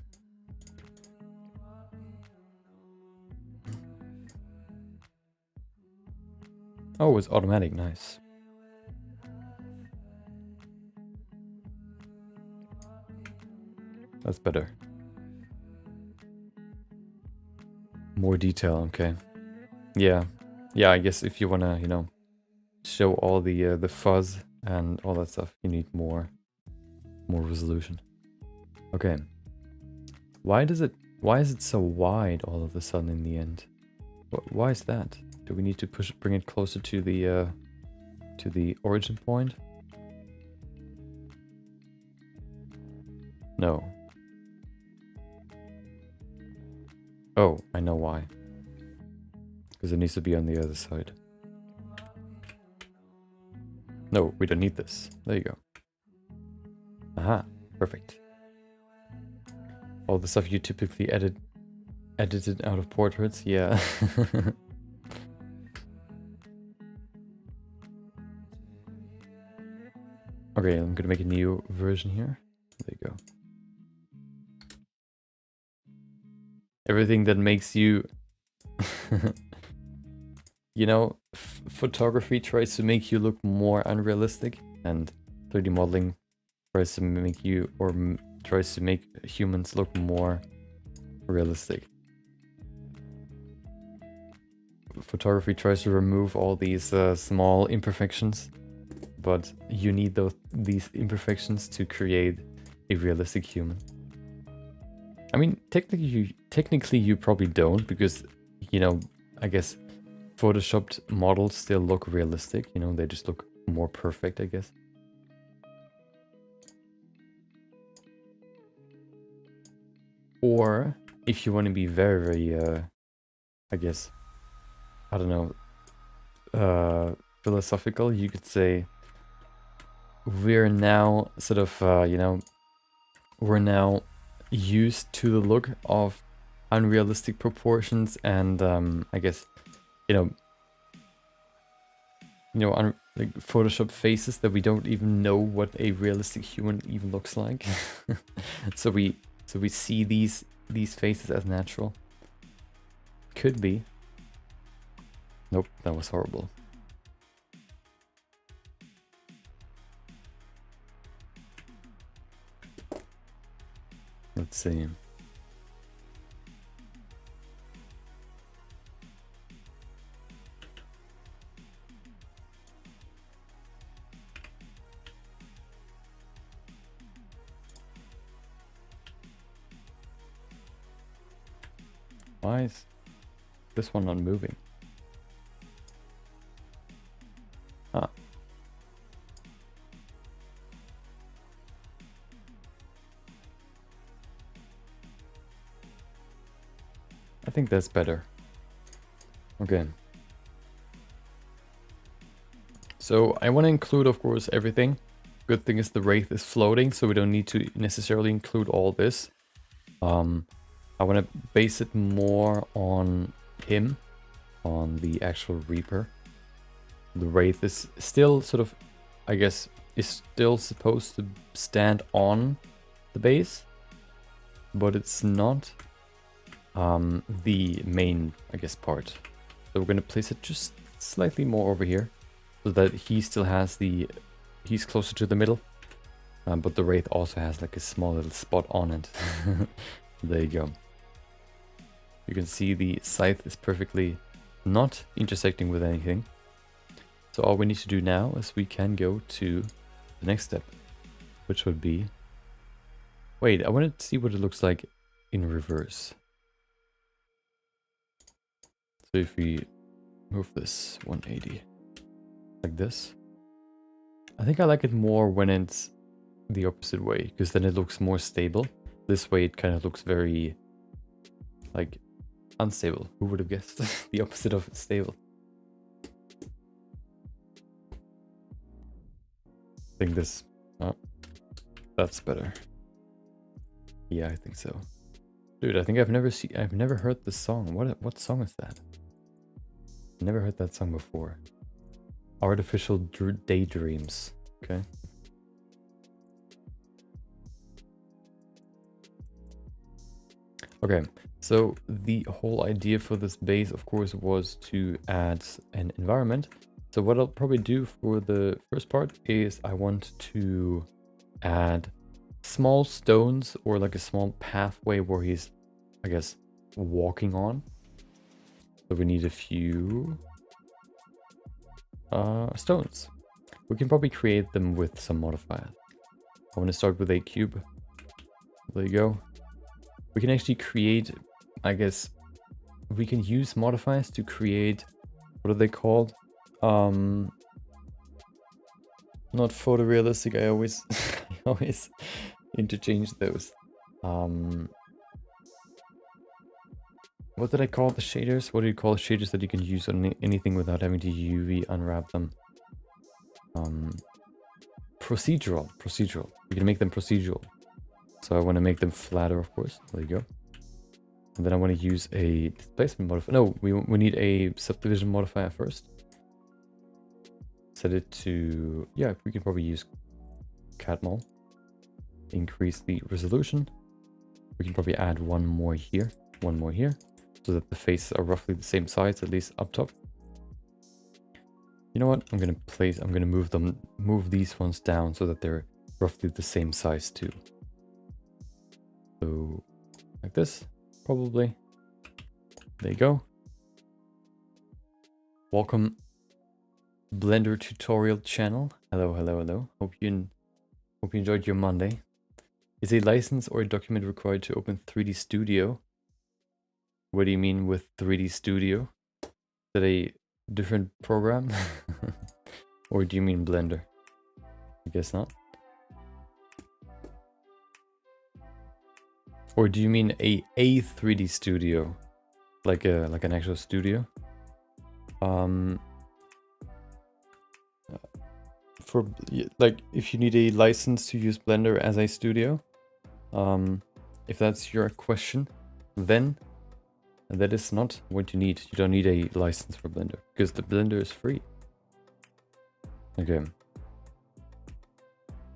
Oh, it's automatic, nice. That's better. More detail, okay. Yeah. Yeah, I guess if you wanna, you know, show all the fuzz and all that stuff, you need more resolution. Okay. Why is it so wide all of a sudden in the end? Why is that? Do we need to bring it closer to the origin point? No. Oh, I know why. Because it needs to be on the other side. No, we don't need this. There you go. Aha, perfect. All the stuff you typically edited out of portraits, yeah. Okay, I'm gonna make a new version here. There you go. Everything that makes you... you know, photography tries to make you look more unrealistic, and 3D modeling tries to make you, or tries to make humans look more realistic. Photography tries to remove all these small imperfections, but you need these imperfections to create a realistic human. I mean, technically you probably don't, because, you know, I guess photoshopped models still look realistic, you know, they just look more perfect, I guess. Or if you want to be very, very, I guess, I don't know, philosophical, you could say we're now sort of, you know, we're now used to the look of unrealistic proportions and, I guess, you know, like Photoshop faces that we don't even know what a realistic human even looks like. So we see these faces as natural. Could be. Nope, that was horrible. Let's see. Why is this one not moving? Ah. I think that's better. Okay. So I want to include, of course, everything. Good thing is the Wraith is floating, so we don't need to necessarily include all this. I want to base it more on him, on the actual Reaper. The Wraith is still sort of, I guess, is still supposed to stand on the base, but it's not the main, I guess, part. So we're going to place it just slightly more over here, so that he still has the, he's closer to the middle, but the Wraith also has like a small little spot on it. There you go. You can see the scythe is perfectly not intersecting with anything. So all we need to do now is we can go to the next step, which would be... Wait, I want to see what it looks like in reverse. So if we move this 180 like this, I think I like it more when it's the opposite way, because then it looks more stable. This way it kind of looks very like unstable. Who would have guessed? The opposite of stable. I think this, oh, that's better. Yeah, I think so. Dude, I think I've never heard this song. What song is that? Never heard that song before. Artificial Daydreams. Okay. Okay, so the whole idea for this base, of course, was to add an environment. So what I'll probably do for the first part is I want to add small stones or like a small pathway where he's, I guess, walking on. So we need a few stones. We can probably create them with some modifiers. I want to start with a cube. There you go. We can actually create, I guess, we can use modifiers to create, what are they called? Not photorealistic, I always always interchange those. What did I call the shaders? What do you call shaders that you can use on anything without having to UV unwrap them? Procedural. We can make them procedural. So I want to make them flatter, of course. There you go. And then I want to use a displacement modifier. No, we need a subdivision modifier first. Set it to, yeah, we can probably use Catmull. Increase the resolution. We can probably add one more here, so that the faces are roughly the same size, at least up top. You know what? I'm gonna move these ones down so that they're roughly the same size too. So like this, probably. There you go. Welcome, Blender tutorial channel. Hello. Hope you enjoyed your Monday. Is a license or a document required to open 3D Studio? What do you mean with 3D Studio? Is that a different program? Or do you mean Blender? I guess not. Or do you mean a 3D studio? Like an actual studio? For like if you need a license to use Blender as a studio, if that's your question, then that is not what you need. You don't need a license for Blender because the Blender is free. Okay.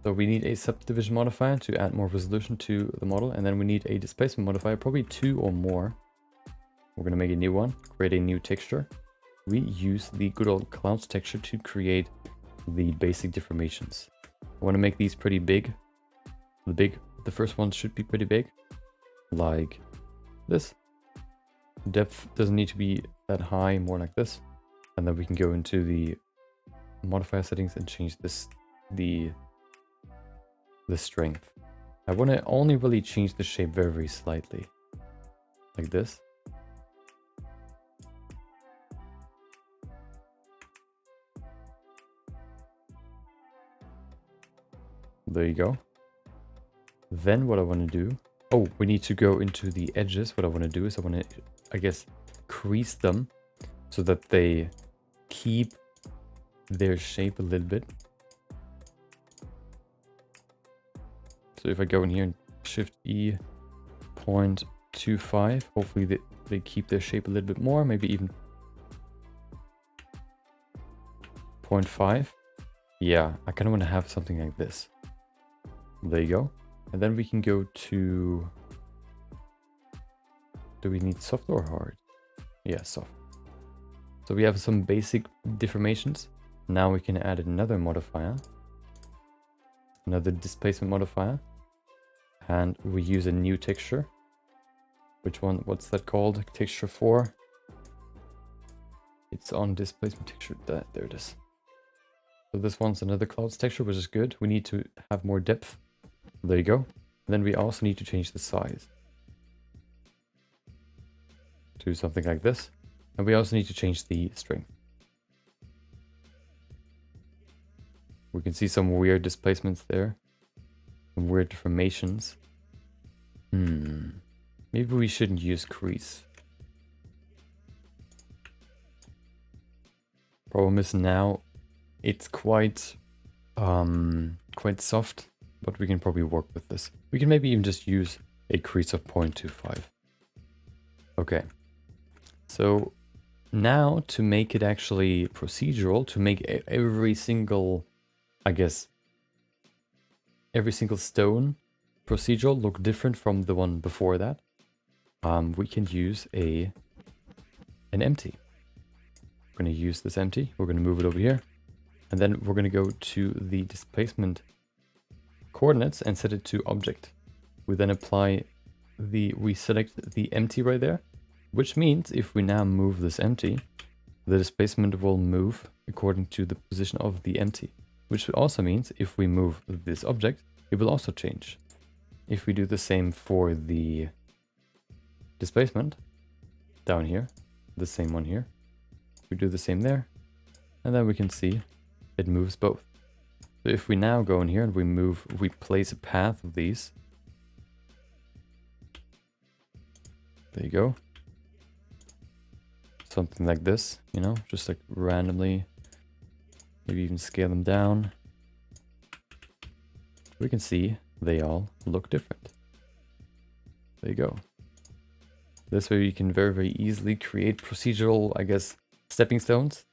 So we need a subdivision modifier to add more resolution to the model, and then we need a displacement modifier, probably 2 or more. We're gonna make a new one, create a new texture. We use the good old clouds texture to create the basic deformations. I want to make these pretty big. The first one should be pretty big, like this. Depth doesn't need to be that high, more like this. And then we can go into the modifier settings and change this, the strength. I want to only really change the shape very, very slightly, like this. There you go. Then what I want to do, oh, we need to go into the edges. What I want to do is I want to, I guess, crease them so that they keep their shape a little bit. So if I go in here and Shift E 0.25, hopefully they keep their shape a little bit more, maybe even 0.5. Yeah, I kind of want to have something like this. There you go. And then we can go to... Do we need soft or hard? Yeah, soft. So we have some basic deformations. Now we can add another modifier. Another displacement modifier. And we use a new texture. Which one? What's that called? Texture 4. It's on displacement texture. There it is. So this one's another clouds texture, which is good. We need to have more depth. There you go. And then we also need to change the size to something like this. And we also need to change the strength. We can see some weird displacements there. Some weird deformations. Maybe we shouldn't use crease. Problem is now it's quite soft, but we can probably work with this. We can maybe even just use a crease of 0.25. Okay. So now to make it actually procedural, to make every single, I guess, every single stone procedural look different from the one before that, we can use an empty. We're going to use this empty. We're going to move it over here. And then we're going to go to the displacement coordinates and set it to object. We then we select the empty right there, which means if we now move this empty, the displacement will move according to the position of the empty, which also means if we move this object, it will also change. If we do the same for the displacement down here, the same one here, we do the same there, and then we can see it moves both. So if we now go in here and we place a path of these. There you go. Something like this, you know, just like randomly, maybe even scale them down. We can see they all look different. There you go. This way you can very, very easily create procedural, I guess, stepping stones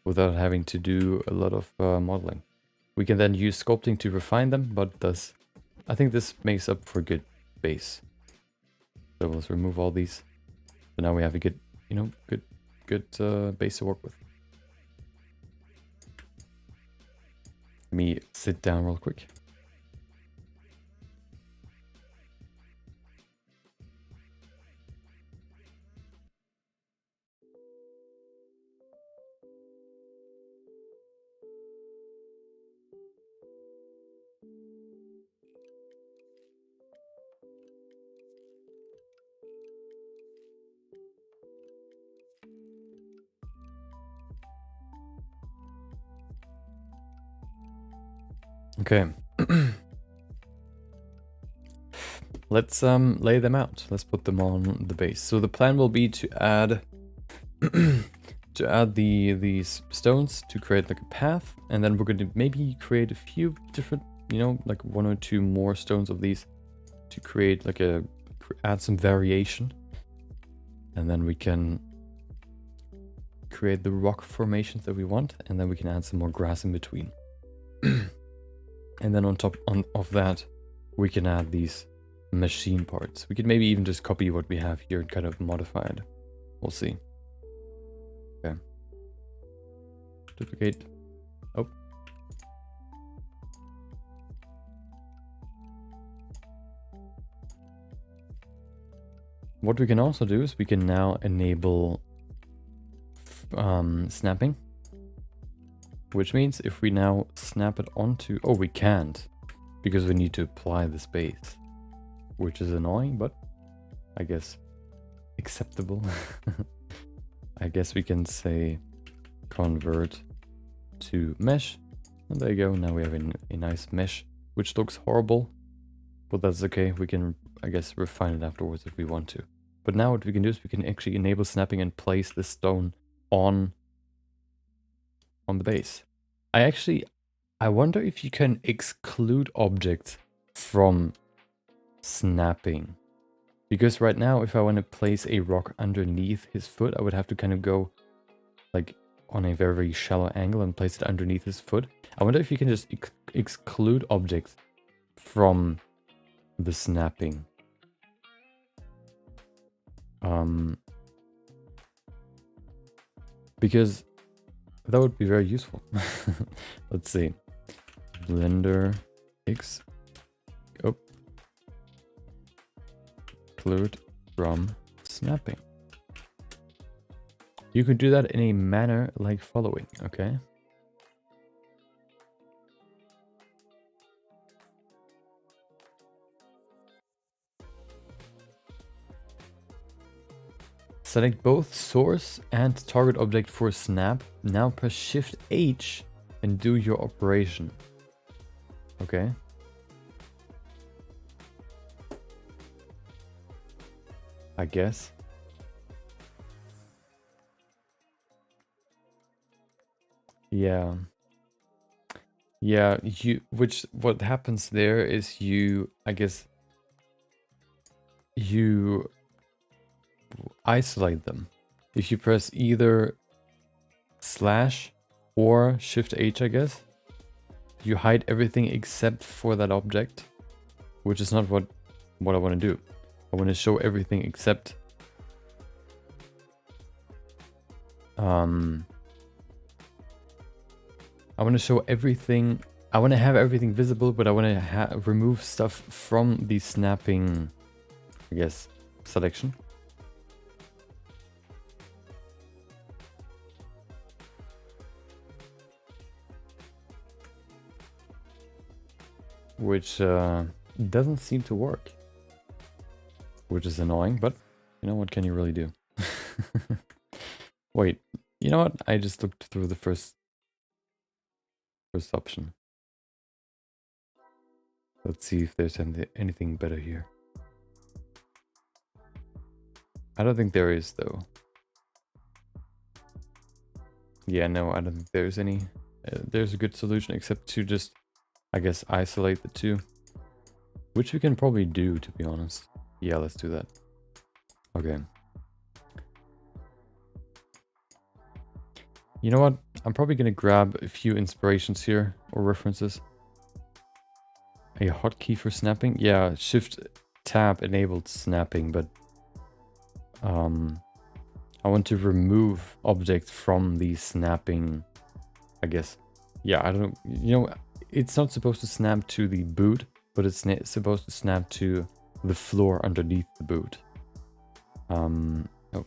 without having to do a lot of modeling. We can then use sculpting to refine them, but I think this makes up for a good base. So let's remove all these. So now we have a good, you know, good base to work with. Let me sit down real quick. Okay. Let's lay them out. Let's put them on the base. So the plan will be to add these stones to create like a path, and then we're going to maybe create a few different, you know, like 1 or 2 more stones of these to create like add some variation, and then we can create the rock formations that we want, and then we can add some more grass in between. And then on top of that, we can add these machine parts. We could maybe even just copy what we have here and kind of modify it. We'll see. Okay. Duplicate. Oh. What we can also do is we can now enable snapping. Which means if we now snap it onto... Oh, we can't. Because we need to apply the space. Which is annoying, but I guess acceptable. I guess we can say convert to mesh. And there you go. Now we have a nice mesh, which looks horrible. But that's okay. We can, I guess, refine it afterwards if we want to. But now what we can do is we can actually enable snapping and place the stone on on the base. I wonder if you can exclude objects from snapping. Because right now, if I want to place a rock underneath his foot, I would have to kind of go like on a very, very shallow angle and place it underneath his foot. I wonder if you can just exclude objects from the snapping. Because that would be very useful. Let's see. Blender X. Oh. Exclude from snapping. You could do that in a manner like following, okay? Select both source and target object for snap. Now press Shift H and do your operation. Okay. I guess. Yeah. Yeah, what happens there is I guess you isolate them. If you press either slash or Shift H, I guess, you hide everything except for that object, which is not what I want to do. I want to show everything except I want to show everything. I want to have everything visible, but I want to remove stuff from the snapping, I guess, selection. Which doesn't seem to work. Which is annoying, but you know, what can you really do? Wait, you know what? I just looked through the first option. Let's see if there's anything better here. I don't think there is, though. Yeah, no, I don't think there's any. There's a good solution except to just, I guess, isolate the two. Which we can probably do, to be honest. Yeah, let's do that. Okay. You know what? I'm probably going to grab a few inspirations here, or references. A hotkey for snapping? Yeah, Shift Tab enabled snapping, but I want to remove objects from the snapping, I guess. Yeah, I don't know. You know, it's not supposed to snap to the boot, but it's supposed to snap to the floor underneath the boot. Oh. Oh.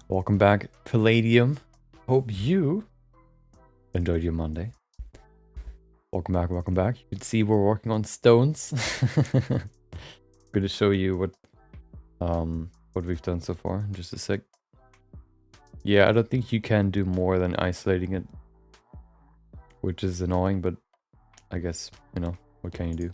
Welcome back, Palladium. Hope you enjoyed your Monday. Welcome back, welcome back. You can see we're working on stones. Going to show you what we've done so far in just a sec. Yeah, I don't think you can do more than isolating it, which is annoying, but I guess, you know, what can you do?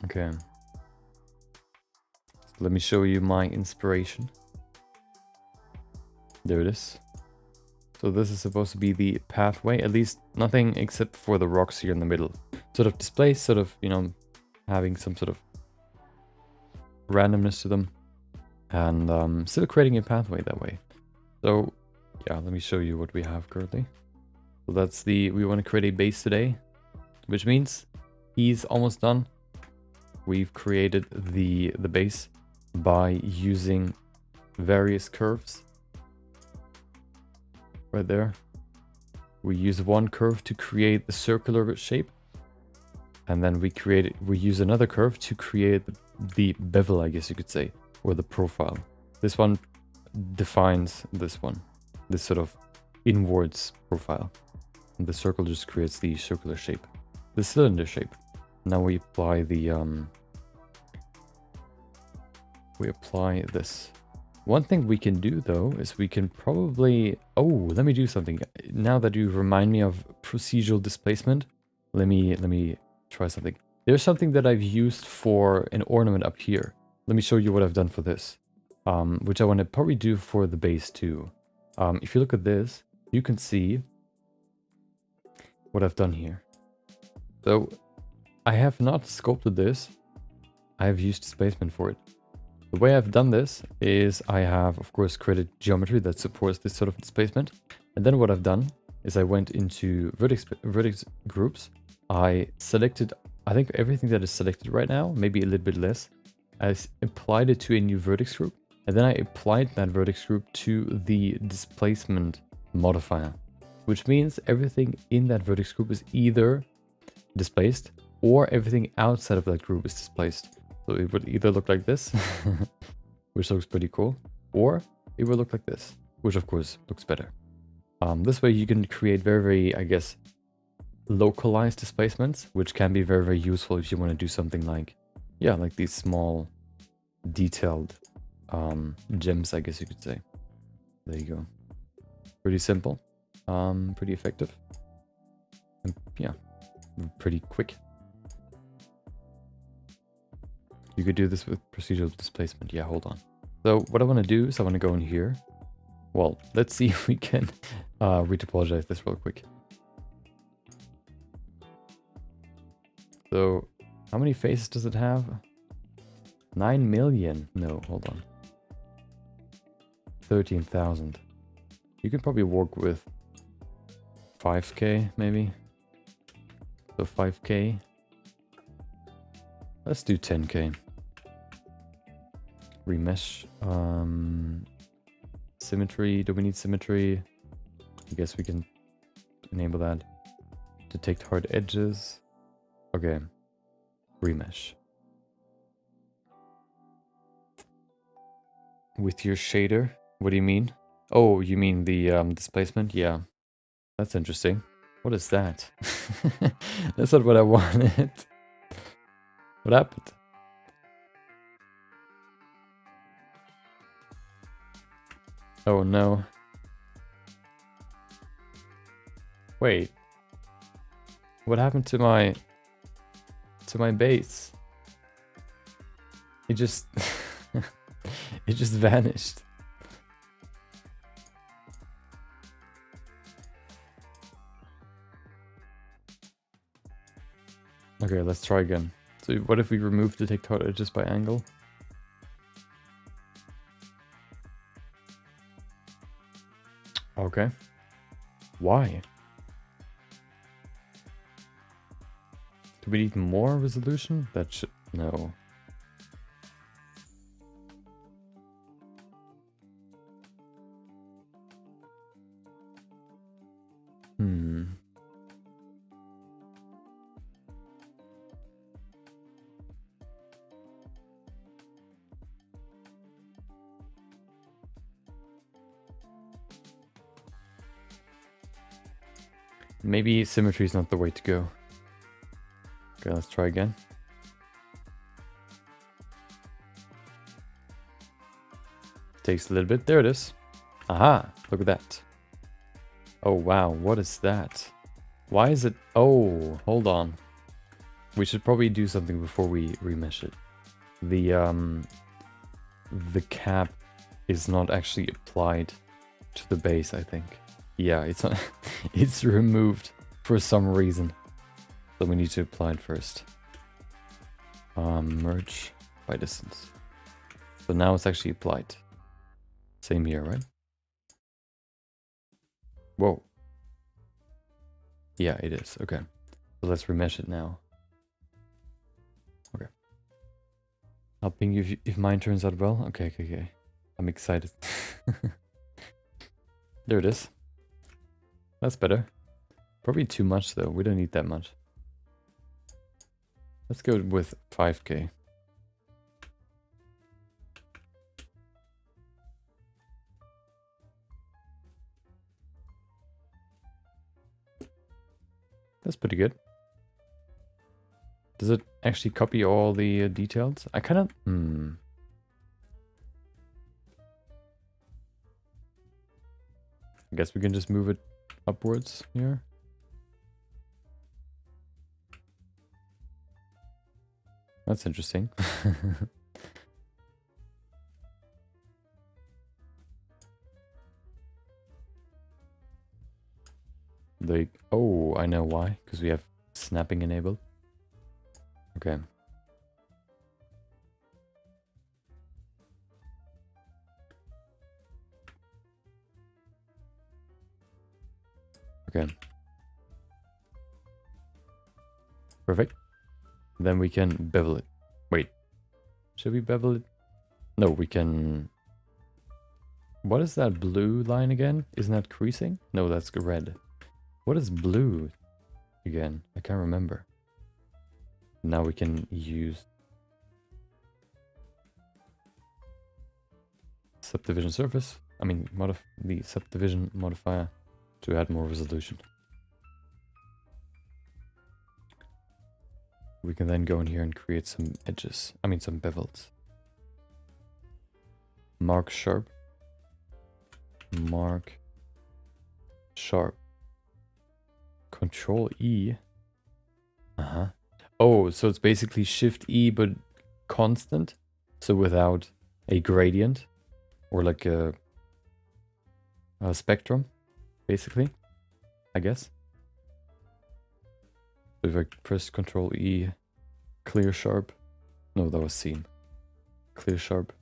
Okay. So let me show you my inspiration. There it is. So this is supposed to be the pathway, at least nothing except for the rocks here in the middle. Sort of displays, sort of, you know, having some sort of randomness to them. And still creating a pathway that way. So yeah, let me show you what we have currently. So that's we want to create a base today, which means he's almost done. We've created the base by using various curves. Right there. We use one curve to create the circular shape. And then we use another curve to create the bevel, I guess you could say, or the profile. This one defines this one, this sort of inwards profile. And the circle just creates the circular shape, the cylinder shape. Now we apply the this. One thing we can do though is we can probably, oh, let me do something. Now that you remind me of procedural displacement, let me try something. There's something that I've used for an ornament up here. Let me show you what I've done for this, which I want to probably do for the base too. If you look at this, you can see what I've done here. So I have not sculpted this. I have used displacement for it. The way I've done this is I have, of course, created geometry that supports this sort of displacement. And then what I've done is I went into vertex groups. I selected, I think everything that is selected right now, maybe a little bit less. I applied it to a new vertex group. And then I applied that vertex group to the displacement modifier, which means everything in that vertex group is either displaced or everything outside of that group is displaced. So it would either look like this, which looks pretty cool, or it would look like this, which of course looks better. This way you can create very, very, I guess, localized displacements, which can be very, very useful if you want to do something like, yeah, like these small detailed gems, I guess you could say. There you go. Pretty simple, pretty effective, and yeah, pretty quick. You could do this with procedural displacement. Yeah, hold on. So what I want to do is I want to go in here. Well, let's see if we can retopologize this real quick. So how many faces does it have? 9 million. No, hold on. 13,000. You can probably work with 5K maybe. So 5K. Let's do 10K. Remesh. Symmetry. Do we need symmetry? I guess we can enable that. Detect hard edges. Okay. Remesh. With your shader? What do you mean? Oh, you mean the displacement? Yeah. That's interesting. What is that? That's not what I wanted. What happened? Oh no. Wait. What happened to my base? It just it just vanished. Okay, let's try again. So what if we remove detect hard edges by angle? Okay. Why? Do we need more resolution? That should... no. Maybe symmetry is not the way to go. Okay, let's try again. Takes a little bit. There it is. Aha! Look at that. Oh wow, what is that? Why is it... oh, hold on. We should probably do something before we remesh it. The cap is not actually applied to the base, I think. Yeah, it's not, it's removed for some reason. So we need to apply it first. Merge by distance. So now it's actually applied. Same here, right? Whoa. Yeah, it is. Okay. So let's remesh it now. Okay. I'll ping you if mine turns out well. Okay, okay, okay. I'm excited. There it is. That's better. Probably too much though. We don't need that much. Let's go with 5K. That's pretty good. Does it actually copy all the details? I kind of... I guess we can just move it upwards here. That's interesting. Oh, I know why. Because we have snapping enabled. Okay. Okay. Perfect. Then we can bevel it. Wait. Should we bevel it? No, we can... What is that blue line again? Isn't that creasing? No, that's red. What is blue again? I can't remember. Now we can use subdivision surface. I mean, the subdivision modifier to add more resolution. We can then go in here and create some edges. I mean, some bevels. Mark sharp. Mark sharp. Control E. Oh, so it's basically Shift E but constant. So without a gradient or like a spectrum, basically, I guess. So if I press Control E, clear sharp. No, that was seam. Clear sharp.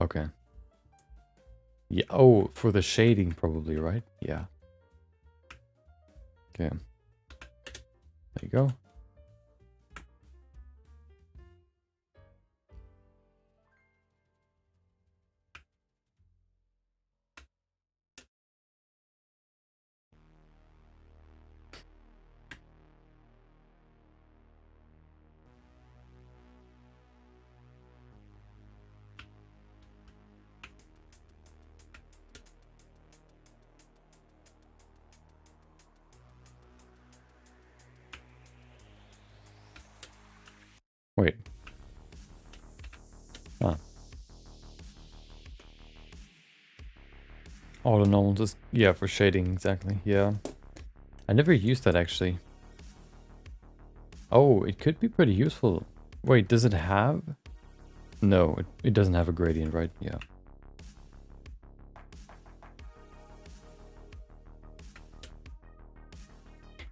Okay. Yeah. Oh, for the shading probably, right? Yeah. Okay. There you go. Wait. Ah. All in all, just, yeah, for shading, exactly, yeah. I never used that, actually. Oh, it could be pretty useful. Wait, does it have? No, it doesn't have a gradient, right? Yeah.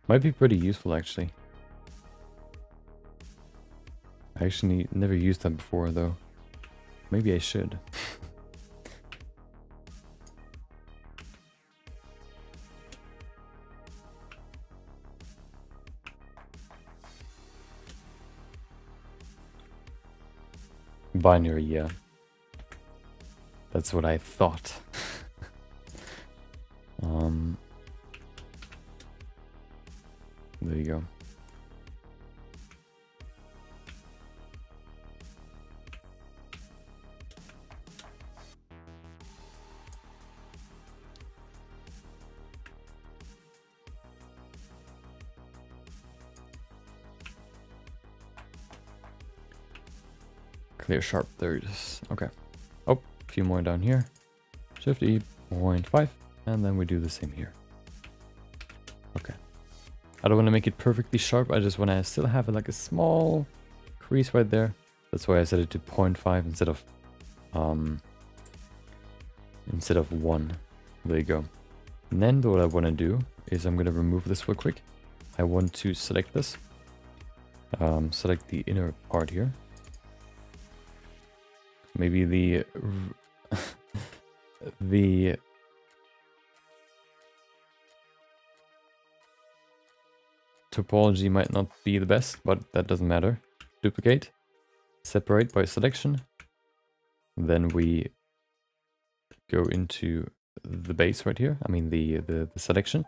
Might be pretty useful, actually. I actually never used that before, though. Maybe I should. Binary, yeah. That's what I thought. There you go. Clear sharp, there it is. Okay. Oh, a few more down here. Shift E, 0.5, and then we do the same here. Okay. I don't want to make it perfectly sharp, I just want to still have like a small crease right there. That's why I set it to 0.5 instead of 1. There you go. And then what I want to do is I'm going to remove this real quick. I want to select this. Select the inner part here. Maybe the topology might not be the best, but that doesn't matter. Duplicate, separate by selection. Then we go into the base right here. I mean the selection.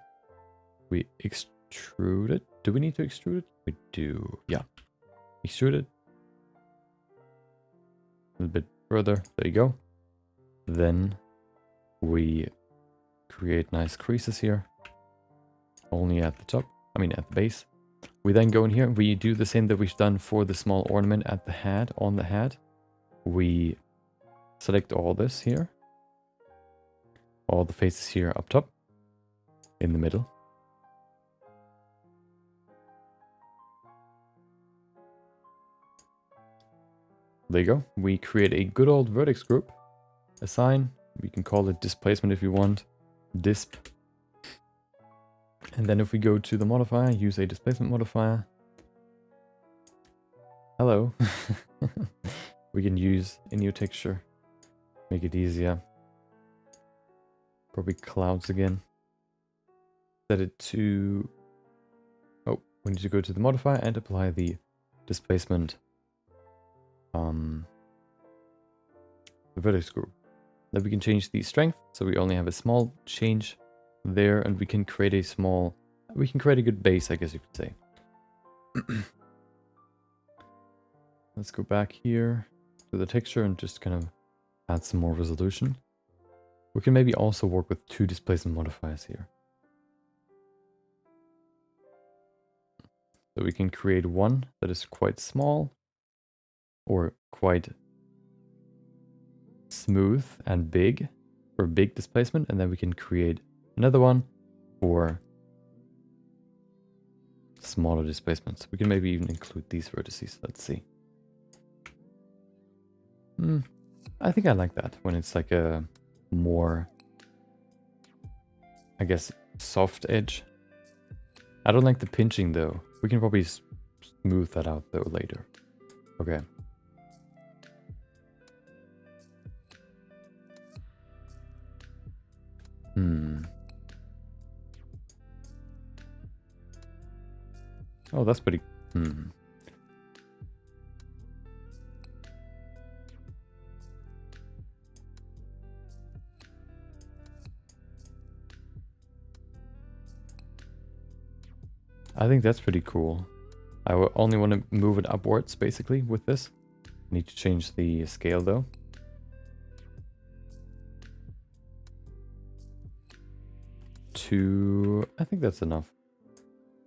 We extrude it. Do we need to extrude it? We do. Yeah. Extrude it. A little bit further. There you go. Then we create nice creases here. Only at the top. I mean at the base. We then go in here, we do the same that we've done for the small ornament at the hat, on the hat. We select all this here. All the faces here up top. In the middle. There you go. We create a good old vertex group. Assign. We can call it displacement if you want. Disp. And then if we go to the modifier, use a displacement modifier. Hello. We can use a new texture. Make it easier. Probably clouds again. Set it to... Oh, we need to go to the modifier and apply the displacement. The vertex group. Then we can change the strength, so we only have a small change there, and we can create a small... We can create a good base, I guess you could say. Let's go back here to the texture and just kind of add some more resolution. We can maybe also work with 2 displacement modifiers here. So we can create one that is quite small or quite smooth and big for big displacement, and then we can create another one for smaller displacements. We can maybe even include these vertices. Let's see. I think I like that when it's like a more, I guess, soft edge. I don't like the pinching though. We can probably smooth that out though later. Okay. Oh, that's pretty... I think that's pretty cool. I only want to move it upwards, basically, with this. I need to change the scale, though. I think that's enough.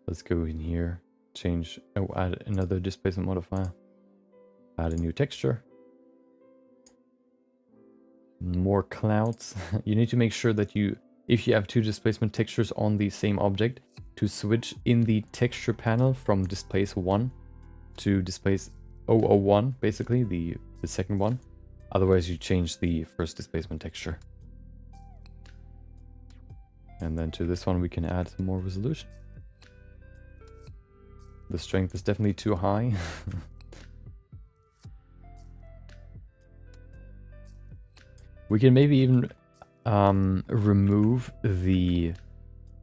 Let's go in here, change... Oh, add another displacement modifier. Add a new texture. More clouds. You need to make sure that if you have 2 displacement textures on the same object, to switch in the texture panel from displace 1 to displace 001, basically, the second one. Otherwise, you change the first displacement texture. And then to this one, we can add some more resolution. The strength is definitely too high. We can maybe even remove the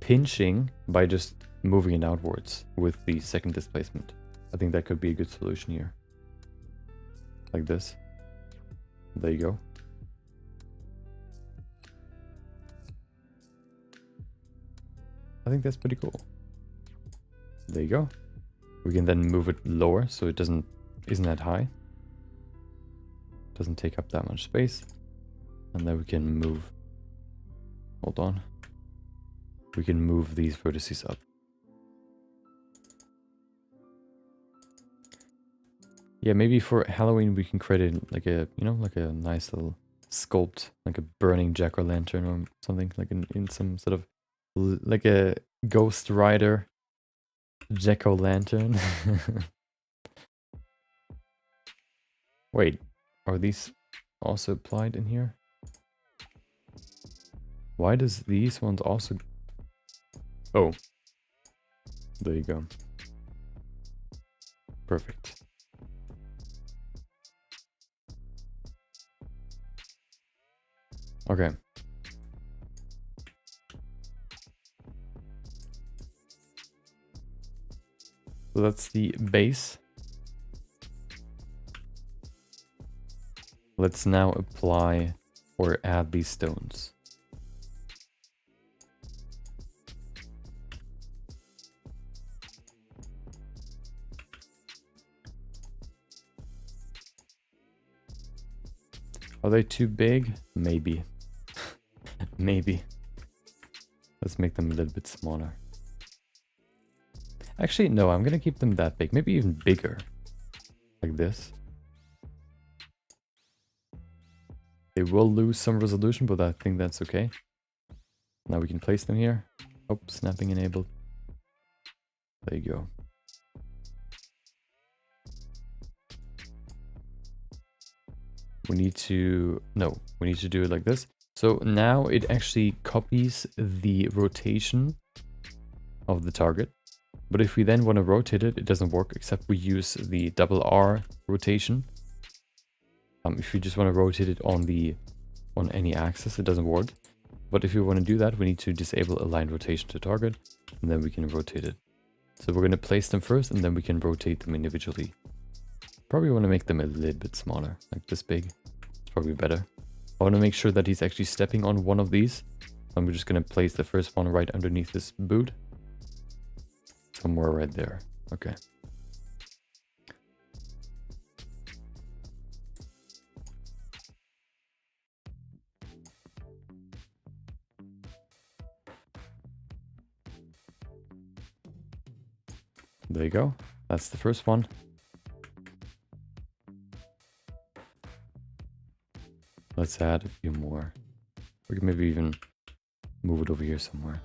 pinching by just moving it outwards with the second displacement. I think that could be a good solution here. Like this. There you go. I think that's pretty cool. There you go. We can then move it lower so it isn't that high. Doesn't take up that much space. And then we can move. Hold on. We can move these vertices up. Yeah, maybe for Halloween we can create like a, you know, like a nice little sculpt, like a burning jack-o'-lantern or something, like in some sort of, like a Ghost Rider jack-o'-lantern. Wait, are these also applied in here? Why does these ones also... Oh, there you go. Perfect. Okay. So that's the base. Let's now apply or add these stones. Are they too big? Maybe. Maybe. Let's make them a little bit smaller. Actually, no, I'm gonna keep them that big. Maybe even bigger. Like this. They will lose some resolution, but I think that's okay. Now we can place them here. Oh, snapping enabled. There you go. We need to do it like this. So now it actually copies the rotation of the target. But if we then want to rotate it, it doesn't work, except we use the double R rotation. If you just want to rotate it on any axis, it doesn't work. But if you want to do that, we need to disable align rotation to target, and then we can rotate it. So we're going to place them first, and then we can rotate them individually. Probably want to make them a little bit smaller, like this big. It's probably better. I want to make sure that he's actually stepping on one of these. I'm just going to place the first one right underneath this boot. Somewhere right there. Okay. There you go. That's the first one. Let's add a few more. We can maybe even move it over here somewhere.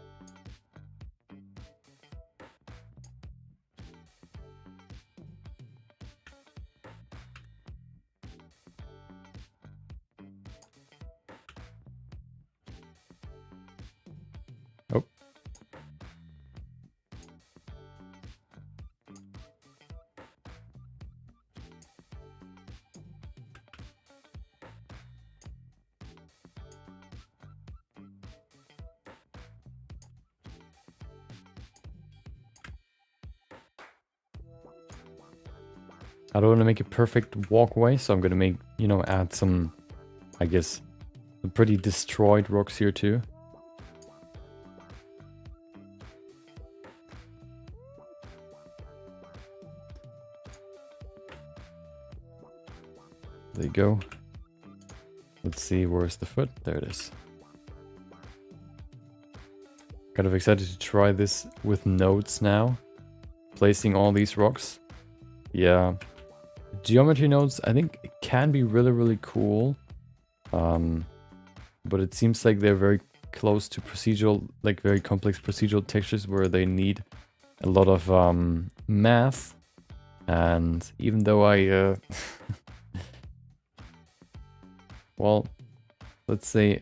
Oh. I don't want to make a perfect walkway, so I'm going to make, you know, add some, I guess, pretty destroyed rocks here too. There you go. Let's see, where's the foot? There it is. Kind of excited to try this with nodes now. Placing all these rocks. Yeah. Geometry nodes, I think, it can be really, really cool. But it seems like they're very close to procedural, like very complex procedural textures where they need a lot of math. And even though I... well, let's say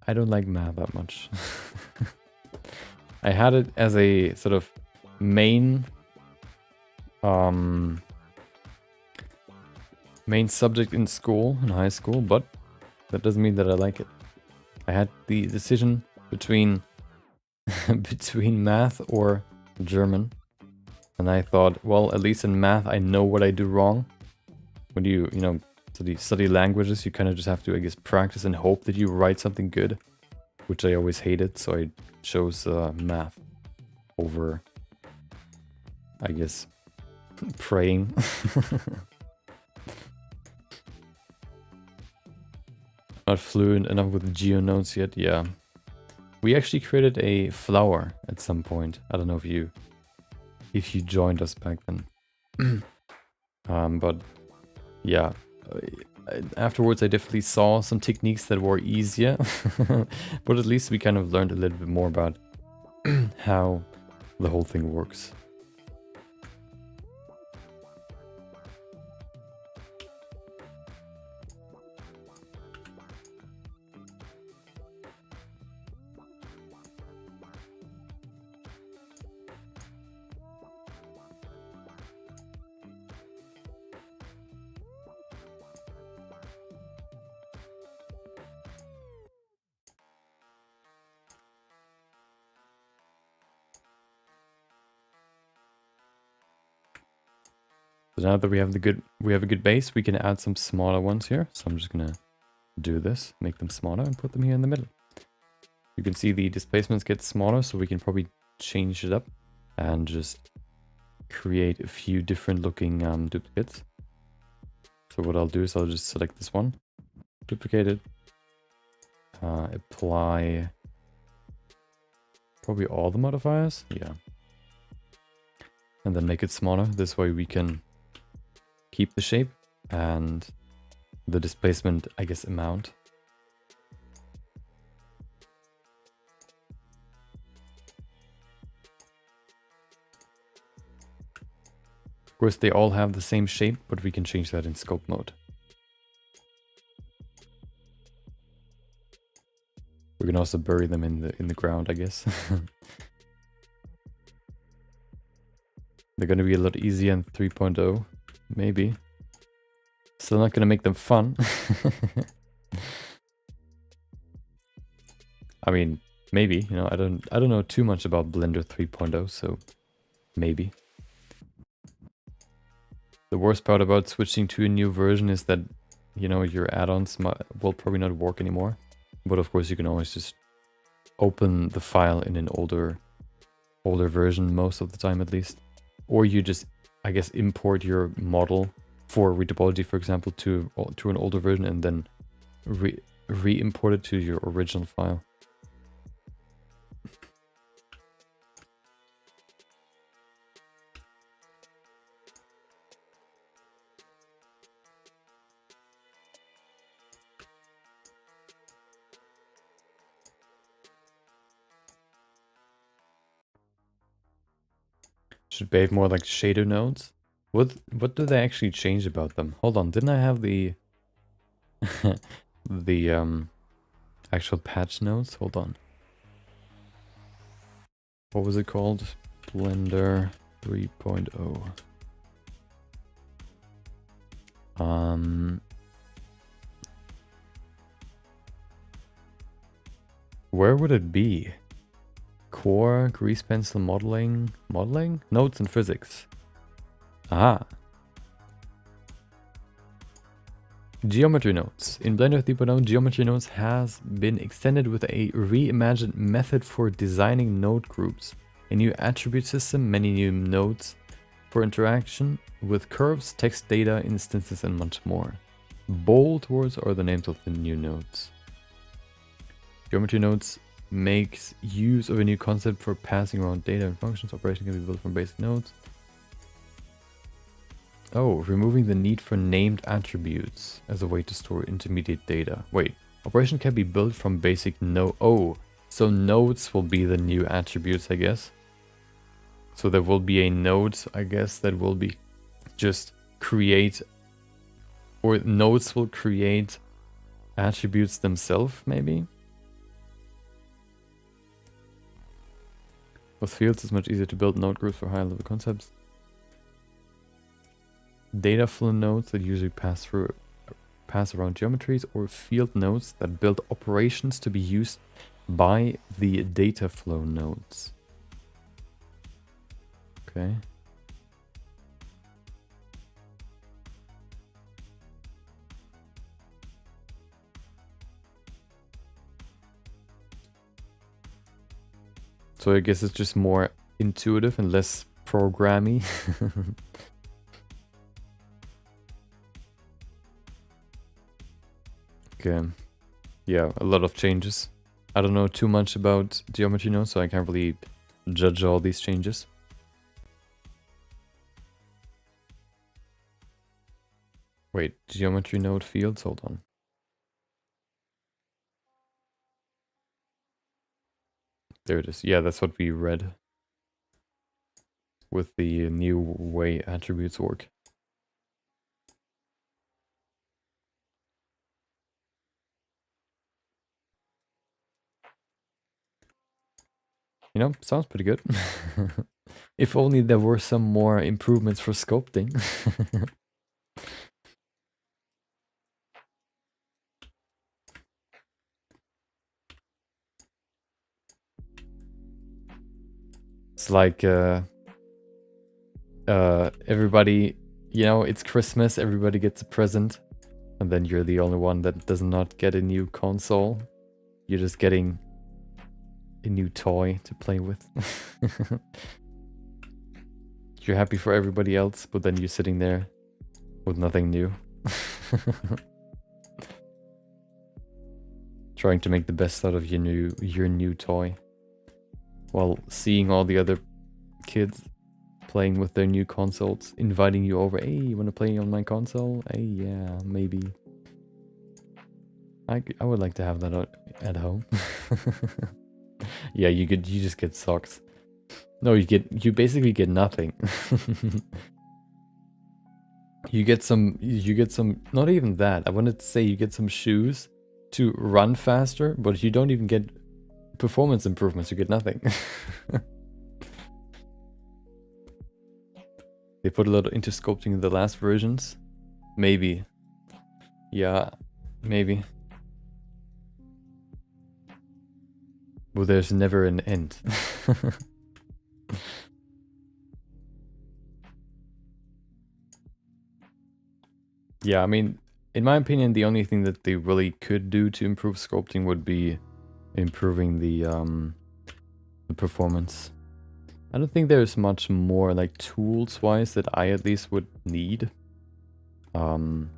I don't like math that much. I had it as a sort of main subject in school, in high school, but that doesn't mean that I like it. I had the decision between between math or German, and I thought, well, at least in math I know what I do wrong. When you know, study languages, you kind of just have to, I guess, practice and hope that you write something good, which I always hated, so I chose math over, I guess, praying. Not fluent enough with geonodes yet, yeah. We actually created a flower at some point. I don't know if you joined us back then. But yeah, afterwards I definitely saw some techniques that were easier, but at least we kind of learned a little bit more about how the whole thing works. So now that we have a good base, we can add some smaller ones here. So I'm just gonna do this, make them smaller, and put them here in the middle. You can see the displacements get smaller, so we can probably change it up and just create a few different looking duplicates. So what I'll do is I'll just select this one, duplicate it, apply probably all the modifiers, yeah. and then make it smaller. This way we can keep the shape and the displacement, I guess, amount. Of course, they all have the same shape, but we can change that in sculpt mode. We can also bury them in the ground, I guess. They're gonna be a lot easier in 3.0, maybe. Still not gonna make them fun. I mean, maybe, you know, I don't know too much about Blender 3.0, so maybe. The worst part about switching to a new version is that, you know, your add-ons will probably not work anymore. But of course you can always just open the file in an older version most of the time at least. Or you just, I guess, import your model for retopology, for example, to an older version and then re-import it to your original file. Should behave more like shader nodes. What do they actually change about them? Hold on, didn't I have the the actual patch notes? Hold on. What was it called? Blender 3.0. Where would it be? Core, grease pencil, modeling, notes and physics. Ah. Geometry nodes. In Blender 3.0, geometry nodes has been extended with a reimagined method for designing node groups, a new attribute system, many new nodes for interaction with curves, text data, instances, and much more. Bold words are the names of the new nodes. Geometry nodes makes use of a new concept for passing around data and functions. Operation can be built from basic nodes. Oh, removing the need for named attributes as a way to store intermediate data. Wait, operation can be built from basic node. Oh, so nodes will be the new attributes, I guess. So there will be a node, I guess, that will be just create, or nodes will create attributes themselves, maybe. With fields, it's much easier to build node groups for higher level concepts. Data flow nodes that usually pass around geometries, or field nodes that build operations to be used by the data flow nodes. Okay. So I guess it's just more intuitive and less programmy. Okay. Yeah, a lot of changes. I don't know too much about geometry nodes, so I can't really judge all these changes. Wait, geometry node fields? Hold on. There it is. Yeah, that's what we read with the new way attributes work. You know, sounds pretty good. If only there were some more improvements for sculpting. It's like everybody, you know, it's Christmas, everybody gets a present, and then you're the only one that does not get a new console. You're just getting a new toy to play with. You're happy for everybody else, but then you're sitting there with nothing new. Trying to make the best out of your new toy, while seeing all the other kids playing with their new consoles, inviting you over. Hey, you want to play on my console? Hey, yeah, maybe. I would like to have that at home. Yeah, you just get socks. No, you basically get nothing. You get some, not even that. I wanted to say you get some shoes to run faster, but you don't even get performance improvements. You get nothing. They put a lot into sculpting in the last versions. Maybe. Yeah, maybe. Well, there's never an end. Yeah, I mean, in my opinion, the only thing that they really could do to improve sculpting would be improving the performance. I don't think there's much more, like, tools-wise that I at least would need. And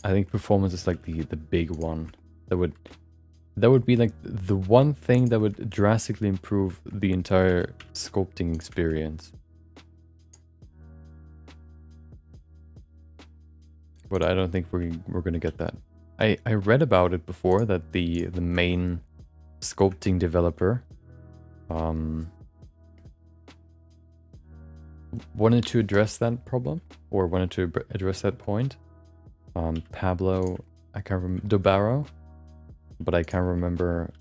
I think performance is like the big one that would be like the one thing that would drastically improve the entire sculpting experience. But I don't think we're gonna get that. I read about it before that the main sculpting developer wanted to address that problem, or wanted to address that point. Pablo, I can't remember, Dobaro, but I can't remember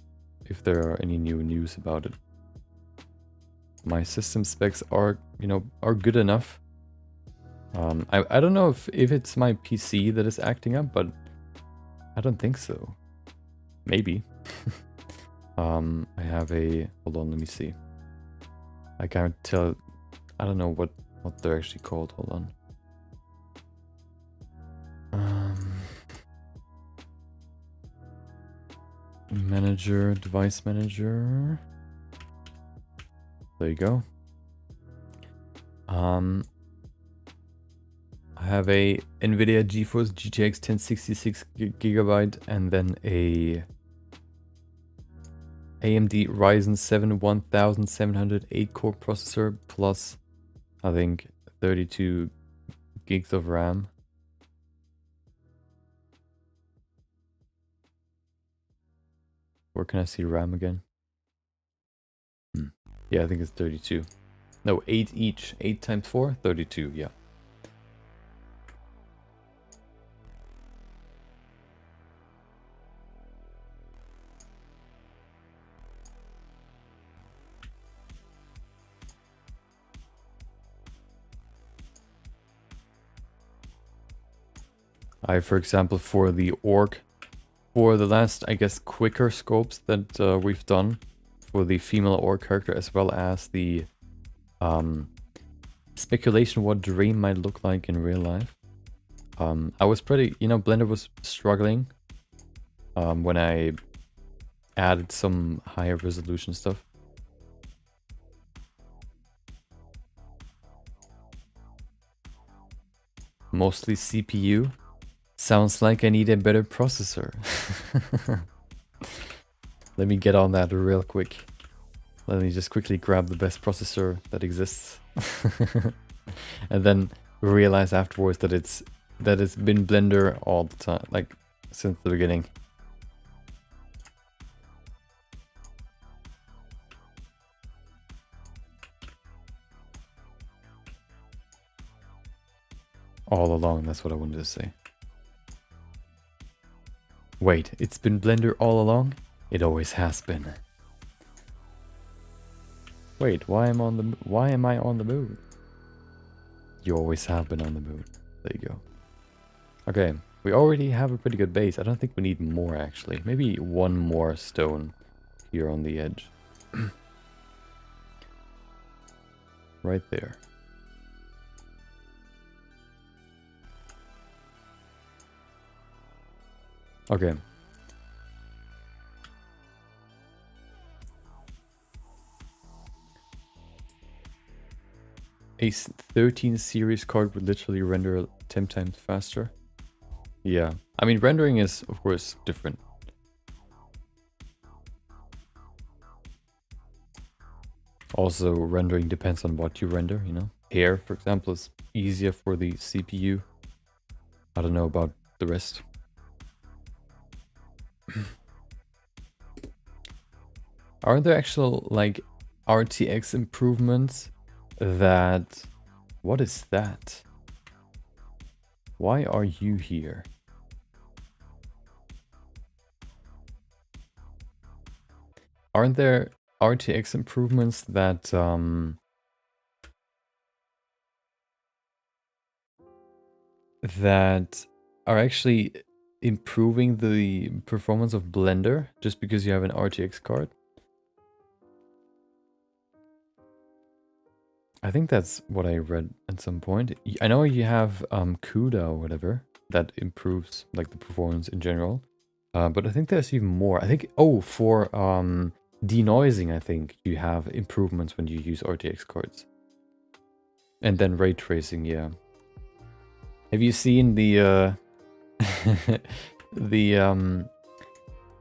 if there are any new news about it. My system specs are, you know, are good enough. I don't know if it's my PC that is acting up, but I don't think so. Maybe. I have a, hold on, let me see. I can't tell, I don't know what they're actually called, hold on. Manager, device manager. There you go. I have a NVIDIA GeForce GTX 1066 GB and then a AMD Ryzen 7 1708 core processor plus, I think, 32 gigs of RAM. Where can I see RAM again? Yeah, I think it's 32. No, 8 each. 8 times 4, 32, yeah. For example, for the orc, for the last, I guess, quicker scopes that we've done for the female orc character, as well as the speculation what Dream might look like in real life. I was pretty, you know, Blender was struggling when I added some higher resolution stuff. Mostly CPU. Sounds like I need a better processor. Let me get on that real quick. Let me just quickly grab the best processor that exists. And then realize afterwards that it's been Blender all the time, like since the beginning. All along, that's what I wanted to say. Wait, it's been Blender all along? It always has been. Wait, why am I on the moon? You always have been on the moon. There you go. Okay, we already have a pretty good base. I don't think we need more actually. Maybe one more stone here on the edge. Right there. Okay. A 13 series card would literally render 10 times faster. Yeah, I mean rendering is of course different. Also, rendering depends on what you render, you know. Hair, for example, is easier for the CPU. I don't know about the rest. Aren't there actual, like, RTX improvements that... What is that? Why are you here? Aren't there RTX improvements that that are actually improving the performance of Blender just because you have an RTX card? I think that's what I read at some point. I know you have CUDA or whatever that improves like the performance in general. But I think there's even more. I think, oh, for denoising, I think you have improvements when you use RTX cards. And then ray tracing, yeah. Have you seen the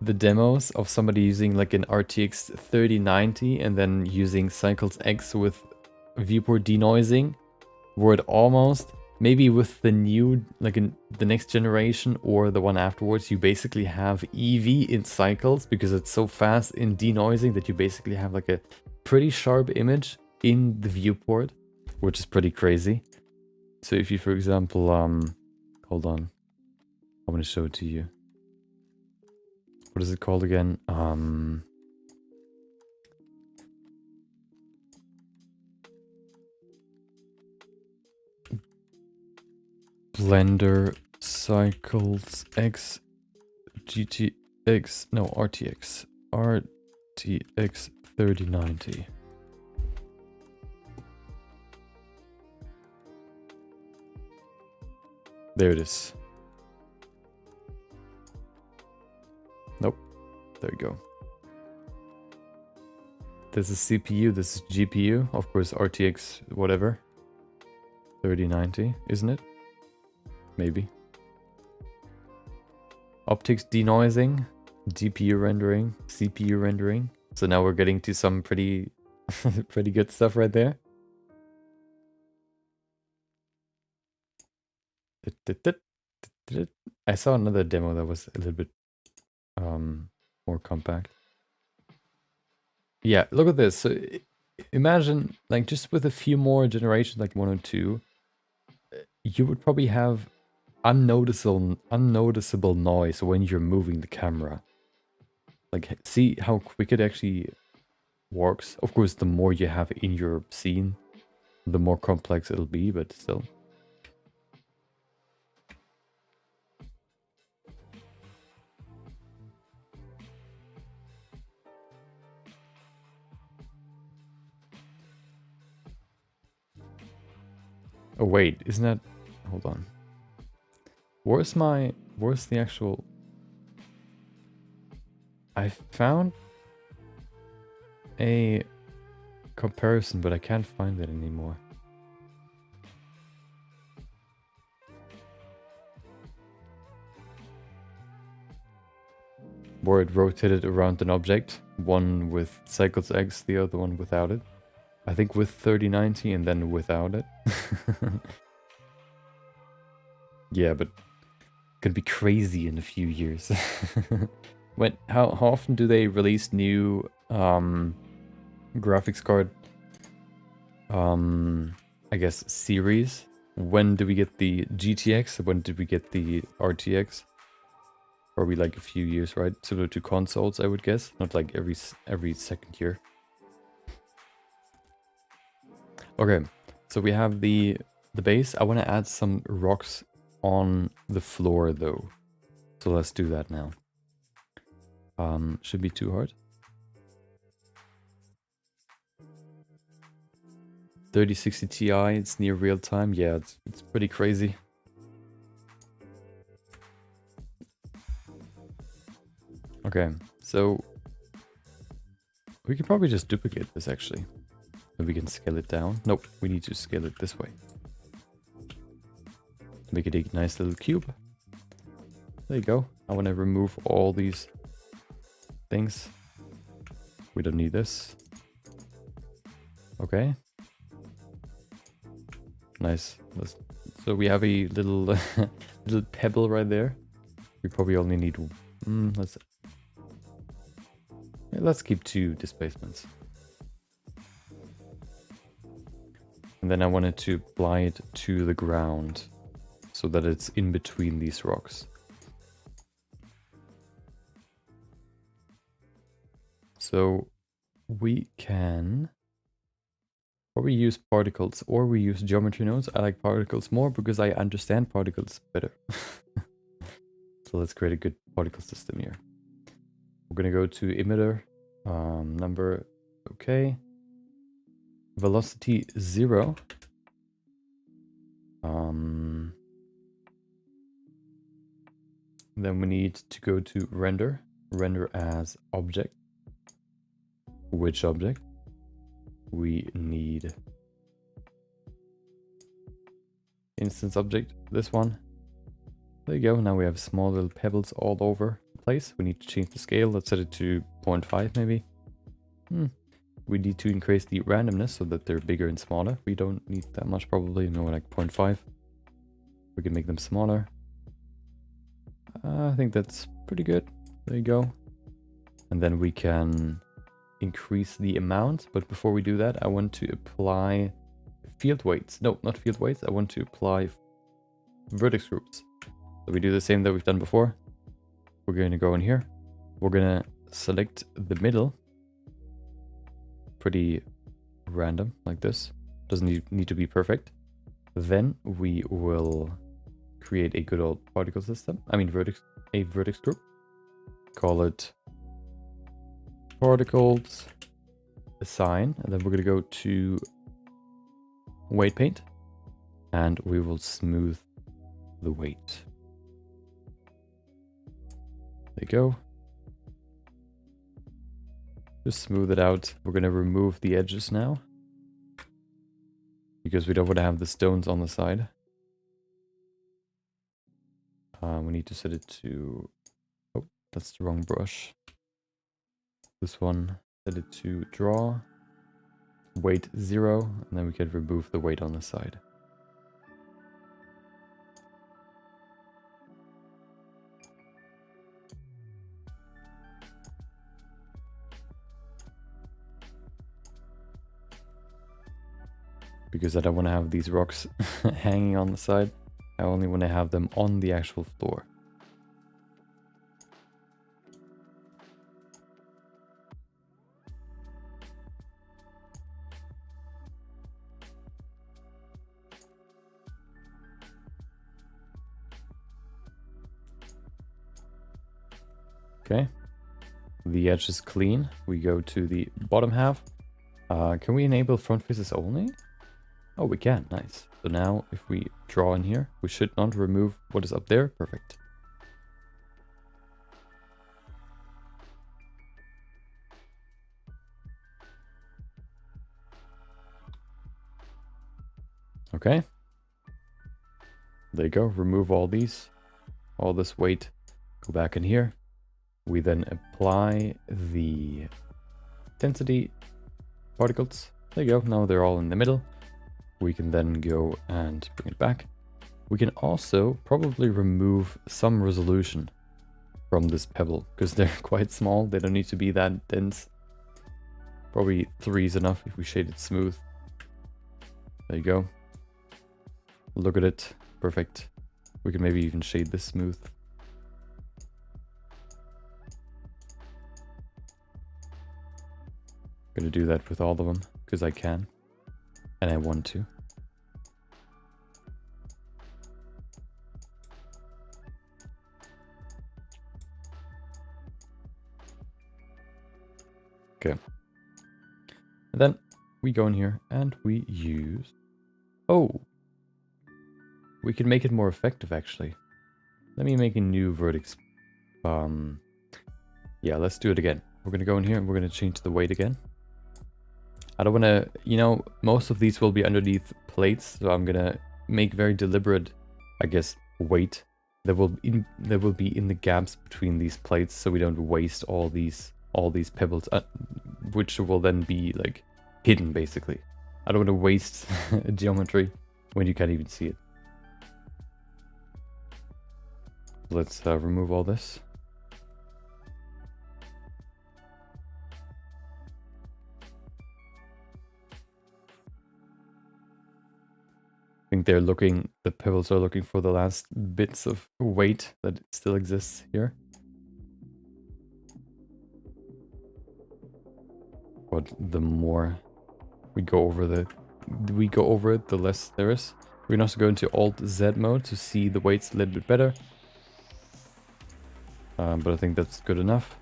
the demos of somebody using like an RTX 3090 and then using Cycles X with viewport denoising, where it almost, maybe with the new, like in the next generation or the one afterwards, you basically have EV in Cycles because it's so fast in denoising that you basically have like a pretty sharp image in the viewport, which is pretty crazy. So if you, for example, hold on, I want to show it to you. What is it called again? Blender Cycles X GTX, no, RTX 3090. There it is. Nope. There you go. This is CPU, this is GPU. Of course, RTX whatever. 3090, isn't it? Maybe. Optics denoising, GPU rendering, CPU rendering. So now we're getting to some pretty pretty good stuff right there. I saw another demo that was a little bit more compact. Yeah, look at this. So imagine like just with a few more generations, like 1 or 2, you would probably have unnoticeable noise when you're moving the camera. Like, see how quick it actually works. Of course, the more you have in your scene, the more complex it'll be, but still. Oh wait, isn't that... Hold on. Where's the actual... I found a comparison, but I can't find it anymore. Where it rotated around an object, one with Cycles X, the other one without it. I think with 3090 and then without it. Yeah, but it could be crazy in a few years. How often do they release new graphics card I guess series? When do we get the GTX? When did we get the RTX? Probably like a few years, right? Similar to consoles, I would guess. Not like every second year. Okay, so we have the base. I want to add some rocks on the floor though. So let's do that now. Should be too hard. 3060 Ti, it's near real time. Yeah, it's pretty crazy. Okay, so we could probably just duplicate this actually. And we can scale it down. Nope, we need to scale it this way. Make it a nice little cube. There you go. I want to remove all these things. We don't need this. Okay. Nice. So we have a little little pebble right there. We probably only need let's keep 2 displacements. And then I wanted to apply it to the ground so that it's in between these rocks. So we can probably use particles, or we use geometry nodes. I like particles more because I understand particles better. So let's create a good particle system here. We're gonna go to emitter, number, okay. Velocity 0. Then we need to go to render, render as object. Which object? We need instance object, this one. There you go, now we have small little pebbles all over the place. We need to change the scale, let's set it to 0.5 maybe. We need to increase the randomness so that they're bigger and smaller. We don't need that much, probably, more like 0.5. We can make them smaller. I think that's pretty good. There you go. And then we can increase the amount, but before we do that, I want to apply field weights. No, not field weights. I want to apply vertex groups. So we do the same that we've done before. We're going to go in here. We're going to select the middle. Pretty random, like this. Doesn't need to be perfect. Then we will create a good old particle system. I mean, a vertex group. Call it particles assign, and then we're going to go to weight paint, and we will smooth the weight. There you go. Just smooth it out. We're going to remove the edges now, because we don't want to have the stones on the side. We need to set it to... Oh, that's the wrong brush. This one, set it to draw. Weight 0, and then we can remove the weight on the side. Because I don't want to have these rocks hanging on the side. I only want to have them on the actual floor. Okay. The edge is clean. We go to the bottom half. Can we enable front faces only? Oh, we can. Nice. So now if we draw in here, we should not remove what is up there. Perfect. Okay. There you go. Remove all these. All this weight. Go back in here. We then apply the density particles. There you go. Now they're all in the middle. We can then go and bring it back. We can also probably remove some resolution from this pebble because they're quite small. They don't need to be that dense. Probably 3 is enough if we shade it smooth. There you go. Look at it. Perfect. We can maybe even shade this smooth. I'm gonna do that with all of them because I can and I want to. Okay. And then we go in here and we use... Oh! We can make it more effective actually. Let me make a new vertex. Yeah, let's do it again. We're gonna go in here and we're gonna change the weight again. I don't want to, you know, most of these will be underneath plates, so I'm gonna make very deliberate, I guess, weight that will be in the gaps between these plates, so we don't waste all these pebbles, which will then be like hidden basically. I don't want to waste geometry when you can't even see it. Let's remove all this. I think they're looking, the pebbles are looking for the last bits of weight that still exists here. But the more we go over it, the less there is. We can also go into Alt Z mode to see the weights a little bit better. But I think that's good enough.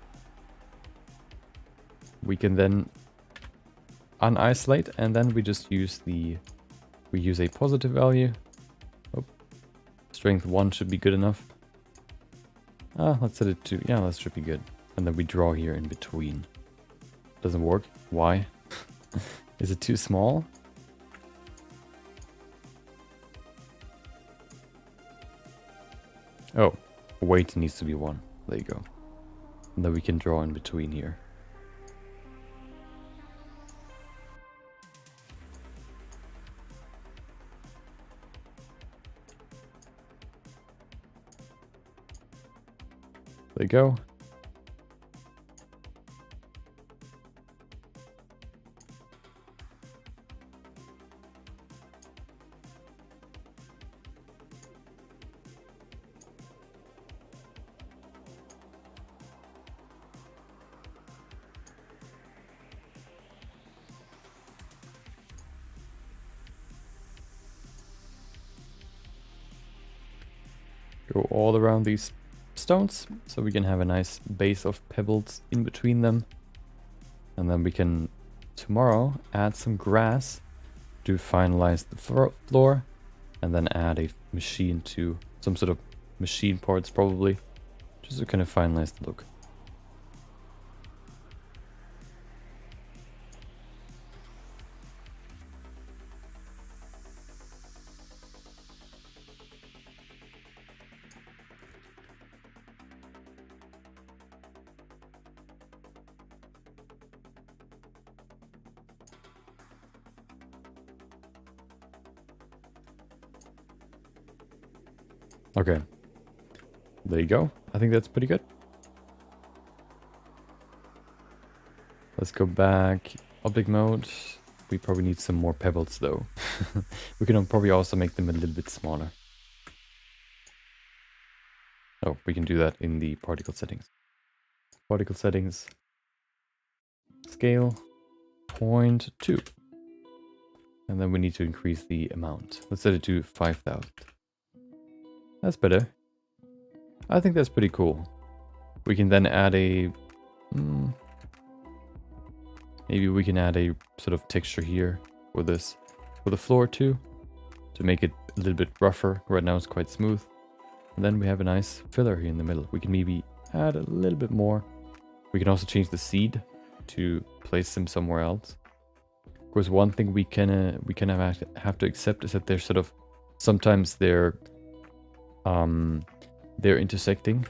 We can then unisolate, and then we just use we use a positive value. Oh, strength 1 should be good enough. Let's set it to, yeah, that should be good. And then we draw here in between. Doesn't work. Why? Is it too small? Oh, weight needs to be 1. There you go. And then we can draw in between here. There you go. Go all around these stones so we can have a nice base of pebbles in between them. And then we can tomorrow add some grass to finalize the floor, and then add a machine to some sort of machine parts probably, just to kind of finalize the look. Okay, there you go. I think that's pretty good. Let's go back, object mode. We probably need some more pebbles though. We can probably also make them a little bit smaller. Oh, we can do that in the particle settings. Particle settings, scale, 0.2. And then we need to increase the amount. Let's set it to 5,000. That's better. I think that's pretty cool. We can then add a... maybe we can add a sort of texture here for this, for the floor too, to make it a little bit rougher. Right now it's quite smooth. And then we have a nice filler here in the middle. We can maybe add a little bit more. We can also change the seed to place them somewhere else. Of course, one thing we can have to accept is that they're sort of, sometimes they're intersecting,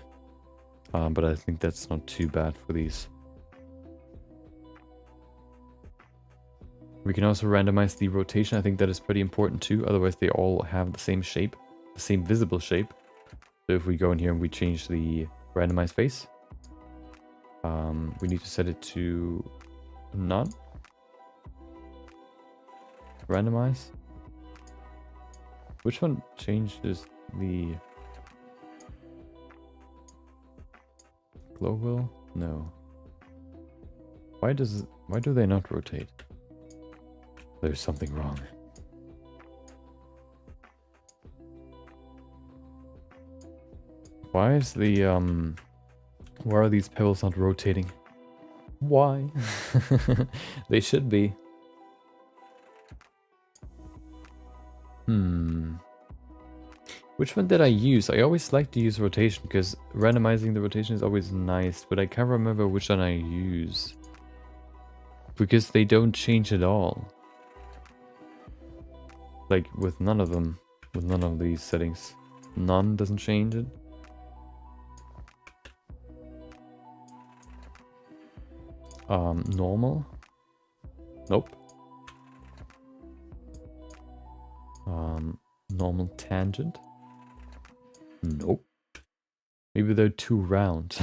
but I think that's not too bad for these. We can also randomize the rotation. I think that is pretty important too, otherwise they all have the same shape, the same visible shape. So if we go in here and we change the randomized face, we need to set it to none. Randomize. Which one changes the glow wheel? No. Why do they not rotate? There's something wrong. Why is the why are these pebbles not rotating? Why? They should be. Which one did I use? I always like to use rotation because randomizing the rotation is always nice, but I can't remember which one I use. Because they don't change at all. Like with none of them, with none of these settings. None doesn't change it. Normal? Nope. normal tangent? Nope. Maybe they're too round.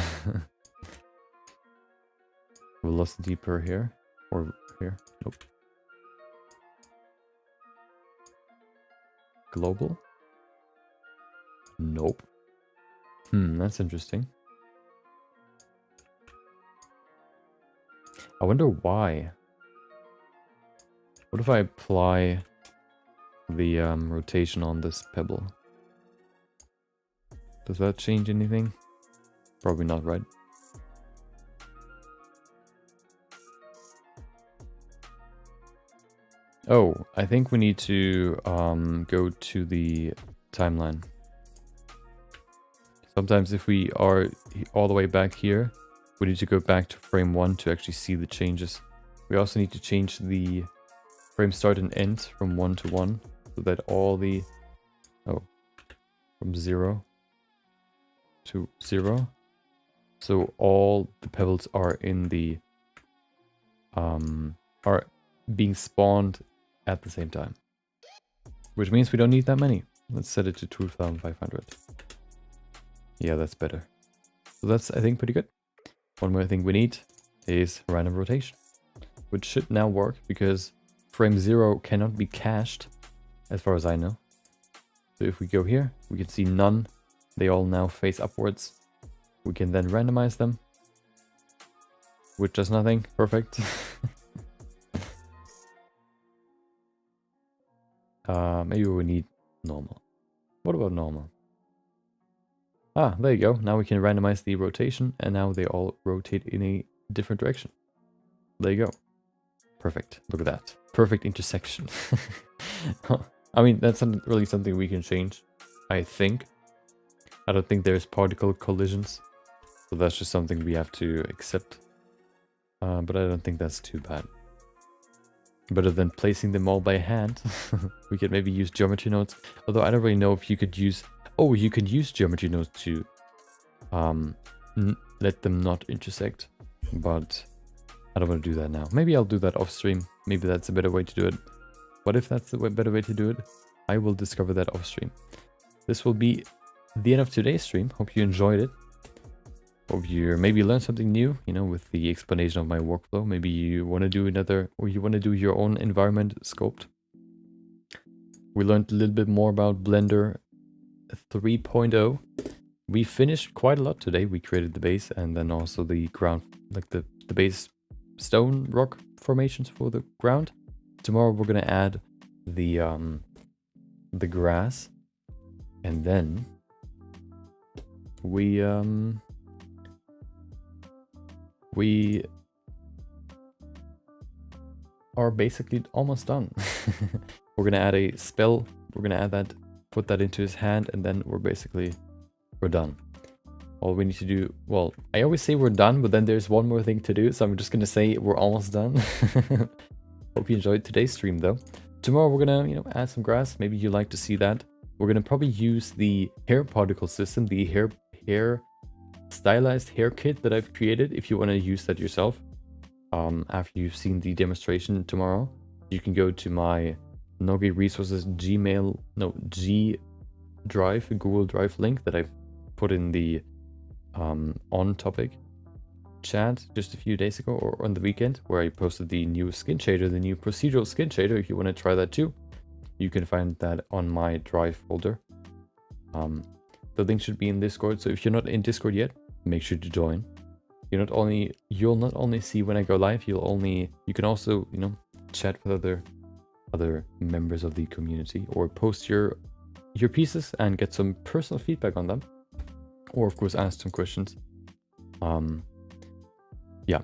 Velocity per here. Or here. Nope. Global? Nope. That's interesting. I wonder why. What if I apply the rotation on this pebble? Does that change anything? Probably not, right? Oh, I think we need to go to the timeline. Sometimes if we are all the way back here, we need to go back to frame 1 to actually see the changes. We also need to change the frame start and end from 1 to 1 so that all the... Oh, from 0 to 0. So all the pebbles are in the... are being spawned at the same time. Which means we don't need that many. Let's set it to 2,500. Yeah, that's better. So that's, I think, pretty good. One more thing we need is random rotation, which should now work because frame 0 cannot be cached, as far as I know. So if we go here, we can see none. They all now face upwards. We can then randomize them, which does nothing. Perfect. Maybe we need normal. What about normal? Ah, there you go. Now we can randomize the rotation, and now they all rotate in a different direction. There you go. Perfect. Look at that. Perfect intersection. I mean, that's not really something we can change, I think. I don't think there's particle collisions, so that's just something we have to accept. But I don't think that's too bad. Better than placing them all by hand. We could maybe use geometry nodes, although I don't really know if you could use... Oh, you can use geometry nodes to let them not intersect, but I don't want to do that now. Maybe I'll do that off stream. Maybe that's a better way to do it. But if that's the better way to do it, I will discover that off stream. This will be the end of today's stream. Hope you enjoyed it. Hope you maybe learned something new, you know, with the explanation of my workflow. Maybe you want to do another, or you want to do your own environment sculpt. We learned a little bit more about Blender 3.0. We finished quite a lot today. We created the base and then also the ground, like the base stone rock formations for the ground. Tomorrow we're gonna add the grass, and then we are basically almost done. We're gonna add a spell. We're gonna add that, put that into his hand, and then we're done. All we need to do, well, I always say we're done, but then there's one more thing to do, so I'm just gonna say we're almost done. Hope you enjoyed today's stream though. Tomorrow we're gonna, you know, add some grass. Maybe you like to see that. We're gonna probably use the hair particle system, the hair stylized hair kit that I've created. If you want to use that yourself, after you've seen the demonstration tomorrow, you can go to my Nogi Resources Google Drive link that I've put in the on topic chat just a few days ago, or on the weekend, where I posted the new skin shader, the new procedural skin shader. If you want to try that too, you can find that on my Drive folder. The link should be in Discord, so if you're not in Discord yet, make sure to join. You'll not only see when I go live, you can also, you know, chat with other members of the community, or post your pieces and get some personal feedback on them, or of course ask some questions. Yeah,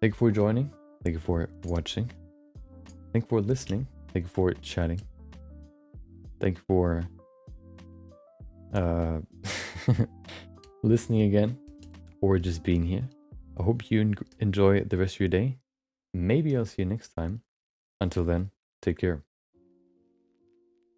thank you for joining, thank you for watching, thank you for listening, thank you for chatting, thank you for listening again, or just being here. I hope you enjoy the rest of your day. Maybe I'll see you next time. Until then, take care.